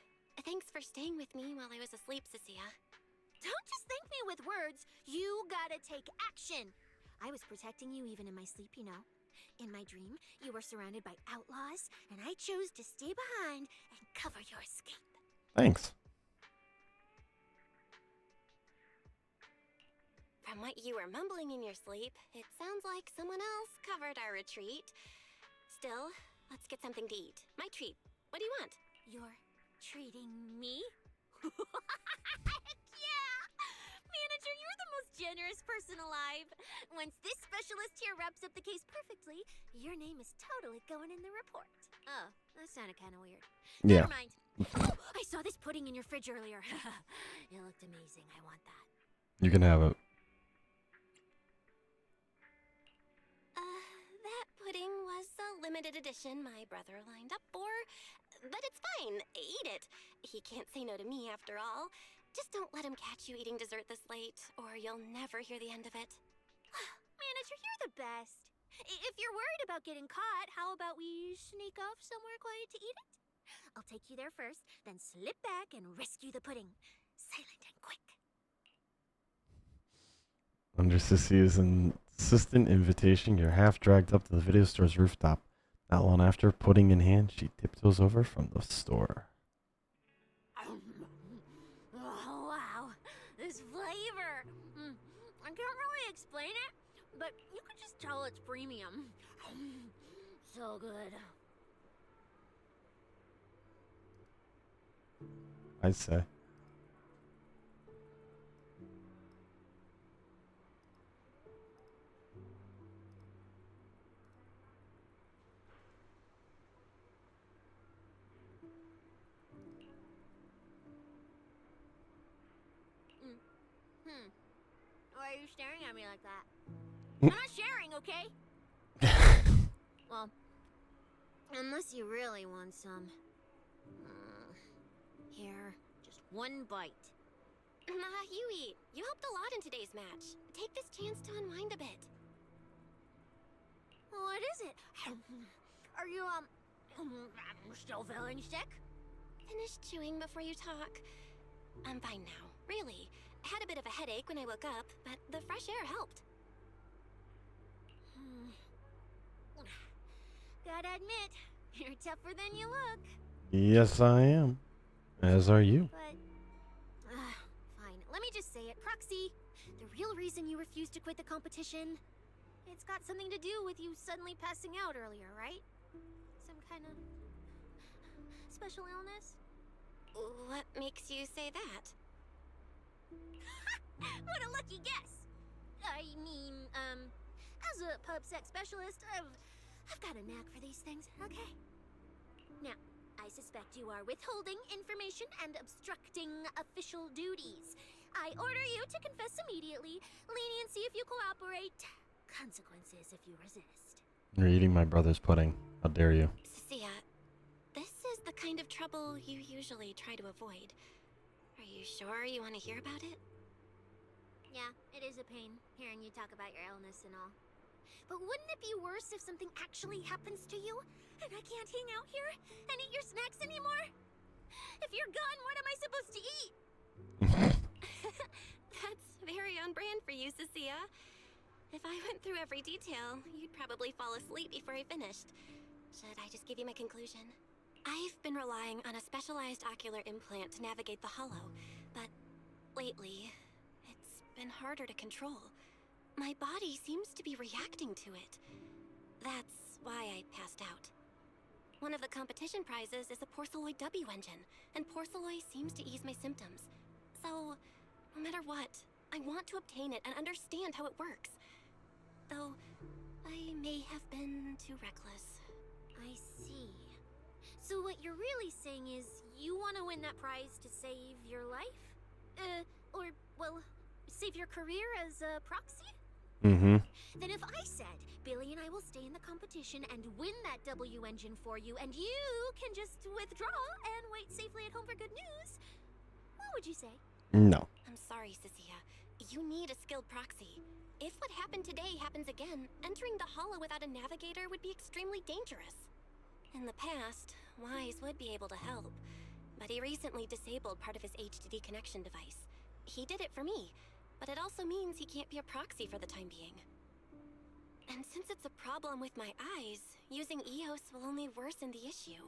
Thanks for staying with me while I was asleep, Cissia. Don't just thank me with words. You gotta take action. I was protecting you even in my sleep, you know. In my dream, you were surrounded by outlaws, and I chose to stay behind and cover your escape. Thanks. From what you were mumbling in your sleep, it sounds like someone else covered our retreat. Still, let's get something to eat. My treat. What do you want? You're treating me? Heck yeah! Manager, you're the most generous person alive. Once this specialist here wraps up the case perfectly, your name is totally going in the report. Oh, that sounded kind of weird. Yeah. Never mind. Oh, I saw this pudding in your fridge earlier. It looked amazing. I want that. You can have it. That pudding was a limited edition my brother lined up for. But it's fine. Eat it. He can't say no to me after all. Just don't let him catch you eating dessert this late, or you'll never hear the end of it. Manager, you're the best. If you're worried about getting caught, how about we sneak off somewhere quiet to eat it? I'll take you there first, then slip back and rescue the pudding. Silent and quick. Under Cissia's insistent invitation, you're half dragged up to the video store's rooftop. Not long after, pudding in hand, she tiptoes over from the store. Oh, wow. This flavor. I can't really explain it, but you can just tell it's premium. So good. I'd say. Why are you staring at me like that? I'm not sharing, okay? Well, unless you really want some. Here, just one bite. You eat. You helped a lot in today's match. Take this chance to unwind a bit. What is it? Are you, still feeling sick? Finish chewing before you talk. I'm fine now, really. I had a bit of a headache when I woke up, but the fresh air helped. Gotta admit, you're tougher than you look. Yes, I am. As are you. But, fine. Let me just say it. Proxy, the real reason you refused to quit the competition, it's got something to do with you suddenly passing out earlier, right? Some kind of special illness? What makes you say that? What a lucky guess! I mean, as a PucSec specialist, I've got a knack for these things, okay? Now, I suspect you are withholding information and obstructing official duties. I order you to confess immediately, leniency if you cooperate, consequences if you resist. You're eating my brother's pudding. How dare you? Cissia, this is the kind of trouble you usually try to avoid. Are you sure you want to hear about it? Yeah, it is a pain, hearing you talk about your illness and all. But wouldn't it be worse if something actually happens to you, and I can't hang out here and eat your snacks anymore? If you're gone, what am I supposed to eat? That's very on brand for you, Cissia. If I went through every detail, you'd probably fall asleep before I finished. Should I just give you my conclusion? I've been relying on a specialized ocular implant to navigate the hollow, but lately, it's been harder to control. My body seems to be reacting to it. That's why I passed out. One of the competition prizes is a Porceloid W engine, and Porceloid seems to ease my symptoms. So, no matter what, I want to obtain it and understand how it works. Though, I may have been too reckless. I see. So what you're really saying is you want to win that prize to save your life? Save your career as a proxy? Mm-hmm. Then if I said, Billy and I will stay in the competition and win that W engine for you, and you can just withdraw and wait safely at home for good news, what would you say? No. I'm sorry, Cissia. You need a skilled proxy. If what happened today happens again, entering the hollow without a navigator would be extremely dangerous. In the past, Wise would be able to help, but he recently disabled part of his HDD connection device. He did it for me, but it also means he can't be a proxy for the time being. And since it's a problem with my eyes, using EOS will only worsen the issue,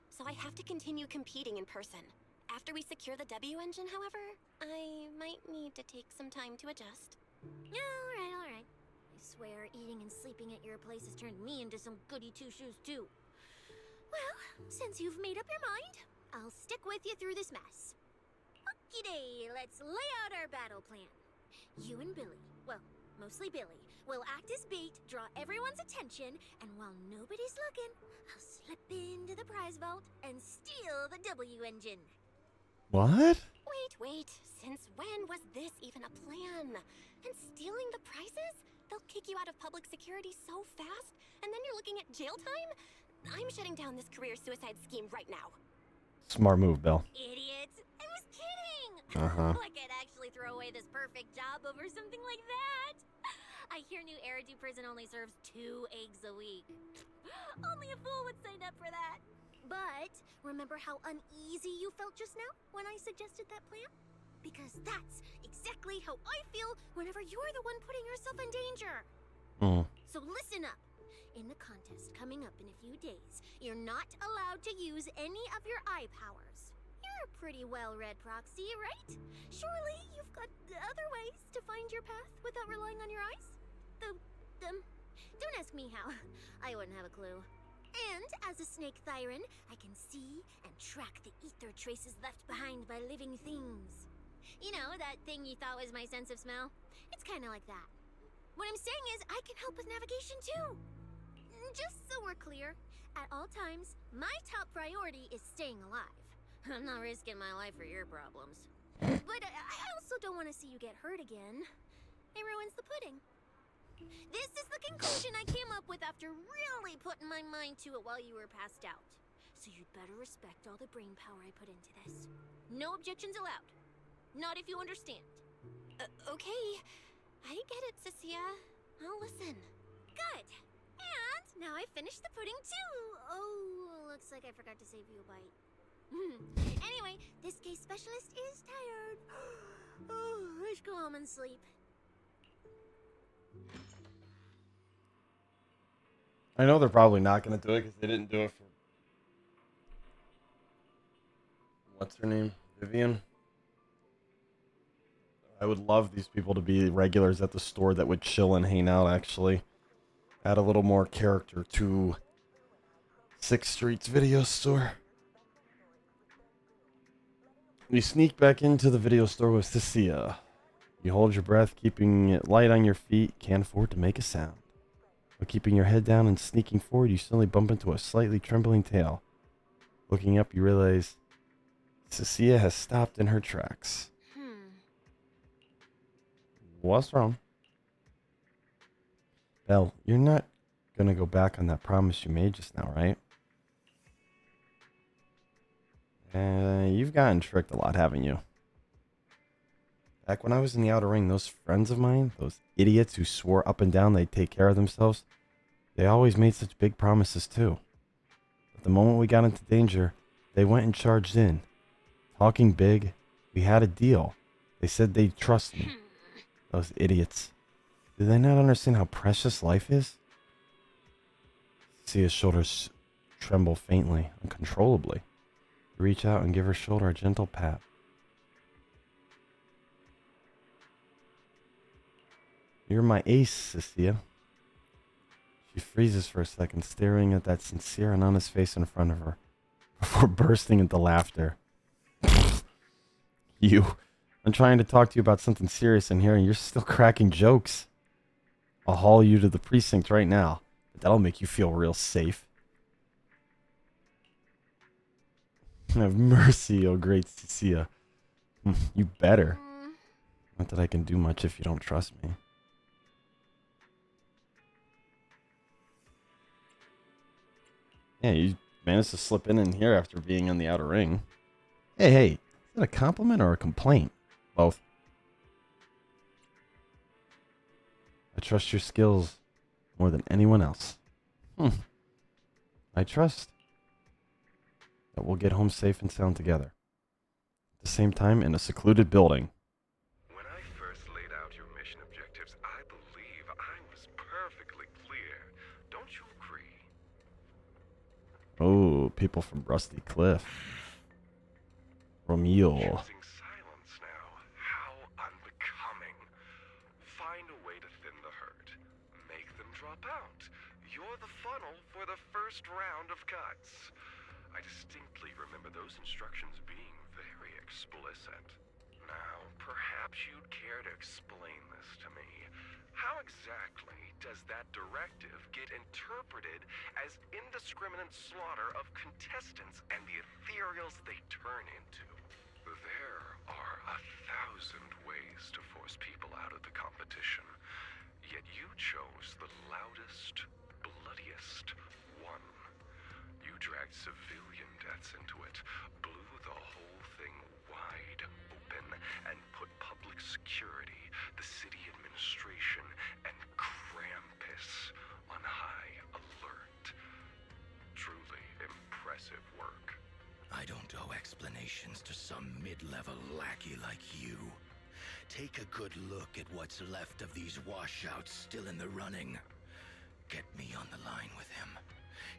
so I have to continue competing in person. After we secure the W engine, however, I might need to take some time to adjust. Alright. I swear, eating and sleeping at your place has turned me into some goody two-shoes too. Well, since you've made up your mind, I'll stick with you through this mess. Okie-day, let's lay out our battle plan. You and Billy, well, mostly Billy, will act as bait, draw everyone's attention, and while nobody's looking, I'll slip into the prize vault and steal the W engine. What? Wait. Since when was this even a plan? And stealing the prizes? They'll kick you out of public security so fast, and then you're looking at jail time? I'm shutting down this career suicide scheme right now. Smart move, Bill. Idiots! I was kidding! Like I'd actually throw away this perfect job over something like that. I hear New Eridu Prison only serves 2 eggs a week. Only a fool would sign up for that. But remember how uneasy you felt just now when I suggested that plan? Because that's exactly how I feel whenever you're the one putting yourself in danger. So listen up. In the contest coming up in a few days, you're not allowed to use any of your eye powers. You're a pretty well-read proxy, right? Surely you've got other ways to find your path without relying on your eyes? Don't ask me how. I wouldn't have a clue. And as a snake Thyran, I can see and track the ether traces left behind by living things. You know, that thing you thought was my sense of smell? It's kind of like that. What I'm saying is, I can help with navigation too. Just so we're clear, at all times, my top priority is staying alive. I'm not risking my life for your problems. But I also don't want to see you get hurt again. It ruins the pudding. This is the conclusion I came up with after really putting my mind to it while you were passed out. So you'd better respect all the brain power I put into this. No objections allowed. Not if you understand. Okay. I get it, Cissia. I'll listen. Good. And now I finished the pudding too. Oh, looks like I forgot to save you a bite. Anyway, this case specialist is tired. Oh, let's go home and sleep. I know they're probably not going to do it because they didn't do it for... What's her name? Vivian? I would love these people to be regulars at the store that would chill and hang out, actually. Add a little more character to 6th Street's video store. You sneak back into the video store with Cissia. You hold your breath, keeping it light on your feet. Can't afford to make a sound. But keeping your head down and sneaking forward, you suddenly bump into a slightly trembling tail. Looking up, you realize Cissia has stopped in her tracks. What's wrong? Belle, you're not gonna go back on that promise you made just now, right? You've gotten tricked a lot, haven't you? Back when I was in the Outer Ring, those friends of mine, those idiots who swore up and down they'd take care of themselves, they always made such big promises too. But the moment we got into danger, they went and charged in. Talking big, we had a deal. They said they'd trust me. Those idiots. Do they not understand how precious life is? Cissia's shoulders tremble faintly, uncontrollably. You reach out and give her shoulder a gentle pat. You're my ace, Cissia. She freezes for a second, staring at that sincere and honest face in front of her, before bursting into laughter. You. I'm trying to talk to you about something serious in here, and you're still cracking jokes. I'll haul you to the precinct right now. But that'll make you feel real safe. Have mercy, oh great Cissia. You better. Not that I can do much if you don't trust me. Yeah, you managed to slip in here after being on the Outer Ring. Hey, is that a compliment or a complaint? Both. I trust your skills more than anyone else. I trust that we'll get home safe and sound together. At the same time, in a secluded building. When I first laid out your mission objectives, I believe I was perfectly clear. Don't you agree? Oh, people from Rusty Cliff. Romeo. Choosing silence now. How unbecoming. Find a way to thin the herd. Make them drop out. You're the funnel for the first round of cuts. I distinctly remember those instructions being very explicit. Now, perhaps you'd care to explain this to me. How exactly does that directive get interpreted as indiscriminate slaughter of contestants and the ethereals they turn into? There are 1,000 ways to force people out of the competition, yet you chose the loudest, bloodiest one. You dragged civilian deaths into it, blew the whole thing wide open, and put public security, the city administration, and Krampus on high alert. Truly impressive work. I don't owe explanations to some mid-level lackey like you. Take a good look at what's left of these washouts still in the running. Get me on the line with him.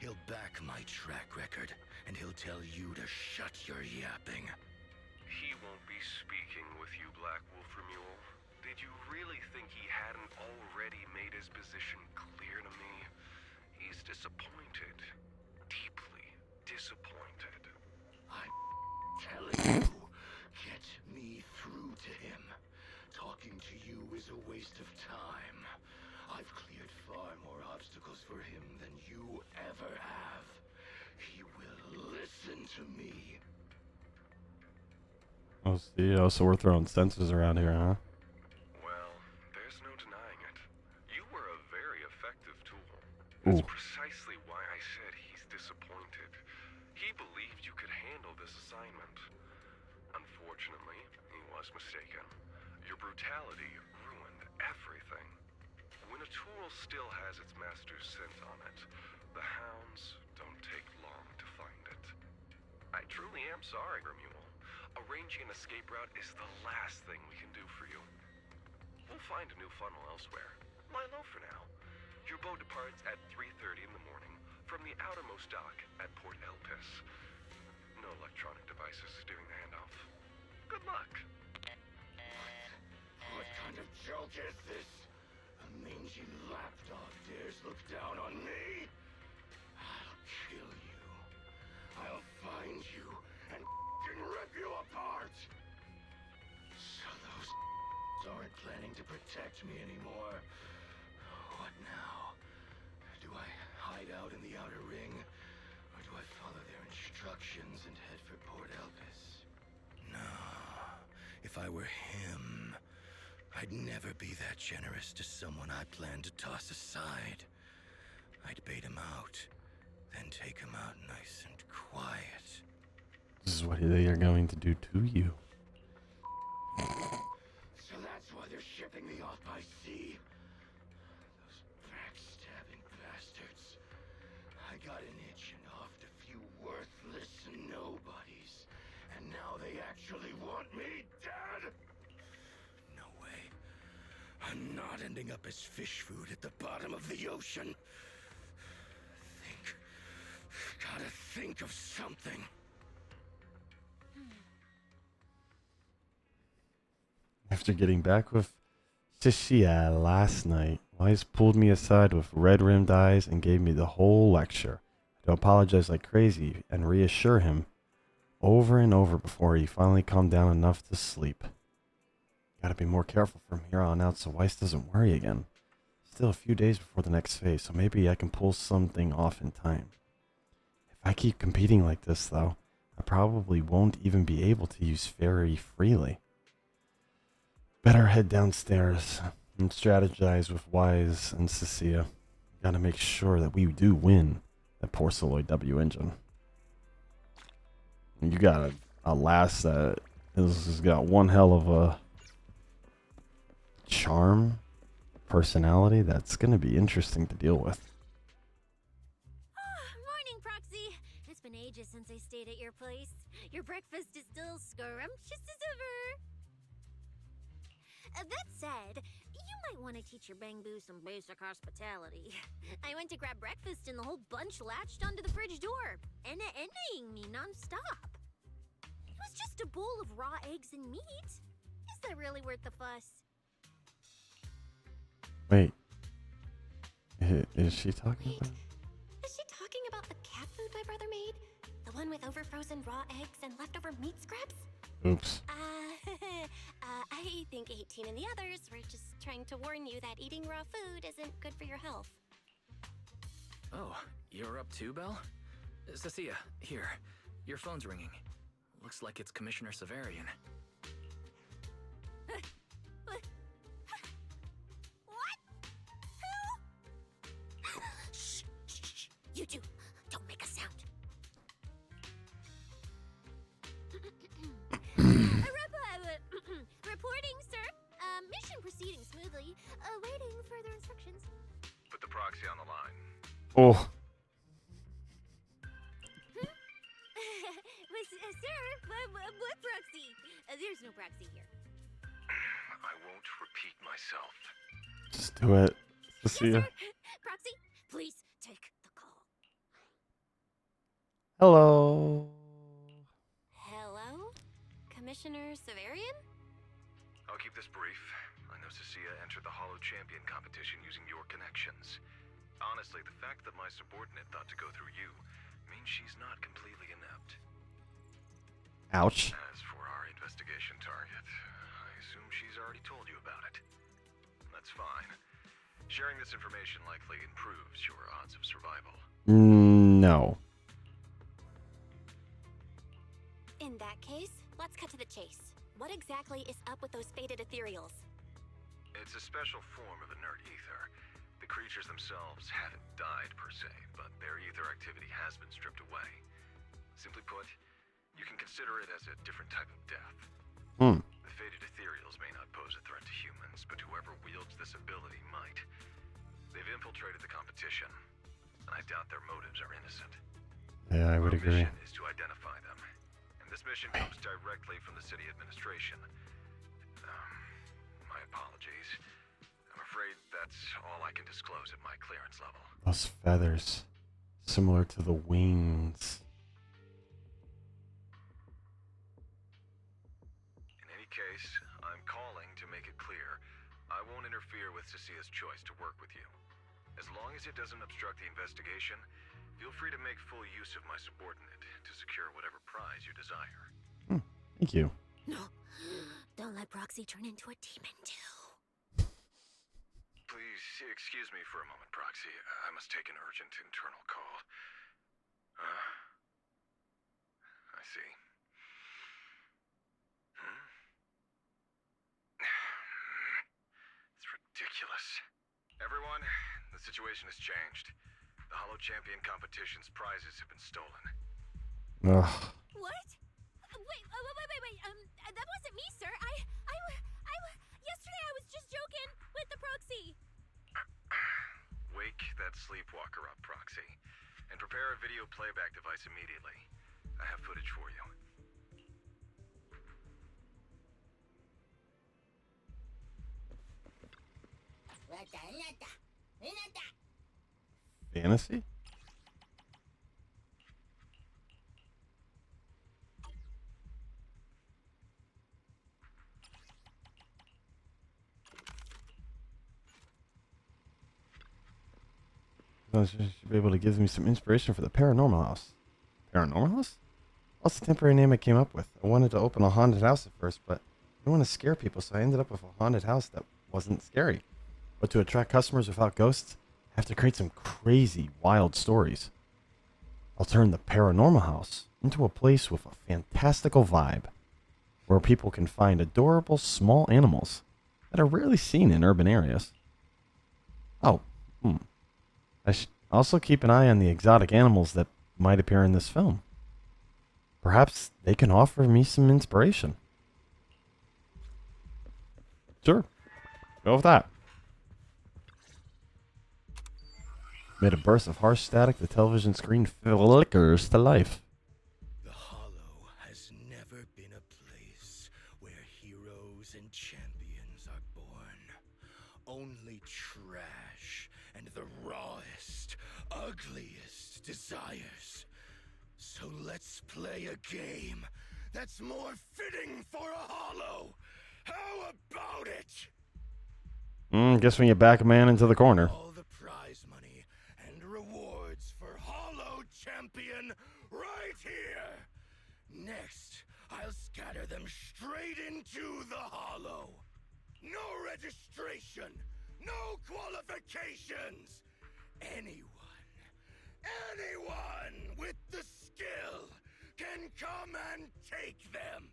He'll back my track record, and he'll tell you to shut your yapping. He won't be speaking with you, Black Wolf Mule. Did you really think he hadn't already made his position clear to me? He's disappointed. Deeply disappointed. I'm telling you, get me through to him. Talking to you is a waste of time. I've cleared far more obstacles for him than you ever have. He will listen to me. Oh, see, so we're throwing sensors around here, huh? Well, there's no denying it. You were a very effective tool. Ooh. That's precisely why I said he's disappointed. He believed you could handle this assignment. Unfortunately, he was mistaken. Your brutality ruined everything. When a tool still has its master's scent on it, the hounds don't take long to find it. I truly am sorry, Mule. Arranging an escape route is the last thing we can do for you. We'll find a new funnel elsewhere. Lie low for now. Your boat departs at 3:30 in the morning from the outermost dock at Port Elpis. No electronic devices during the handoff. Good luck. What kind of joke is this? A mangy lapdog dares look down on me? I'll kill you. I'll find you and rip you apart. So those aren't planning to protect me anymore. What now? Do I hide out in the outer ring? Or do I follow their instructions and head for Port Elpis? No. If I were him, I'd never be that generous to someone I plan to toss aside. I'd bait him out, then take him out nice and quiet. This is what they are going to do to you. So that's why they're shipping me off by sea. Those backstabbing bastards. I got an itch and offed a few worthless nobodies. And now they actually want me dead? No way. I'm not ending up as fish food at the bottom of the ocean. Gotta think of something. After getting back with Cissia last night, Wise pulled me aside with red-rimmed eyes and gave me the whole lecture. I had to apologize like crazy and reassure him over and over before he finally calmed down enough to sleep. Gotta be more careful from here on out so Weiss doesn't worry again. Still a few days before the next phase, so maybe I can pull something off in time. If I keep competing like this, though, I probably won't even be able to use Fairy freely. Better head downstairs and strategize with Wise and Cissia. Gotta make sure that we do win that Porceloid W engine. You got a lass that has got one hell of a charm, personality that's gonna be interesting to deal with. Morning, Proxy. It's been ages since I stayed at your place. Your breakfast is still scrumptious as ever. That said, you might want to teach your Bangbu some basic hospitality. I went to grab breakfast and the whole bunch latched onto the fridge door, enna-ennaing me non-stop. It was just a bowl of raw eggs and meat. Is that really worth the fuss? Wait. Is she talking about? Is she talking about the cat food my brother made? The one with overfrozen raw eggs and leftover meat scraps? Oops. I think 18 and the others were just trying to warn you that eating raw food isn't good for your health. Oh, you're up too, Belle? Cissia, here. Your phone's ringing. Looks like it's Commissioner Severian. What? Who? Shh, shh, shh. You two, don't make a sound. Oh. Sir, what proxy? There's no proxy here. I won't repeat myself. Just do it. Cissia. Proxy, please take the call. Hello. Hello? Commissioner Severian? I'll keep this brief. I know Cissia entered the Hollow Champion competition using your connections. Honestly, the fact that my subordinate thought to go through you means she's not completely inept. Ouch. As for our investigation target, I assume she's already told you about it. That's fine. Sharing this information likely improves your odds of survival. No. In that case, let's cut to the chase. What exactly is up with those faded ethereals? It's a special form of inert ether. The creatures themselves haven't died per se, but their ether activity has been stripped away. Simply put, you can consider it as a different type of death. The faded ethereals may not pose a threat to humans, but whoever wields this ability might. They've infiltrated the competition, and I doubt their motives are innocent. Yeah, I would agree. Our mission is to identify them, and this mission comes directly from the city administration. My apologies. I'm afraid that's all I can disclose at my clearance level. Those feathers. Similar to the wings. In any case, I'm calling to make it clear. I won't interfere with Cissia's choice to work with you. As long as it doesn't obstruct the investigation, feel free to make full use of my subordinate to secure whatever prize you desire. Thank you. No, don't let Proxy turn into a demon too. Please excuse me for a moment, Proxy. I must take an urgent internal call. I see. It's ridiculous. Everyone, the situation has changed. The Hollow Champion competition's prizes have been stolen. Ugh. What? Wait, that wasn't me, sir. Yesterday I was just joking with the Proxy. Wake that sleepwalker up, Proxy, and prepare a video playback device immediately. I have footage for you. Fantasy? She should be able to give me some inspiration for the paranormal house. Paranormal house? That's the temporary name I came up with. I wanted to open a haunted house at first, but I didn't want to scare people, so I ended up with a haunted house that wasn't scary. But to attract customers without ghosts, I have to create some crazy, wild stories. I'll turn the paranormal house into a place with a fantastical vibe, where people can find adorable small animals that are rarely seen in urban areas. Oh, I should also keep an eye on the exotic animals that might appear in this film. Perhaps they can offer me some inspiration. Sure. Go with that. Amid a burst of harsh static, the television screen flickers to life. The Hollow has never been a place where heroes and champions are born. Only trash and the rawest, ugliest desires. So let's play a game that's more fitting for a Hollow. How about it? Guess when you back a man into the corner. All the prize money and rewards for Hollow Champion right here. Next, I'll scatter them straight into the Hollow. No registration, no qualifications. Anyone with the skill can come and take them.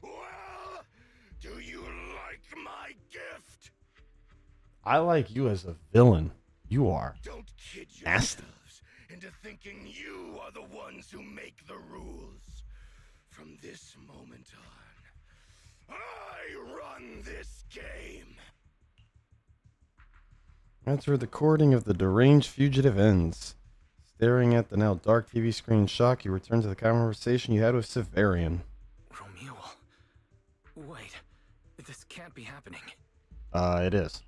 Well, do you like my gift? I like you as a villain. You are Don't kid nasty. yourselves into thinking you are the ones who make the rules. From this moment on, I run this game. After the recording of the deranged fugitive ends. Staring at the now dark TV screen in shock, you return to the conversation you had with Severian. Romeo. Wait. This can't be happening. It is.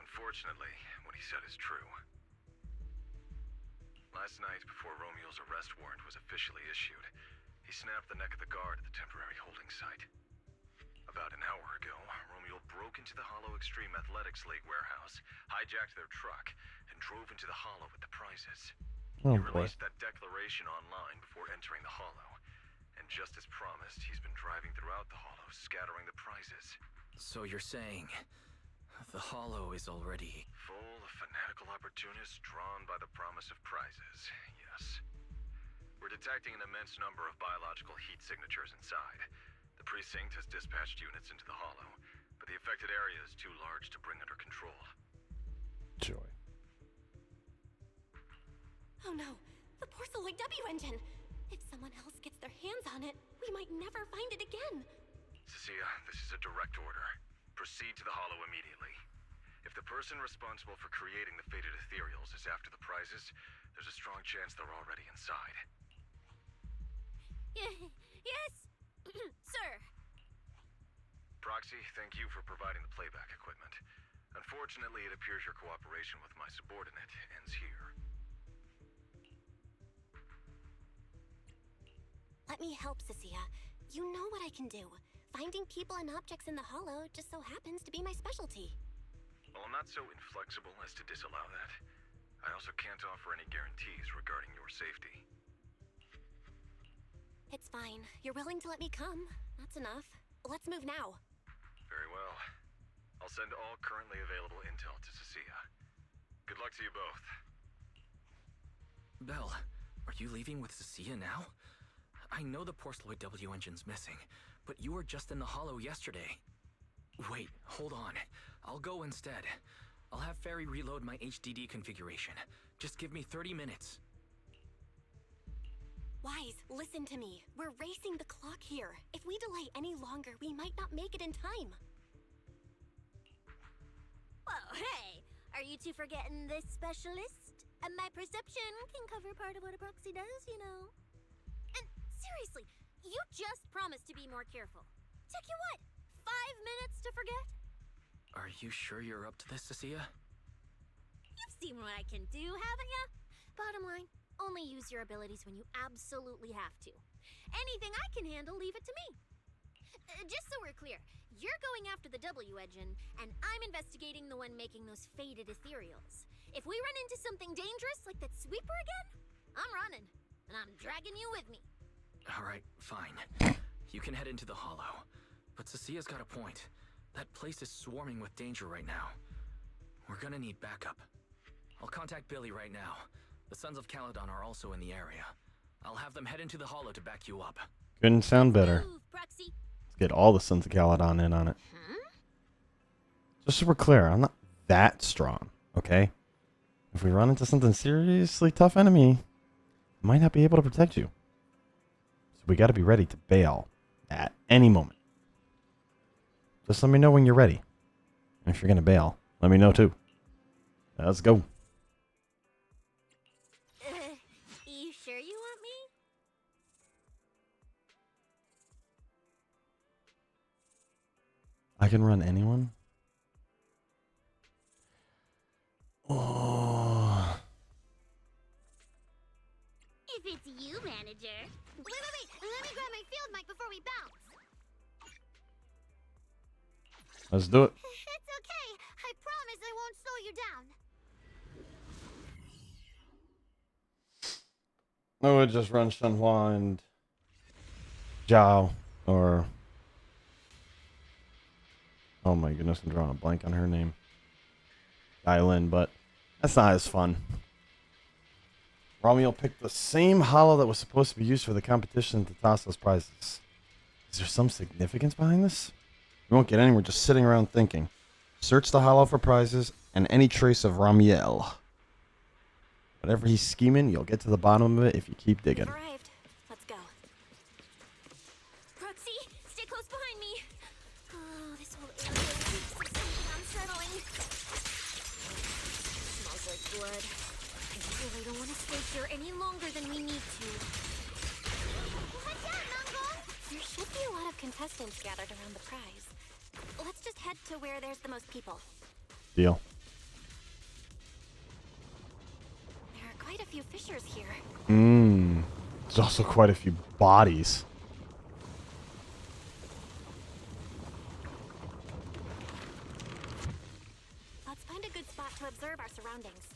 Unfortunately, what he said is true. Last night, before Romeo's arrest warrant was officially issued, he snapped the neck of the guard at the temporary holding site. About an hour ago, Romeo broke into the Hollow Extreme Athletics League warehouse, hijacked their truck, and drove into the Hollow with the prizes. Oh, He boy. released that declaration online before entering the Hollow. And just as promised, he's been driving throughout the Hollow, scattering the prizes. So you're saying the Hollow is already Full of fanatical opportunists drawn by the promise of prizes, yes. We're detecting an immense number of biological heat signatures inside. The precinct has dispatched units into the Hollow, but the affected area is too large to bring under control. Joy. Oh no, the Porceloid W engine! If someone else gets their hands on it, we might never find it again. Cissia, this is a direct order. Proceed to the Hollow immediately. If the person responsible for creating the fated ethereals is after the prizes, there's a strong chance they're already inside. Yes, sir. Proxy, thank you for providing the playback equipment. Unfortunately, it appears your cooperation with my subordinate ends here. Let me help, Cissia. You know what I can do. Finding people and objects in the Hollow just so happens to be my specialty. Well, I'm not so inflexible as to disallow that. I also can't offer any guarantees regarding your safety. It's fine. You're willing to let me come. That's enough. Let's move now. Very well. I'll send all currently available intel to Cissia. Good luck to you both. Belle, are you leaving with Cissia now? I know the Porceloid W engine's missing, but you were just in the Hollow yesterday. Wait, hold on. I'll go instead. I'll have Fairy reload my HDD configuration. Just give me 30 minutes. Wise, listen to me. We're racing the clock here. If we delay any longer, we might not make it in time. Whoa, hey! Are you two forgetting this specialist? My perception can cover part of what a proxy does, you know. And seriously, you just promised to be more careful. Took you what, 5 minutes to forget? Are you sure you're up to this, Cissia? You've seen what I can do, haven't ya? Bottom line, only use your abilities when you absolutely have to. Anything I can handle, leave it to me. Just so we're clear, you're going after the W engine, and I'm investigating the one making those faded ethereals. If we run into something dangerous like that sweeper again, I'm running, and I'm dragging you with me. Alright, fine. You can head into the Hollow. But Cissia's got a point. That place is swarming with danger right now. We're gonna need backup. I'll contact Billy right now. The Sons of Caledon are also in the area. I'll have them head into the Hollow to back you up. Couldn't sound better. Move, Proxy. Let's get all the Sons of Caledon in on it. Just so we're clear, I'm not that strong, okay? If we run into something seriously tough enemy, I might not be able to protect you. So we got to be ready to bail at any moment. Just let me know when you're ready. And if you're going to bail, let me know too. Let's go. You sure you want me? I can run anyone? Oh. If it's you, manager. Wait. Let me grab my field mic before we bounce. Let's do it. It's okay. I promise I won't slow you down. I would just run Shenhua and Zhao, or... Oh my goodness, I'm drawing a blank on her name. Dylan, but that's not as fun. Romeo picked the same hollow that was supposed to be used for the competition to toss those prizes. Is there some significance behind this? We won't get anywhere just sitting around thinking. Search the hollow for prizes and any trace of Ramiel. Whatever he's scheming, you'll get to the bottom of it if you keep digging. Arrived. Let's go. Proxy, stay close behind me. Oh, this whole area is something unsettling. here any longer than we need to. Watch out, Mongol! There should be a lot of contestants gathered around the prize. Let's just head to where there's the most people. Deal. There are quite a few fissures here. There's also quite a few bodies. Let's find a good spot to observe our surroundings.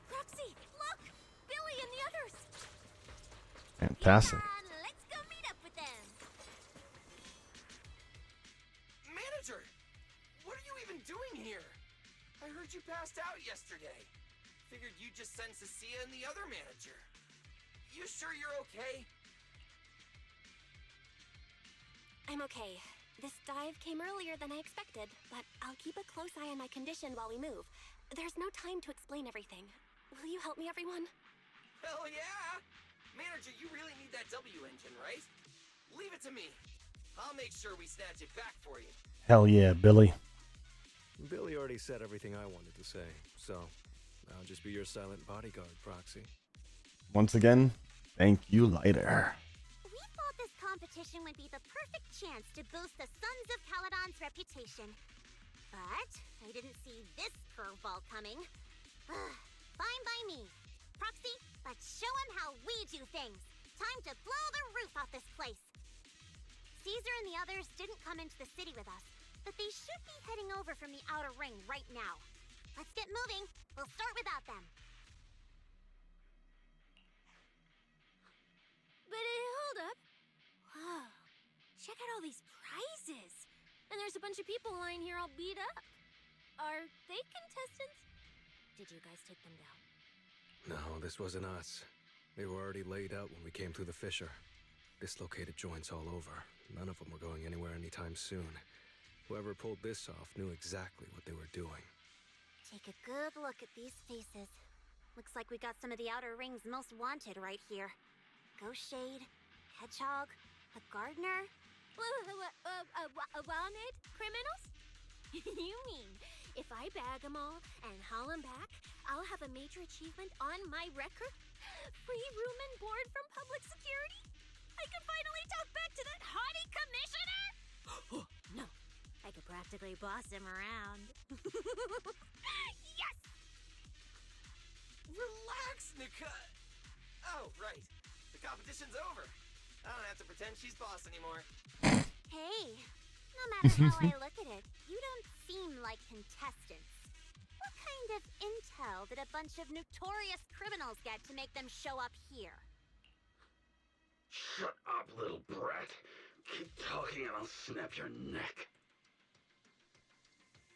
Roxy, look! Billy and the others! Fantastic. Let's go meet up with them! Manager! What are you even doing here? I heard you passed out yesterday. Figured you'd just send Cissia and the other manager. You sure you're okay? I'm okay. This dive came earlier than I expected, but I'll keep a close eye on my condition while we move. There's no time to explain everything. Will you help me, everyone? Hell yeah! Manager, you really need that W engine, right? Leave it to me. I'll make sure we snatch it back for you. Hell yeah, Billy. Billy already said everything I wanted to say, so I'll just be your silent bodyguard, Proxy. Once again, thank you, Lighter. We thought this competition would be the perfect chance to boost the Sons of Caledon's reputation. But I didn't see this curveball coming. Fine by me. Proxy, let's show him how we do things. Time to blow the roof off this place. Caesar and the others didn't come into the city with us, but they should be heading over from the outer ring right now. Let's get moving. We'll start without them. But hold up. Whoa. Check out all these prizes. And there's a bunch of people lying here all beat up. Are they contestants? Did you guys take them down? No, this wasn't us. They were already laid out when we came through the fissure. Dislocated joints all over. None of them were going anywhere anytime soon. Whoever pulled this off knew exactly what they were doing. Take a good look at these faces. Looks like we got some of the outer ring's most wanted right here. Ghost Shade, Hedgehog, a gardener. Wanted criminals? You mean, if I bag them all and haul them back, I'll have a major achievement on my record? Free room and board from public security? I can finally talk back to that haughty commissioner? No, I could practically boss him around. Yes! Relax, Nika. Oh, right. The competition's over. I don't have to pretend she's boss anymore. Hey, no matter how I look at it, you don't seem like contestants. What kind of intel did a bunch of notorious criminals get to make them show up here? Shut up, little brat. Keep talking and I'll snap your neck.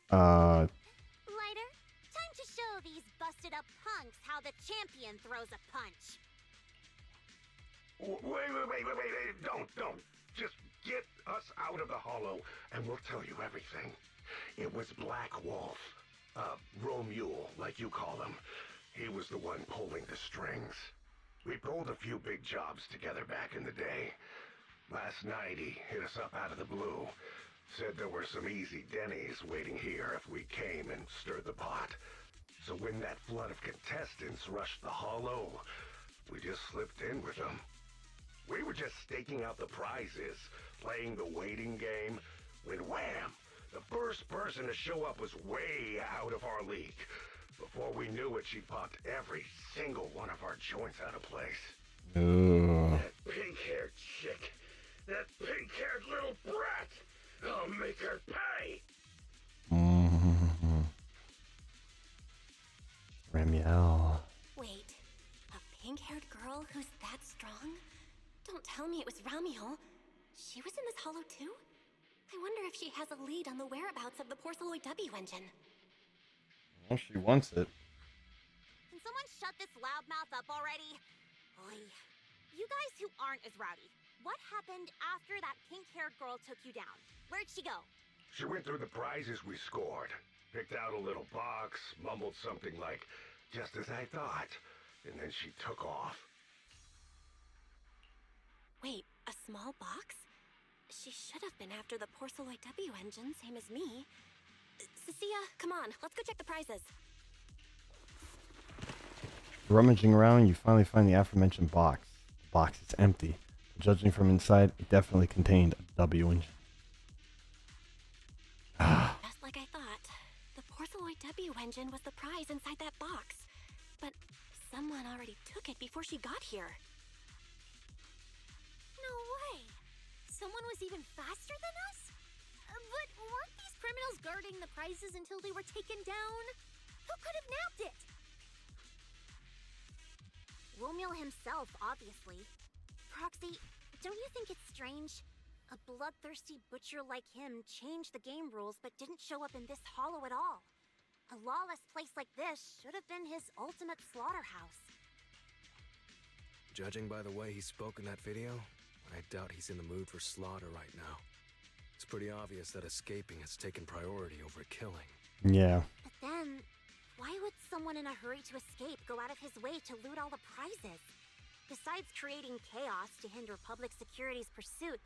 Lighter, time to show these busted up punks how the champion throws a punch. Wait. Don't. Just get us out of the hollow and we'll tell you everything. It was Black Wolf. Romule, like you call him. He was the one pulling the strings. We pulled a few big jobs together back in the day. Last night he hit us up out of the blue. Said there were some easy Denny's waiting here if we came and stirred the pot. So when that flood of contestants rushed the hollow, we just slipped in with them. We were just staking out the prizes, playing the waiting game, when wham! The first person to show up was way out of our league. Before we knew it, she popped every single one of our joints out of place. That pink-haired chick. That pink-haired little brat. I'll make her pay. Ramiel. Wait, a pink-haired girl who's that strong? Don't tell me it was Ramiel. She was in this hollow too? I wonder if she has a lead on the whereabouts of the Porceloid W engine. Well, she wants it. Can someone shut this loudmouth up already? Oy. You guys who aren't as rowdy, what happened after that pink-haired girl took you down? Where'd she go? She went through the prizes we scored, picked out a little box, mumbled something like, "Just as I thought," and then she took off. Wait, a small box? She should have been after the Porceloid W engine, same as me. Cissia, come on, let's go check the prizes. Rummaging around, you finally find the aforementioned box. The box is empty. Judging from inside, it definitely contained a W engine. Just like I thought. The Porceloid W engine was the prize inside that box. But someone already took it before she got here. No way! Someone was even faster than us? But weren't these criminals guarding the prizes until they were taken down? Who could have nabbed it? Romeo himself, obviously. Proxy, don't you think it's strange? A bloodthirsty butcher like him changed the game rules but didn't show up in this hollow at all. A lawless place like this should have been his ultimate slaughterhouse. Judging by the way he spoke in that video, I doubt he's in the mood for slaughter right now. It's pretty obvious that escaping has taken priority over killing. Yeah. But then, why would someone in a hurry to escape go out of his way to loot all the prizes? Besides creating chaos to hinder public security's pursuit,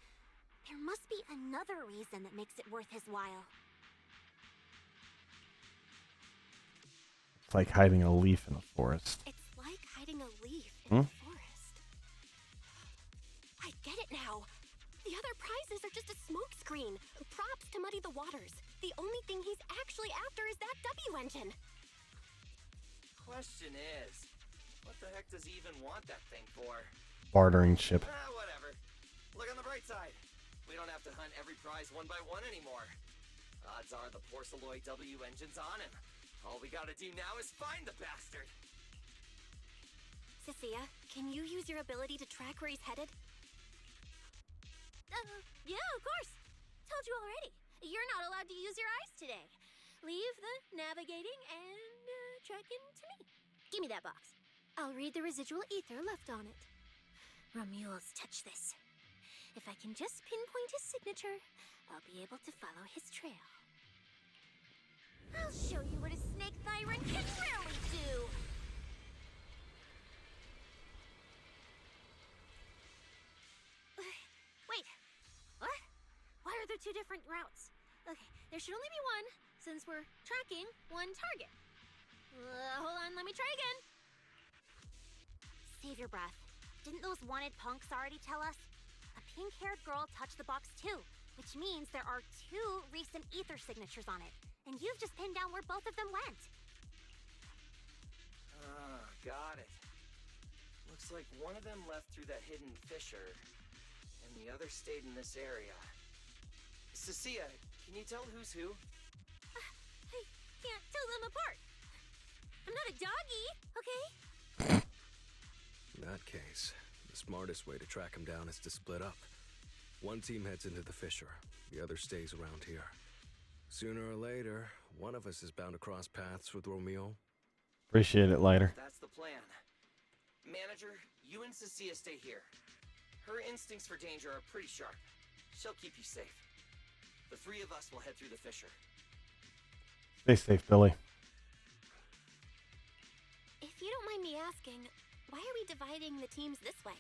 there must be another reason that makes it worth his while. It's like hiding a leaf in a forest. It's like hiding a leaf in a forest. I get it now. The other prizes are just a smokescreen, props to muddy the waters. The only thing he's actually after is that W engine. Question is, what the heck does he even want that thing for? Bartering chip. Whatever. Look on the bright side. We don't have to hunt every prize one by one anymore. Odds are the Porceloid W engine's on him. All we gotta do now is find the bastard. Cissia, can you use your ability to track where he's headed? Yeah, of course. Told you already. You're not allowed to use your eyes today. Leave the navigating and tracking to me. Give me that box. I'll read the residual ether left on it. Romuald's touch this. If I can just pinpoint his signature, I'll be able to follow his trail. I'll show you what a snake tyrant can really do! Wait, what? Why are there two different routes? Okay, there should only be one, since we're tracking one target. Hold on, let me try again. Save your breath. Didn't those wanted punks already tell us? A pink-haired girl touched the box too, which means there are two recent ether signatures on it. And you've just pinned down where both of them went. Got it. Looks like one of them left through that hidden fissure, and the other stayed in this area. Cissia, can you tell who's who? I can't tell them apart. I'm not a doggy, okay? In that case, the smartest way to track him down is to split up. One team heads into the fissure, the other stays around here. Sooner or later, one of us is bound to cross paths with Romeo. Appreciate it, Lighter. That's the plan. Manager, you and Cissia stay here. Her instincts for danger are pretty sharp. She'll keep you safe. The three of us will head through the fissure. Stay safe, Billy. If you don't mind me asking, why are we dividing the teams this way?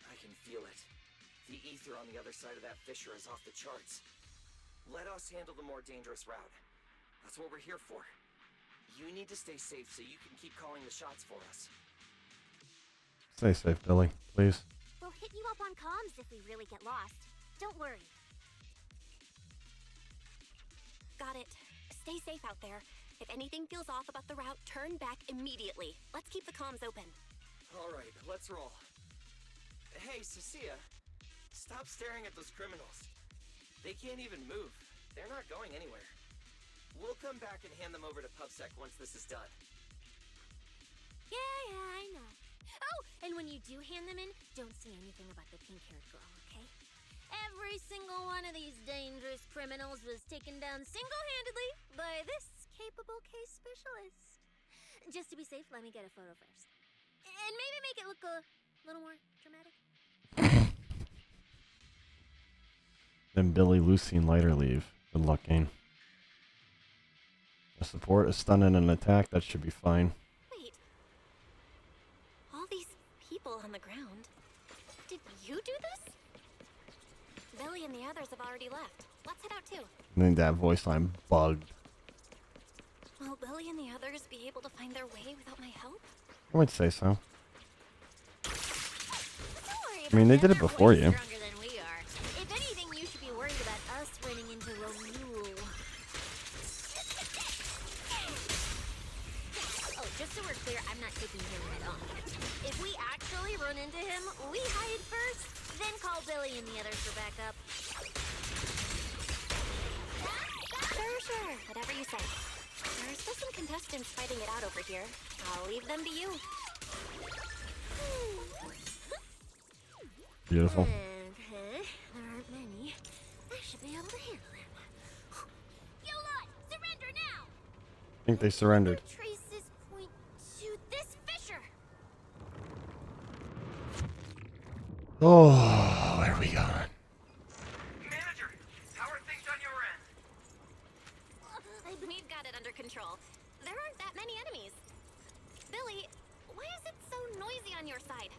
I can feel it. The ether on the other side of that fissure is off the charts. Let us handle the more dangerous route. That's what we're here for. You need to stay safe so you can keep calling the shots for us. Stay safe, Billy, please. We'll hit you up on comms if we really get lost. Don't worry. Got it. Stay safe out there. If anything feels off about the route, turn back immediately. Let's keep the comms open. All right, let's roll. Hey, Cissia, stop staring at those criminals. They can't even move. They're not going anywhere. We'll come back and hand them over to PucSec once this is done. Yeah, I know. Oh, and when you do hand them in, don't say anything about the pink-haired girl, okay? Every single one of these dangerous criminals was taken down single-handedly by this capable case specialist. Just to be safe, let me get a photo first. And maybe make it look a little more dramatic. Then Billy, Lucy, and Lighter leave. Good luck, gang. A support, a stun, and an attack. That should be fine. Wait. All these people on the ground. Did you do this? Billy and the others have already left. Let's head out too. I think that voice line bugged. Will Billy and the others be able to find their way without my help? I would say so. Don't worry I mean, they about did it them. before They're way you. stronger than we are. If anything, you should be worried about us running into Romule. Oh, just so we're clear, I'm not taking him head on. If we actually run into him, we hide first, then call Billy and the others for backup. Sure. Whatever you say. There's still some contestants fighting it out over here. I'll leave them to you. Beautiful. Okay, there aren't many. I should be able to handle him. You lot, surrender now! I think they surrendered. Traces point to this fissure. Oh, where are we going? Manager, how are things on your end? We've got it under control. There aren't that many enemies. Billy, why is it so noisy on your side?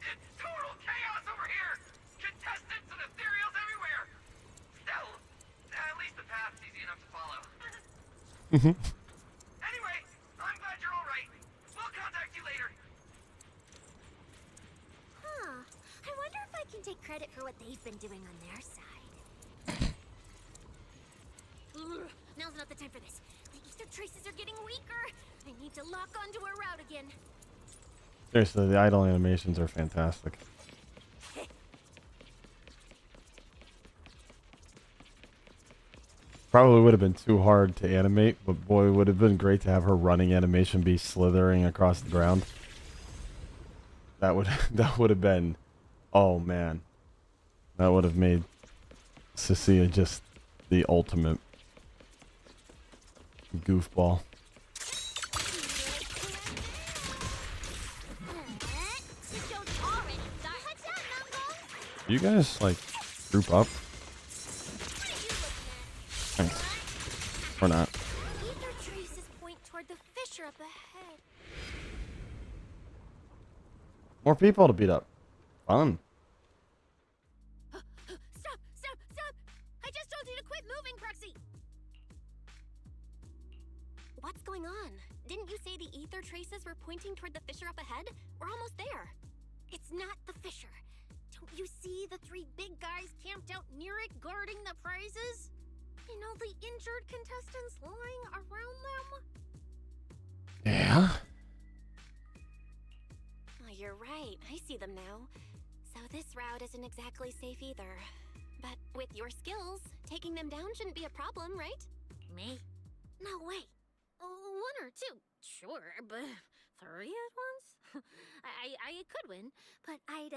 It's total chaos over here! Contestants and ethereals everywhere! Still, at least the path's easy enough to follow. Anyway, I'm glad you're alright. We'll contact you later. Huh. I wonder if I can take credit for what they've been doing on their side. Ugh, now's not the time for this. The ether traces are getting weaker. I need to lock onto a route again. Seriously, the idle animations are fantastic. Probably would have been too hard to animate, but boy, it would have been great to have her running animation be slithering across the ground. That would have been, oh man, that would have made Cissia just the ultimate goofball. You guys like group up? Thanks. Or not. Ether traces point toward the fissure up ahead. More people to beat up. Fun. Stop! I just told you to quit moving, Proxy! What's going on? Didn't you say the ether traces were pointing toward the fissure up ahead? We're almost there. It's not the fissure. Don't you see the three big guys camped out near it guarding the prizes? And all the injured contestants lying around them? Yeah? Oh, you're right. I see them now. So this route isn't exactly safe either. But with your skills, taking them down shouldn't be a problem, right? Me? No way. One or two, sure, but three at once? I could win, but I'd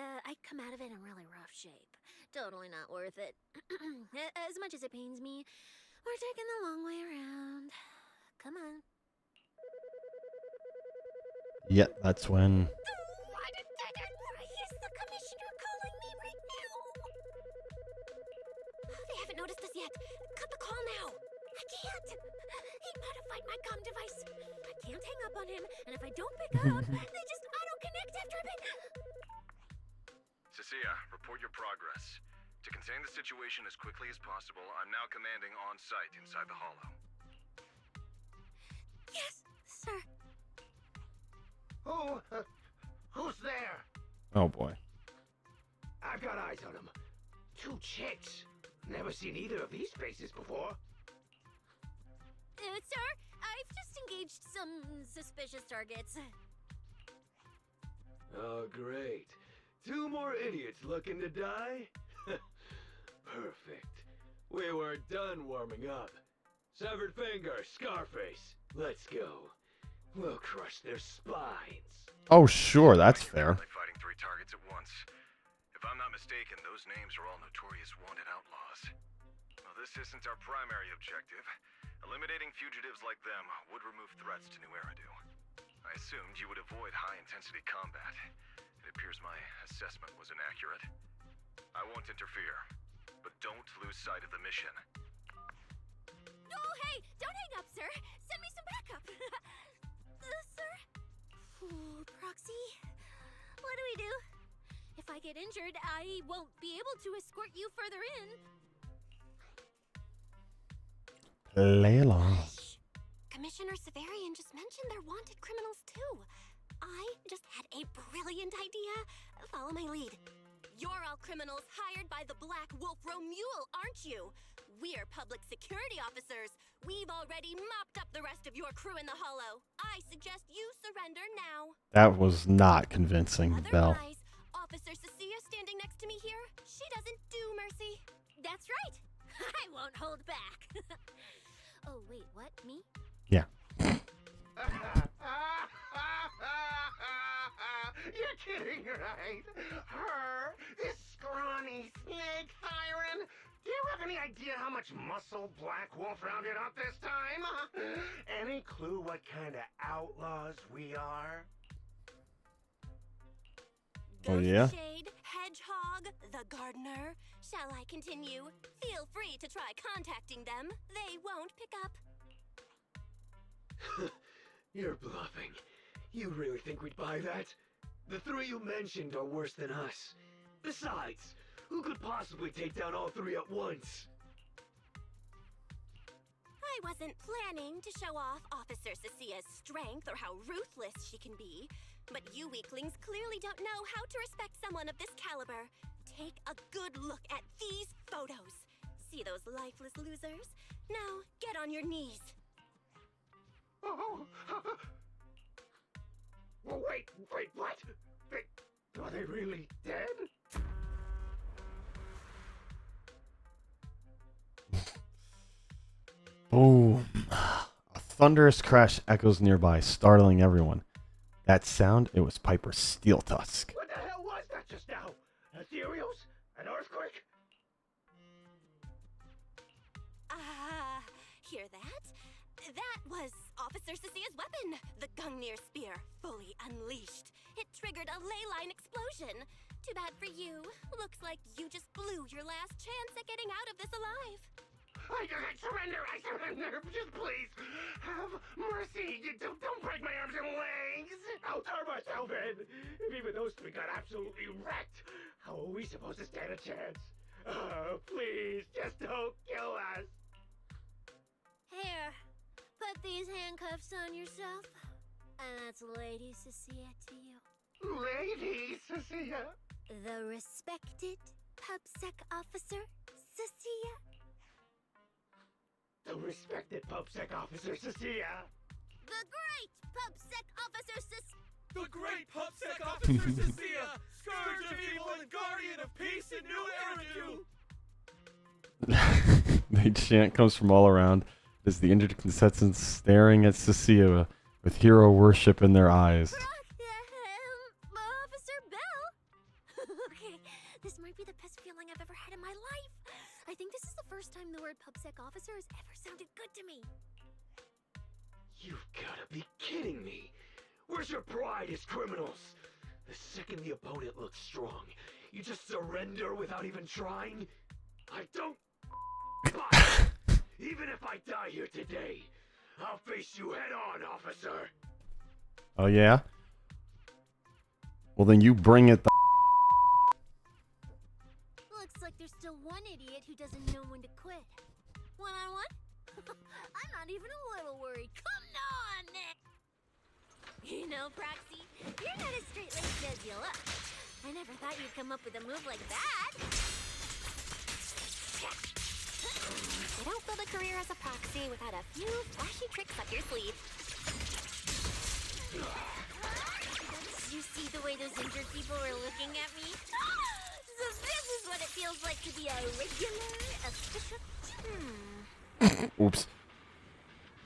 come out of it in really rough shape. Totally not worth it. As much as it pains me, we're taking the long way around. Come on. Yeah, that's when. Is the commissioner calling me right now? They haven't noticed us yet. Cut the call now. I can't. He modified my comm device. I can't hang up on him, and if I don't pick up, they just auto-connect after a bit. Cissia, report your progress. To contain the situation as quickly as possible, I'm now commanding on-site inside the hollow. Yes, sir. Who's there? Oh boy. I've got eyes on them. Two chicks. Never seen either of these faces before. Sir, I've just engaged some suspicious targets. Oh, great. Two more idiots looking to die? Perfect. We weren't done warming up. Severed finger, Scarface. Let's go. We'll crush their spines. Oh, sure, that's fair. Fighting three targets at once. If I'm not mistaken, those names are all notorious wanted outlaws. Well, this isn't our primary objective. Eliminating fugitives like them would remove threats to New Eridu. I assumed you would avoid high-intensity combat. It appears my assessment was inaccurate. I won't interfere, but don't lose sight of the mission. Oh, hey! Don't hang up, sir! Send me some backup! Sir? Ooh, Proxy? What do we do? If I get injured, I won't be able to escort you further in. Play along. Commissioner Severian just mentioned imagine they're wanted criminals too. I just had a brilliant idea. Follow my lead. You're all criminals hired by the Black Wolf Romule, aren't you? We're public security officers. We've already mopped up the rest of your crew in the Hollow. I suggest you surrender now. That was not convincing, Belle. Otherwise, Officer Cissia standing next to me here, she doesn't do mercy. That's right. I won't hold back. Oh, wait, what? Me? Yeah. You're kidding, right? Her, this scrawny snake siren. Do you have any idea how much muscle Black Wolf rounded up this time? Any clue what kind of outlaws we are? Oh, yeah? Shade, Hedgehog, the Gardener. Shall I continue? Feel free to try contacting them. They won't pick up. You're bluffing. You really think we'd buy that? The three you mentioned are worse than us. Besides, who could possibly take down all three at once? I wasn't planning to show off Officer Cissia's strength or how ruthless she can be, but you weaklings clearly don't know how to respect someone of this caliber. Take a good look at these photos. See those lifeless losers? Now, get on your knees. Oh, wait, what? Are they really dead? Boom. A thunderous crash echoes nearby, startling everyone. That sound, it was Piper's steel tusk. What the hell was that just now? Ethereals? An earthquake? Hear that? That was Officer Cissia's weapon, the Gungnir Spear, fully unleashed. It triggered a ley line explosion. Too bad for you. Looks like you just blew your last chance at getting out of this alive. I surrender! Just please, have mercy! Don't break my arms and legs! I'll turn myself in! If even those three got absolutely wrecked, how are we supposed to stand a chance? Please, just don't kill us! Here, put these handcuffs on yourself. And that's Lady Cissia to you. Lady Cissia? The respected PucSec officer, Cissia. The respected PucSec officer, Cissia. The great PucSec officer, Cissia. The great PucSec officer, Cissia, scourge of evil and guardian of peace in New Eridu. The chant comes from all around as the injured contestants staring at Cissia with hero worship in their eyes. Officer Bell. Okay, this might be the best feeling I've ever had in my life. I think this is the first time the word PucSec officer has ever sounded good to me. You've gotta be kidding me. Where's your pride as criminals? The second the opponent looks strong, you just surrender without even trying? I don't buy it. Even if I die here today, I'll face you head on, officer. Oh, yeah? Well, then you bring it the Looks like there's still one idiot who doesn't know when to quit. One-on-one? I'm not even a little worried. Come on, Nick! You know, Proxy, you're not as straight-laced as you look. I never thought you'd come up with a move like that. You don't build a career as a proxy without a few flashy tricks up your sleeve. You see the way those injured people are looking at me? So this is what it feels like to be a regular, official... Oops.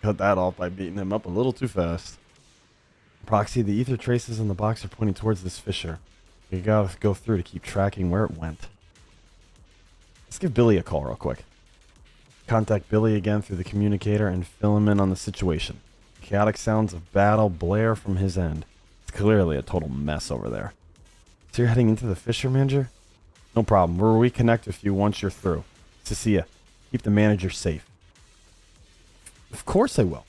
Cut that off by beating him up a little too fast. Proxy, the ether traces in the box are pointing towards this fissure. We gotta go through to keep tracking where it went. Let's give Billy a call real quick. Contact Billy again through the communicator and fill him in on the situation. Chaotic sounds of battle blare from his end. It's clearly a total mess over there. So you're heading into the fissure, Manager? No problem. We'll reconnect with you once you're through. Cissia, keep the manager safe. Of course I will.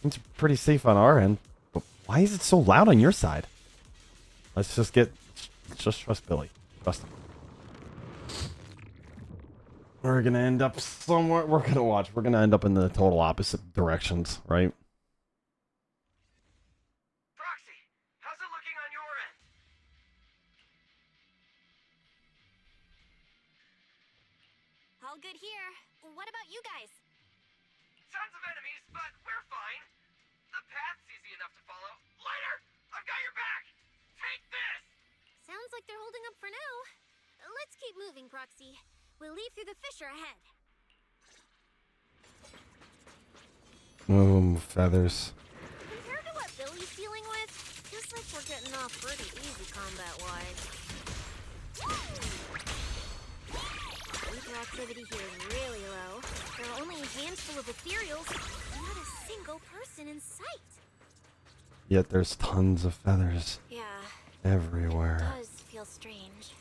It's pretty safe on our end, but why is it so loud on your side? Let's just trust Billy. Trust him. We're gonna end up somewhere. We're gonna end up in the total opposite directions, right? good here. What about you guys? Tons of enemies, but we're fine. The path's easy enough to follow. Lighter! I've got your back! Take this! Sounds like they're holding up for now. Let's keep moving, Proxy. We'll leave through the fissure ahead. Feathers. Compared to what Billy's dealing with, feels like we're getting off pretty easy combat-wise. Ether activity here is really low. There are only a handful of ethereals, and not a single person in sight. Yet there's tons of feathers. Yeah. Everywhere. It does feel strange.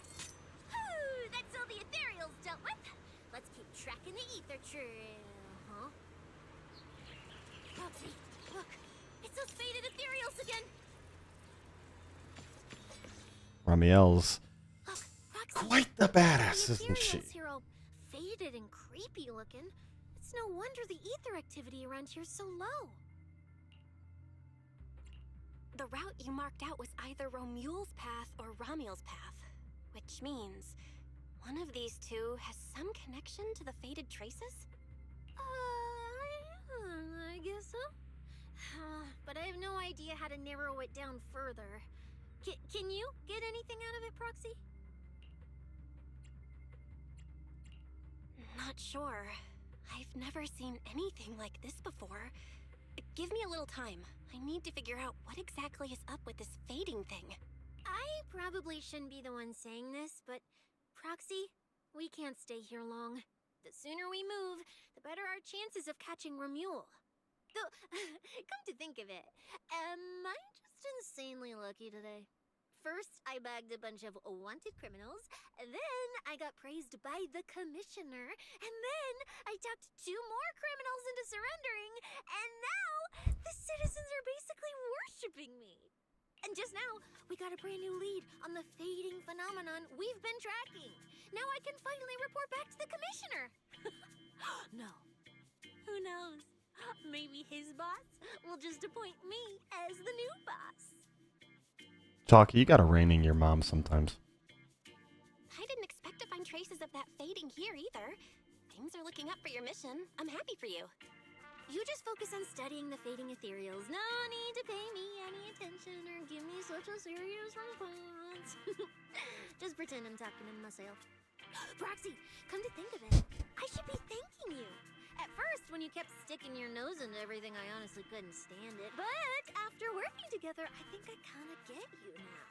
Whew, that's all the ethereals dealt with. Let's keep tracking the ether trail, huh? Proxy, look. It's those faded ethereals again. Ramiel's Look, Proxy. quite the badass, isn't she? Ethereals here all faded and creepy looking. It's no wonder the ether activity around here's so low. The route you marked out was either Romule's path or Ramiel's path, which means one of these two has some connection to the faded traces? I guess so. But I have no idea how to narrow it down further. Can you get anything out of it, Proxy? Not sure. I've never seen anything like this before. Give me a little time. I need to figure out what exactly is up with this fading thing. I probably shouldn't be the one saying this, but Proxy, we can't stay here long. The sooner we move, the better our chances of catching Romule. Though, come to think of it, am I just insanely lucky today? First, I bagged a bunch of wanted criminals, then I got praised by the commissioner, and then I talked 2 more criminals into surrendering, and now the citizens are basically worshipping me. And just now, we got a brand new lead on the fading phenomenon we've been tracking. Now I can finally report back to the commissioner. No. Who knows? Maybe his boss will just appoint me as the new boss. Chalky, you gotta rein in your mom sometimes. I didn't expect to find traces of that fading here either. Things are looking up for your mission. I'm happy for you. You just focus on studying the fading ethereals. No need to pay me any attention or give me such a serious response. Just pretend I'm talking to myself. Proxy, come to think of it, I should be thanking you. At first, when you kept sticking your nose into everything, I honestly couldn't stand it. But after working together, I think I kind of get you now.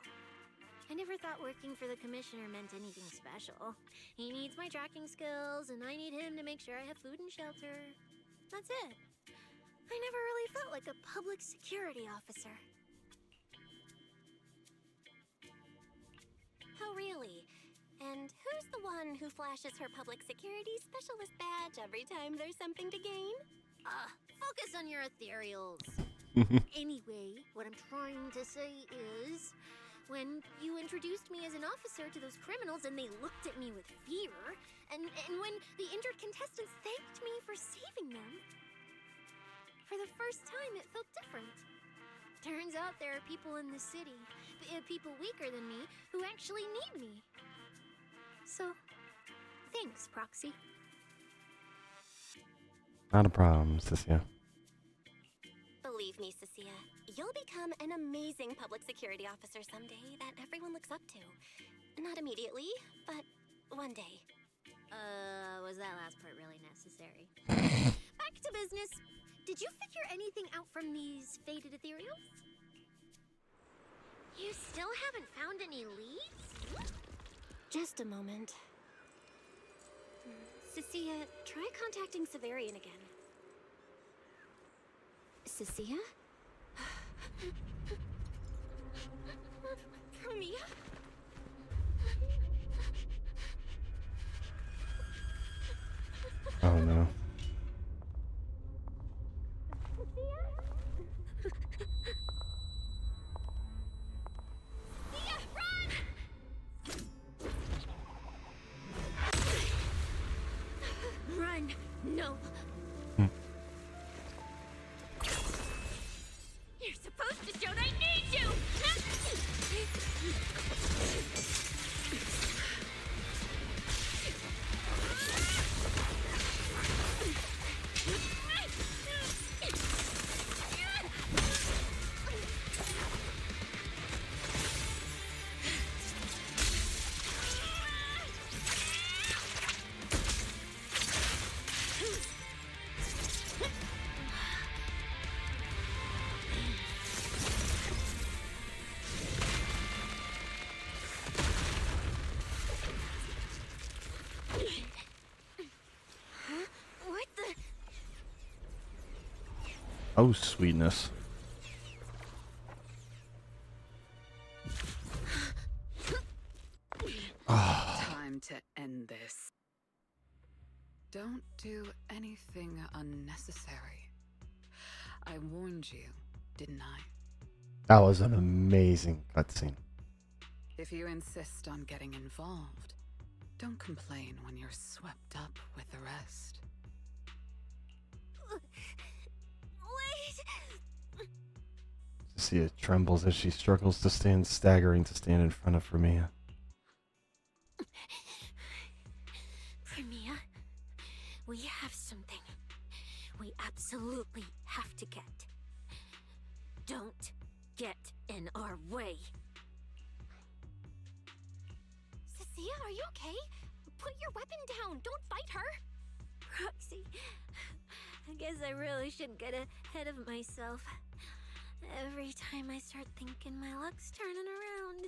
I never thought working for the commissioner meant anything special. He needs my tracking skills, and I need him to make sure I have food and shelter. That's it. I never really felt like a public security officer. Oh, really? And who's the one who flashes her public security specialist badge every time there's something to gain? Focus on your ethereals. Anyway, what I'm trying to say is, when you introduced me as an officer to those criminals and they looked at me with fear, and when the injured contestants thanked me for saving them, for the first time it felt different. Turns out there are people in the city, people weaker than me, who actually need me. So, thanks, Proxy. Not a problem, Cissia. Believe me, Cissia, you'll become an amazing public security officer someday that everyone looks up to. Not immediately, but one day. Was that last part really necessary? Back to business. Did you figure anything out from these faded ethereals? You still haven't found any leads? Just a moment. Cissia, try contacting Severian again. Cissia? Romeo? Oh no. Run! No! You're supposed to shout, I need you! Oh, sweetness. Time to end this. Don't do anything unnecessary. I warned you, didn't I? That was an amazing cutscene. If you insist on getting involved, don't complain when you're swept up with the rest. Wait! Cissia trembles as she struggles to stand, staggering to stand in front of Firmia. Firmia, we have something we absolutely have to get. Don't get in our way. Cissia, are you okay? Put your weapon down. Don't fight her. Proxy, I guess I really shouldn't get ahead of myself. Every time I start thinking my luck's turning around,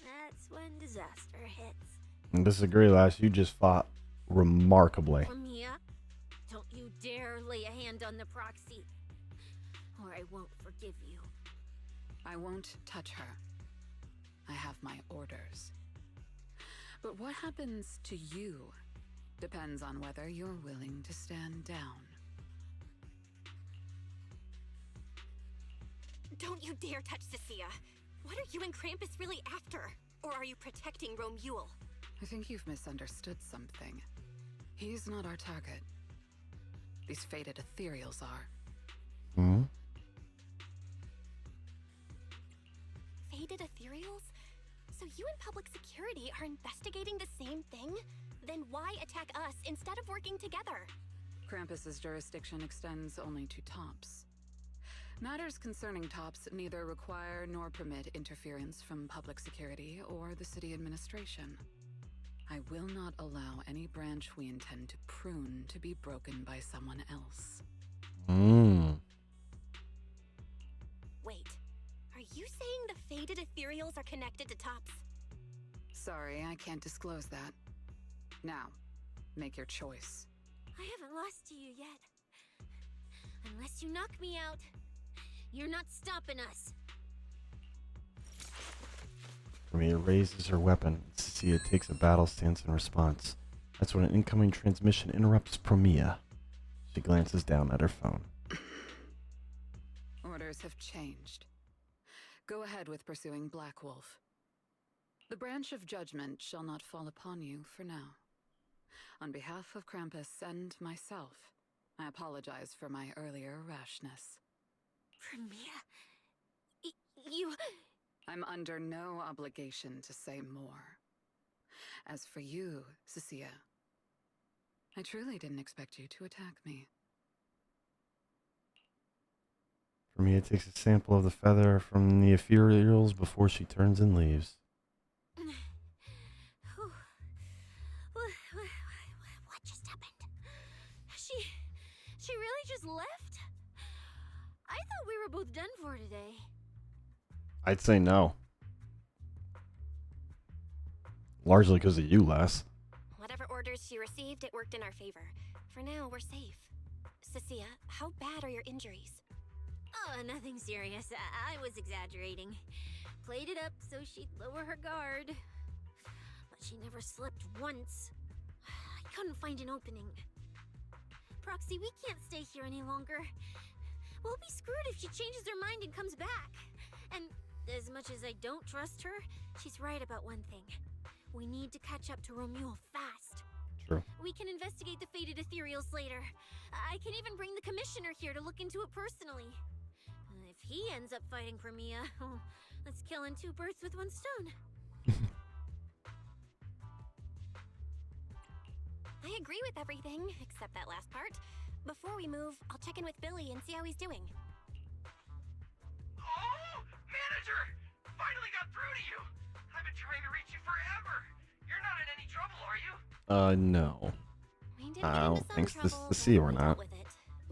that's when disaster hits. I disagree, lass. You just fought remarkably. Firmia, don't you dare lay a hand on the proxy, or I won't forgive you. I won't touch her. I have my orders. But what happens to you depends on whether you're willing to stand down. Don't you dare touch Cissia. What are you and Krampus really after? Or are you protecting Romuald? I think you've misunderstood something. He's not our target. These fated ethereals are. Hmm? Fated ethereals? So you and public security are investigating the same thing? Then why attack us instead of working together? Krampus's jurisdiction extends only to tops. Matters concerning tops neither require nor permit interference from public security or the city administration. I will not allow any branch we intend to prune to be broken by someone else. Wait, are you saying the fated ethereals are connected to tops? Sorry, I can't disclose that. Now, make your choice. I haven't lost to you yet. Unless you knock me out, you're not stopping us. Firmia raises her weapon. Cissia takes a battle stance in response. That's when an incoming transmission interrupts Firmia. She glances down at her phone. Orders have changed. Go ahead with pursuing Black Wolf. The branch of judgment shall not fall upon you for now. On behalf of Krampus and myself, I apologize for my earlier rashness. Firmia, you... I'm under no obligation to say more. As for you, Cissia, I truly didn't expect you to attack me. Firmia takes a sample of the feather from the ethereals before she turns and leaves. What just happened? She really just left? I thought we were both done for today. I'd say no. Largely because of you, lass. Whatever orders she received, it worked in our favor. For now, we're safe. Cissia, how bad are your injuries? Oh, nothing serious. I was exaggerating. Played it up so she'd lower her guard. But she never slipped once. I couldn't find an opening. Proxy, we can't stay here any longer. We'll be screwed if she changes her mind and comes back. And as much as I don't trust her, she's right about one thing. We need to catch up to Romuald fast. True. We can investigate the fated ethereals later. I can even bring the commissioner here to look into it personally. If he ends up fighting Firmia, that's killing two birds with one stone. I agree with everything, except that last part. Before we move, I'll check in with Billy and see how he's doing. Oh, manager! Finally got through to you! I've been trying to reach you forever! You're not in any trouble, are you? No. I don't think Cissia we're not.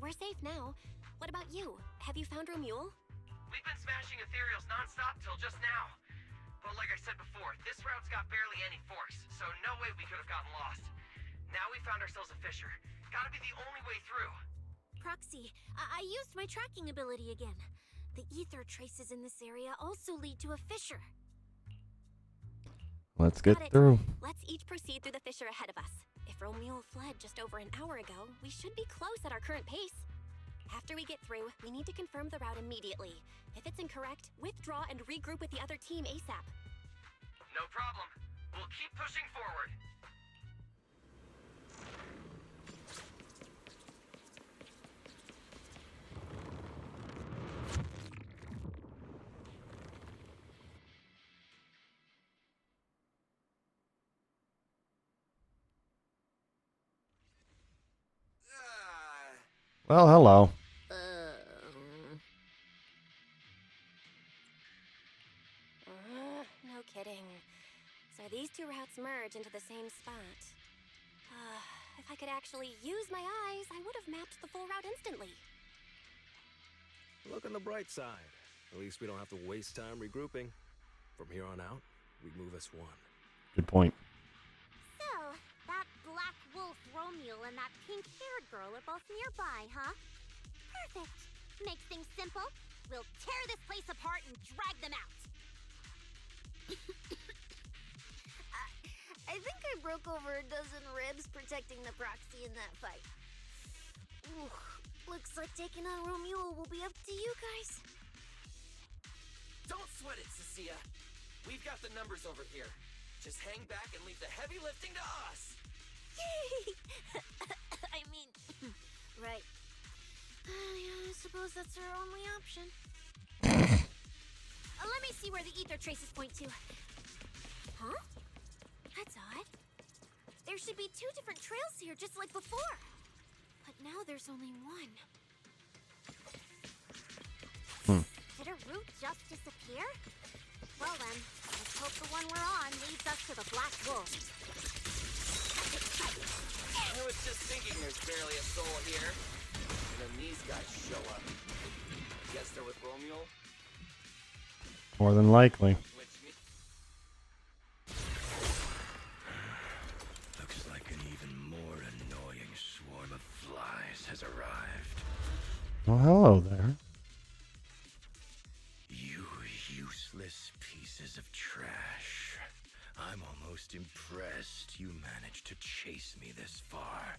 We're safe now. What about you? Have you found Romuald? We've been smashing ethereals non-stop till just now. But like I said before, this route's got barely any force, so no way we could have gotten lost. Now we found ourselves a fissure. Gotta be the only way through. proxy. I used my tracking ability again. The ether traces in this area also lead to a fissure. Let's Got get it. through. Let's each proceed through the fissure ahead of us. If Romeo fled just over an hour ago, we should be close at our current pace. After we get through, we need to confirm the route immediately. If it's incorrect, withdraw and regroup with the other team ASAP. No problem. We'll keep pushing forward. Well, hello. No kidding. So these two routes merge into the same spot. If I could actually use my eyes, I would have mapped the full route instantly. Look on the bright side. At least we don't have to waste time regrouping. From here on out, we move as one. Good point. So, that black wolf Romeo and that pink-haired girl are both nearby, huh? Perfect. Makes things simple. We'll tear this place apart and drag them out. I think I broke over a dozen ribs protecting the proxy in that fight. Ooh, looks like taking on Romeo will be up to you guys. Don't sweat it, Cissia. We've got the numbers over here. Just hang back and leave the heavy lifting to us. Yay! I mean, right. Yeah, I suppose that's our only option. Let me see where the ether traces point to. Huh? That's odd. There should be two different trails here, just like before. But now there's only one. Did a route just disappear? Well then, let's hope the one we're on leads us to the Black Wolf. I was just thinking there's barely a soul here. And then these guys show up. Guess they're with Romeo? More than likely. Which means... Looks like an even more annoying swarm of flies has arrived. Well, hello there. You useless pieces of trash. I'm almost impressed you managed to chase me this far.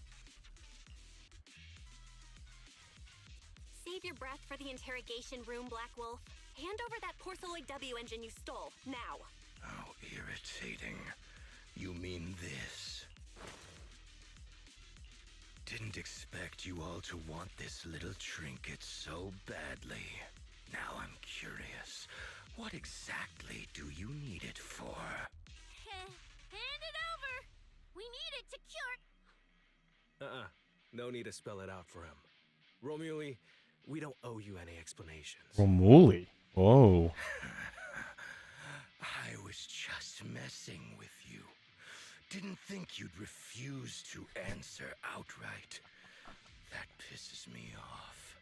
Save your breath for the interrogation room, Black Wolf. Hand over that porceloid W engine you stole, now. How irritating. You mean this? Didn't expect you all to want this little trinket so badly. Now I'm curious. What exactly do you need it for? Hand it over! We need it to cure... No need to spell it out for him. Romeo, we don't owe you any explanations. Romuli. Whoa. I was just messing with you. Didn't think you'd refuse to answer outright. That pisses me off.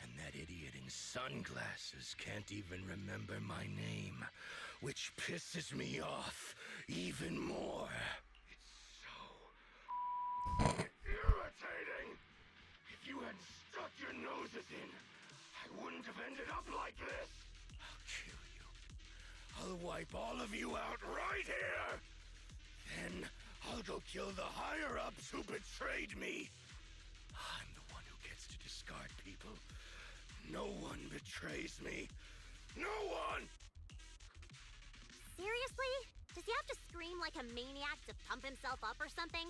And that idiot in sunglasses can't even remember my name, which pisses me off even more. It's so irritating. If you hadn't stuck your noses in, I wouldn't have ended up like this. I'll kill you. I'll wipe all of you out right here. Then I'll go kill the higher-ups who betrayed me. I'm the one who gets to discard people. No one betrays me. No one! Seriously? Does he have to scream like a maniac to pump himself up or something?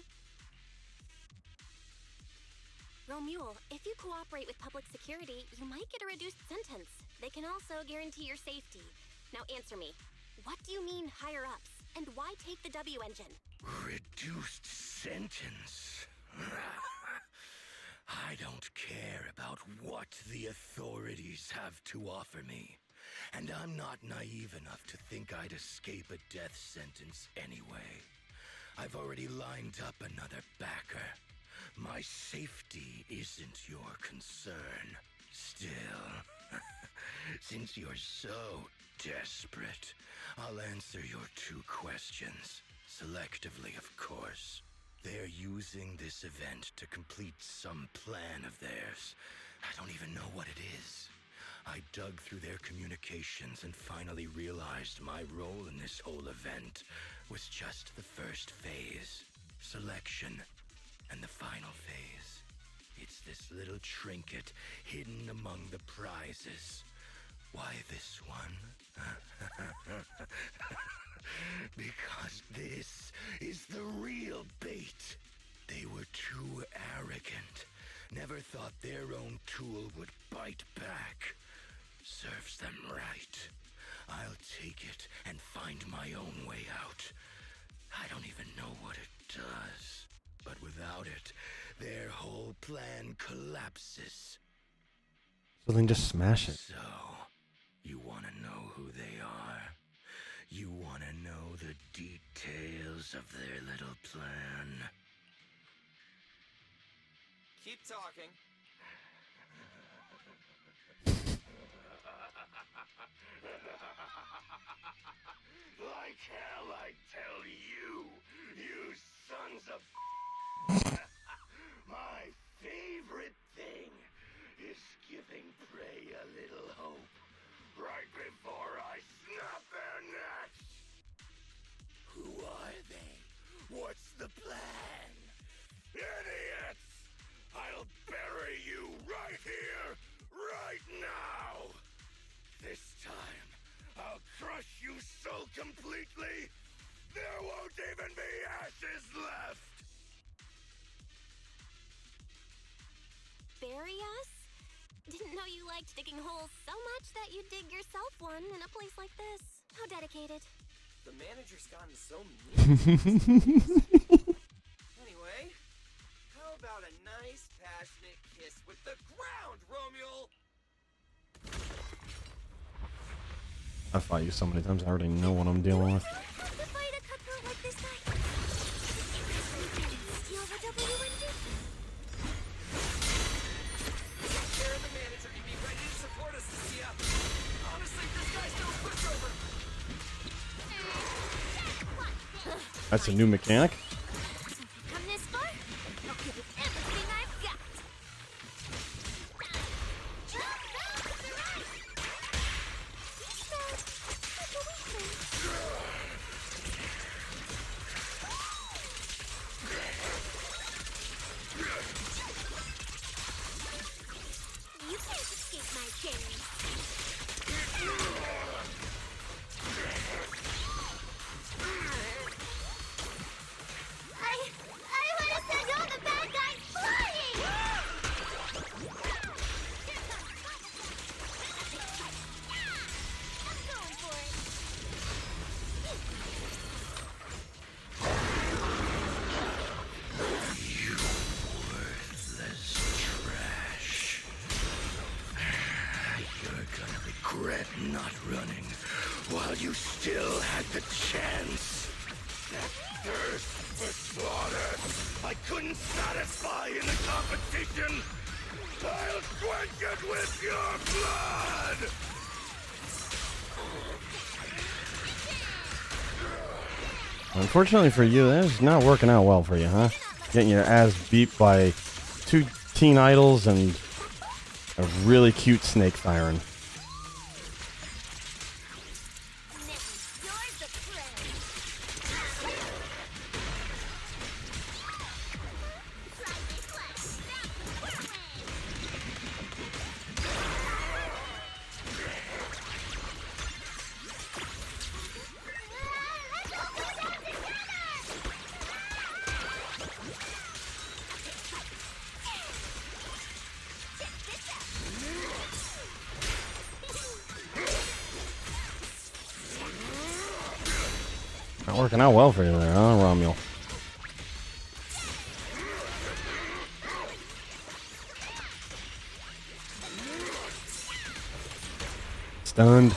Romeo, if you cooperate with public security, you might get a reduced sentence. They can also guarantee your safety. Now answer me. What do you mean higher-ups? And why take the W engine? Reduced sentence? I don't care about what the authorities have to offer me. And I'm not naive enough to think I'd escape a death sentence anyway. I've already lined up another backer. My safety isn't your concern. Still, since you're so desperate, I'll answer your two questions. Selectively, of course. They're using this event to complete some plan of theirs. I don't even know what it is. I dug through their communications and finally realized my role in this whole event was just the first phase, selection, and the final phase. It's this little trinket hidden among the prizes. Why this one? Because this is the real bait. They were too arrogant. Never thought their own tool would bite back. Serves them right. I'll take it and find my own way out. I don't even know what it does. But without it, their whole plan collapses. So then just smash it. So, you want to know who they are? You want to know the details of their little plan? Keep talking. Like hell I tell you, you sons of my favorite thing is giving prey a little hope right before I snap their necks. Who are they? What's the plan? Idiots! I'll bury you right here, right now! This time, I'll crush you so completely, there won't even be ashes left! Bury us? Didn't know you liked digging holes so much that you'd dig yourself one in a place like this. How dedicated. The manager's gotten so mean. Anyway, how about a nice, passionate kiss with the ground, Romeo? I fought you so many times, I already know what I'm dealing with. To fight a cutthroat like this guy. Steal the WNG? Sure, the manager can be ready to support us, Cissia. Honestly, this guy's no pushover. That's a new mechanic. Come this far? I'll give it everything I've got. You can't escape my gaze. I want to send all the bad guys flying! I'm going for it. You worthless trash. You're gonna regret not running while you still had the chance. That thirst for slaughter I couldn't satisfy in the competition. I'll quench it with your blood! Unfortunately for you, that is not working out well for you, huh? Getting your ass beat by 2 teen idols and a really cute snake siren. Not working out well for you there, huh, Romuel? Stunned.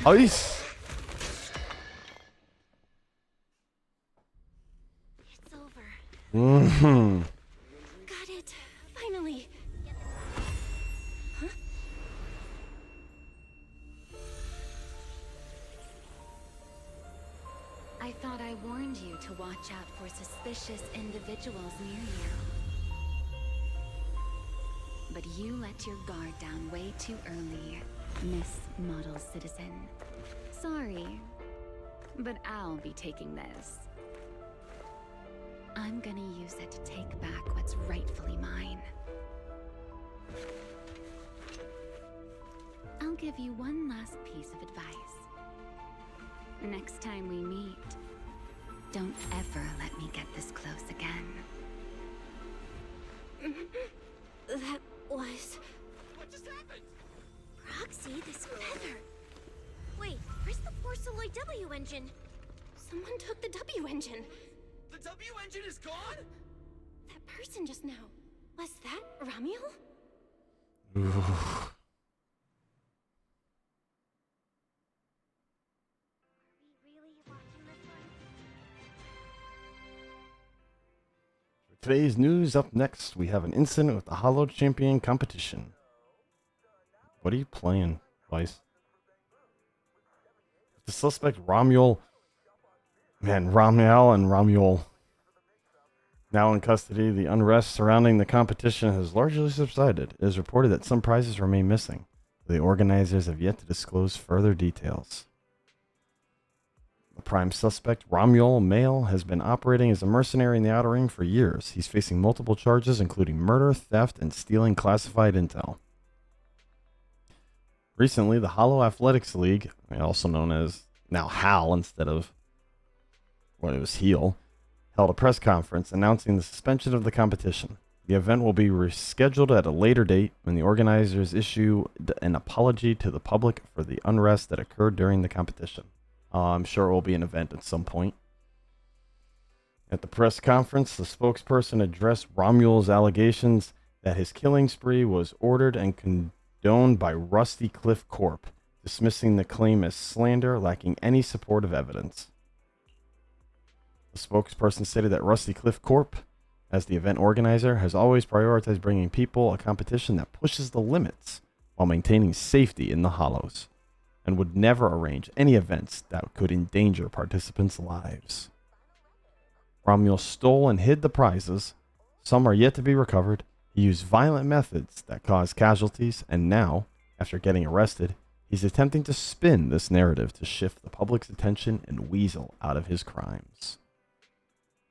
Ice. It's over. Mm-hmm. Got it. Finally. thought I warned you to watch out for suspicious individuals near you. But you let your guard down way too early, Miss Model Citizen. Sorry, but I'll be taking this. I'm gonna use it to take back what's rightfully mine. I'll give you one last piece of advice. Next time we meet, don't ever let me get this close again. That was... What just happened? Proxy, this feather. Wait, where's the Porceloid W engine? Someone took the W engine. The W engine is gone? That person just now. Was that Ramiel? Today's news up next. We have an incident with the Hollow Champion competition. What are you playing, Vice? The suspect Ramiel and Ramiel now in custody. The unrest surrounding the competition has largely subsided. It is reported that some prizes remain missing. The organizers have yet to disclose further details. The prime suspect, Ramiel Male, has been operating as a mercenary in the Outer Ring for years. He's facing multiple charges, including murder, theft, and stealing classified intel. Recently, the Hollow Athletics League, also known as now HAL instead of what it was HEAL, held a press conference announcing the suspension of the competition. The event will be rescheduled at a later date when the organizers issue an apology to the public for the unrest that occurred during the competition. I'm sure it will be an event at some point. At the press conference, the spokesperson addressed Ramiel's allegations that his killing spree was ordered and condoned by Rusty Cliff Corp., dismissing the claim as slander lacking any supportive evidence. The spokesperson stated that Rusty Cliff Corp., as the event organizer, has always prioritized bringing people a competition that pushes the limits while maintaining safety in the Hollows, and would never arrange any events that could endanger participants' lives. Ramiel stole and hid the prizes. Some are yet to be recovered. He used violent methods that caused casualties, and now, after getting arrested, he's attempting to spin this narrative to shift the public's attention and weasel out of his crimes.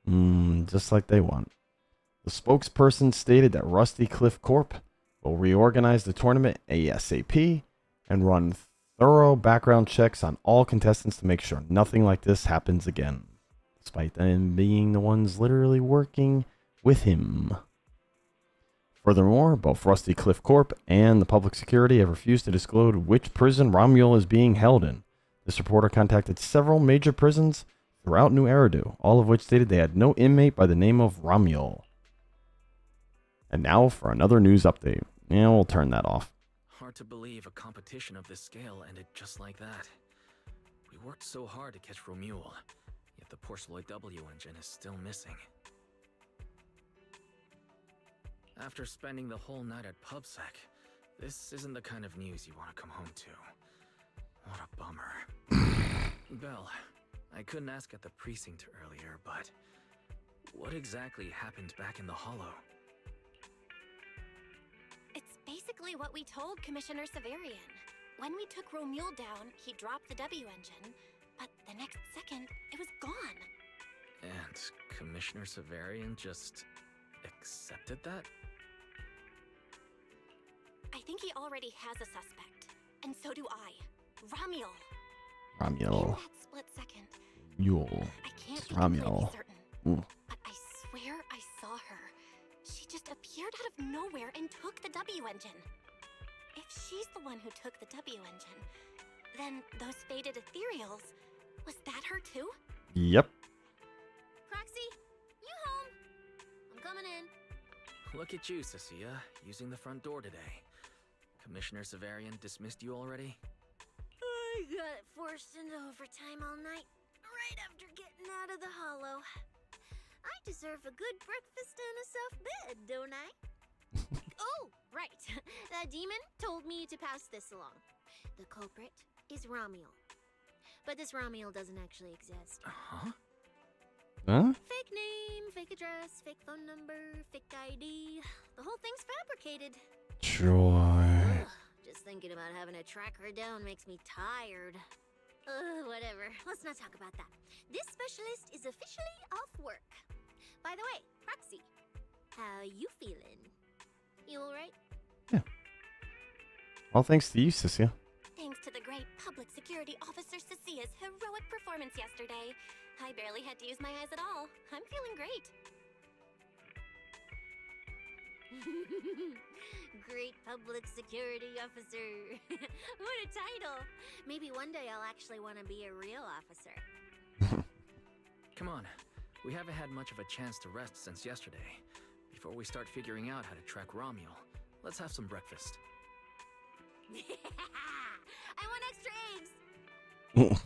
Just like they want. The spokesperson stated that Rusty Cliff Corp. Will reorganize the tournament ASAP and run thorough background checks on all contestants to make sure nothing like this happens again, despite them being the ones literally working with him. Furthermore, both Rusty Cliff Corp. And the public security have refused to disclose which prison Ramiel is being held in. This reporter contacted several major prisons throughout New Eridu, all of which stated they had no inmate by the name of Ramiel. And now for another news update. Yeah, we'll turn that off. Hard to believe a competition of this scale ended just like that. We worked so hard to catch Ramiel, yet the Porceloid W engine is still missing. After spending the whole night at PucSec, this isn't the kind of news you want to come home to. What a bummer. Belle, I couldn't ask at the precinct earlier, but what exactly happened back in the Hollow? It's basically what we told Commissioner Severian. When we took Ramiel down, he dropped the W engine, but the next second, it was gone. And Commissioner Severian just accepted that? I think he already has a suspect, and so do I. Ramiel. Ramiel. In that split second, Yule. I can't be Ramiel. completely certain, Ooh. but I swear I saw her. She just appeared out of nowhere and took the W engine. If she's the one who took the W engine, then those faded ethereals, was that her too? Yep. Proxy, you home? I'm coming in. Look at you, Cissia, using the front door today. Commissioner Severian dismissed you already? I got forced into overtime all night, right after getting out of the Hollow. I deserve a good breakfast and a soft bed, don't I? Oh, right. That demon told me to pass this along. The culprit is Ramiel. but this Romuald doesn't actually exist. Huh? Huh? Fake name, fake address, fake phone number, fake ID. The whole thing's fabricated. Joy. Ugh, just thinking about having to track her down makes me tired. Whatever. Let's not talk about that. This specialist is officially off work. By the way, Proxy, how you feeling? You alright? Yeah. All thanks to you, Cissia. Thanks to the great public security officer Cissia's heroic performance yesterday, I barely had to use my eyes at all. I'm feeling great. Great public security officer. What a title. Maybe one day I'll actually want to be a real officer. Come on. We haven't had much of a chance to rest since yesterday. Before we start figuring out how to track Romuald, let's have some breakfast. I want extra eggs.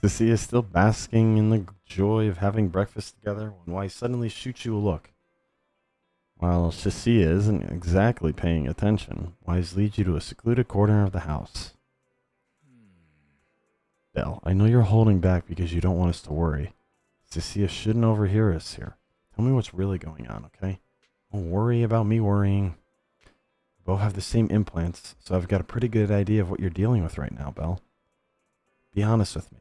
Cissia is still basking in the joy of having breakfast together when Y suddenly shoots you a look. While Cissia isn't exactly paying attention, Wise leads you to a secluded corner of the house. Belle, I know you're holding back because you don't want us to worry. Cissia shouldn't overhear us here. Tell me what's really going on, okay? Don't worry about me worrying. We both have the same implants, so I've got a pretty good idea of what you're dealing with right now, Belle. Be honest with me.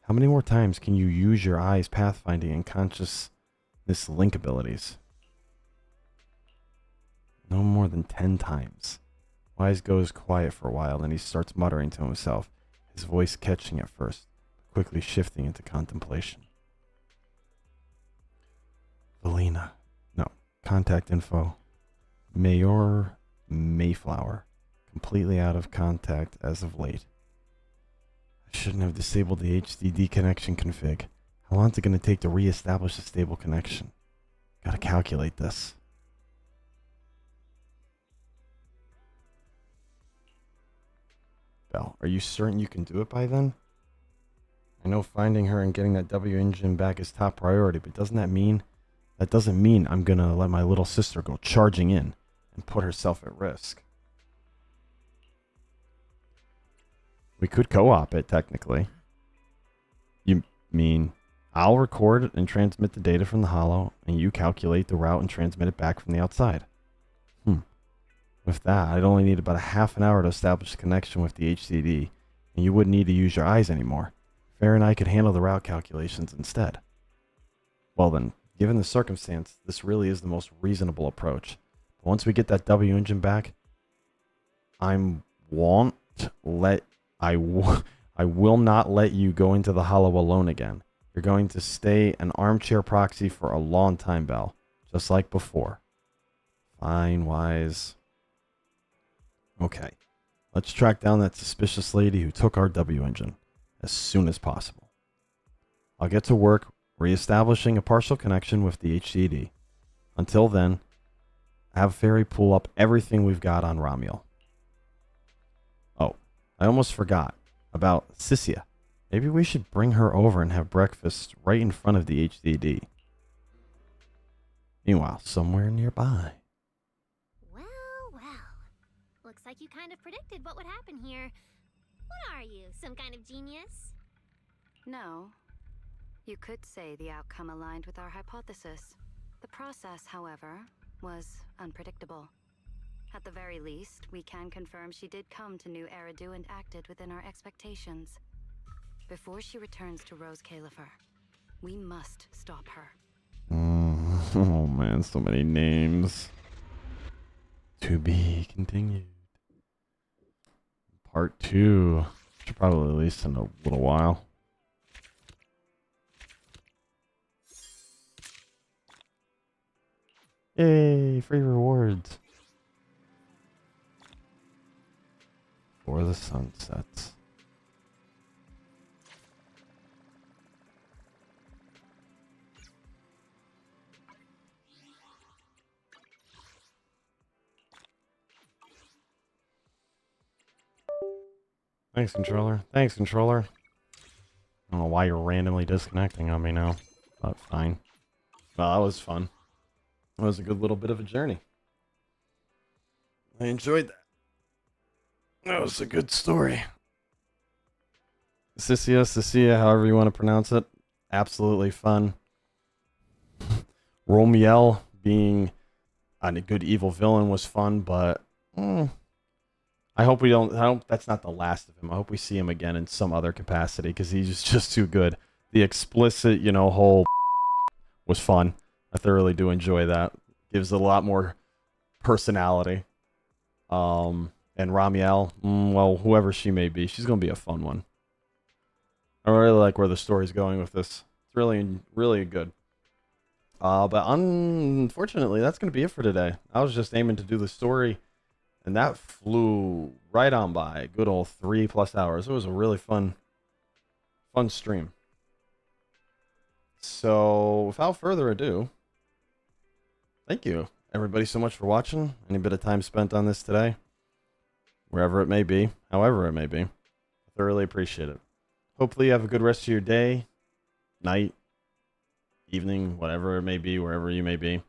How many more times can you use your eyes pathfinding and consciousness link abilities? No more than 10 times. Wise goes quiet for a while, then he starts muttering to himself, his voice catching at first, quickly shifting into contemplation. Valina. No. Contact info. Mayor Mayflower. Completely out of contact as of late. I shouldn't have disabled the HDD connection config. How long is it going to take to re-establish a stable connection? Gotta calculate this. Belle, are you certain you can do it by then? I know finding her and getting that W engine back is top priority, but doesn't that mean... That doesn't mean I'm gonna let my little sister go charging in and put herself at risk. We could co-op it, technically. You mean I'll record and transmit the data from the holo, and you calculate the route and transmit it back from the outside. With that, I'd only need about a half an hour to establish a connection with the HDD, and you wouldn't need to use your eyes anymore. Fair and I could handle the route calculations instead. Well then, given the circumstance, this really is the most reasonable approach. But once we get that W engine back, I will not let you go into the holo alone again. You're going to stay an armchair proxy for a long time, Belle, just like before. Fine, Wise. Okay, let's track down that suspicious lady who took our W engine as soon as possible. I'll get to work reestablishing a partial connection with the HDD. Until then, have Fairy pull up everything we've got on Romuald. Oh, I almost forgot about Cissia. Maybe we should bring her over and have breakfast right in front of the HDD. Meanwhile, somewhere nearby. Looks like you kind of predicted what would happen here. What are you, some kind of genius? No. You could say the outcome aligned with our hypothesis. The process, however, was unpredictable. At the very least, we can confirm she did come to New Eridu and acted within our expectations. Before she returns to Rose Califer, we must stop her. Oh man, so many names. To be continued. Part 2. Should probably release in a little while. Yay, free rewards. Before the sun sets. Thanks, controller. Thanks, controller. I don't know why you're randomly disconnecting on me now, but fine. Well, that was fun. That was a good little bit of a journey. I enjoyed that. That was a good story. Cissia, however you want to pronounce it. Absolutely fun. Romiel being a good evil villain was fun, but I hope we don't. I hope that's not the last of him. I hope we see him again in some other capacity because he's just too good. The explicit, whole was fun. I thoroughly do enjoy that. Gives it a lot more personality. And Ramiel, well, whoever she may be, she's gonna be a fun one. I really like where the story's going with this. It's really, really good. But unfortunately, that's gonna be it for today. I was just aiming to do the story, and that flew right on by. A good old 3+ hours. It was a really fun stream. So, without further ado, thank you everybody so much for watching. Any bit of time spent on this today, wherever it may be, however it may be, I thoroughly appreciate it. Hopefully you have a good rest of your day, night, evening, whatever it may be, wherever you may be.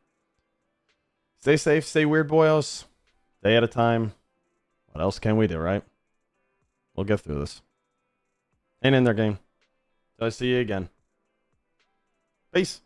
Stay safe, stay weird, boyos. Day at a time. What else can we do, right? We'll get through this. Hang in there, gang. Till I see you again. Peace.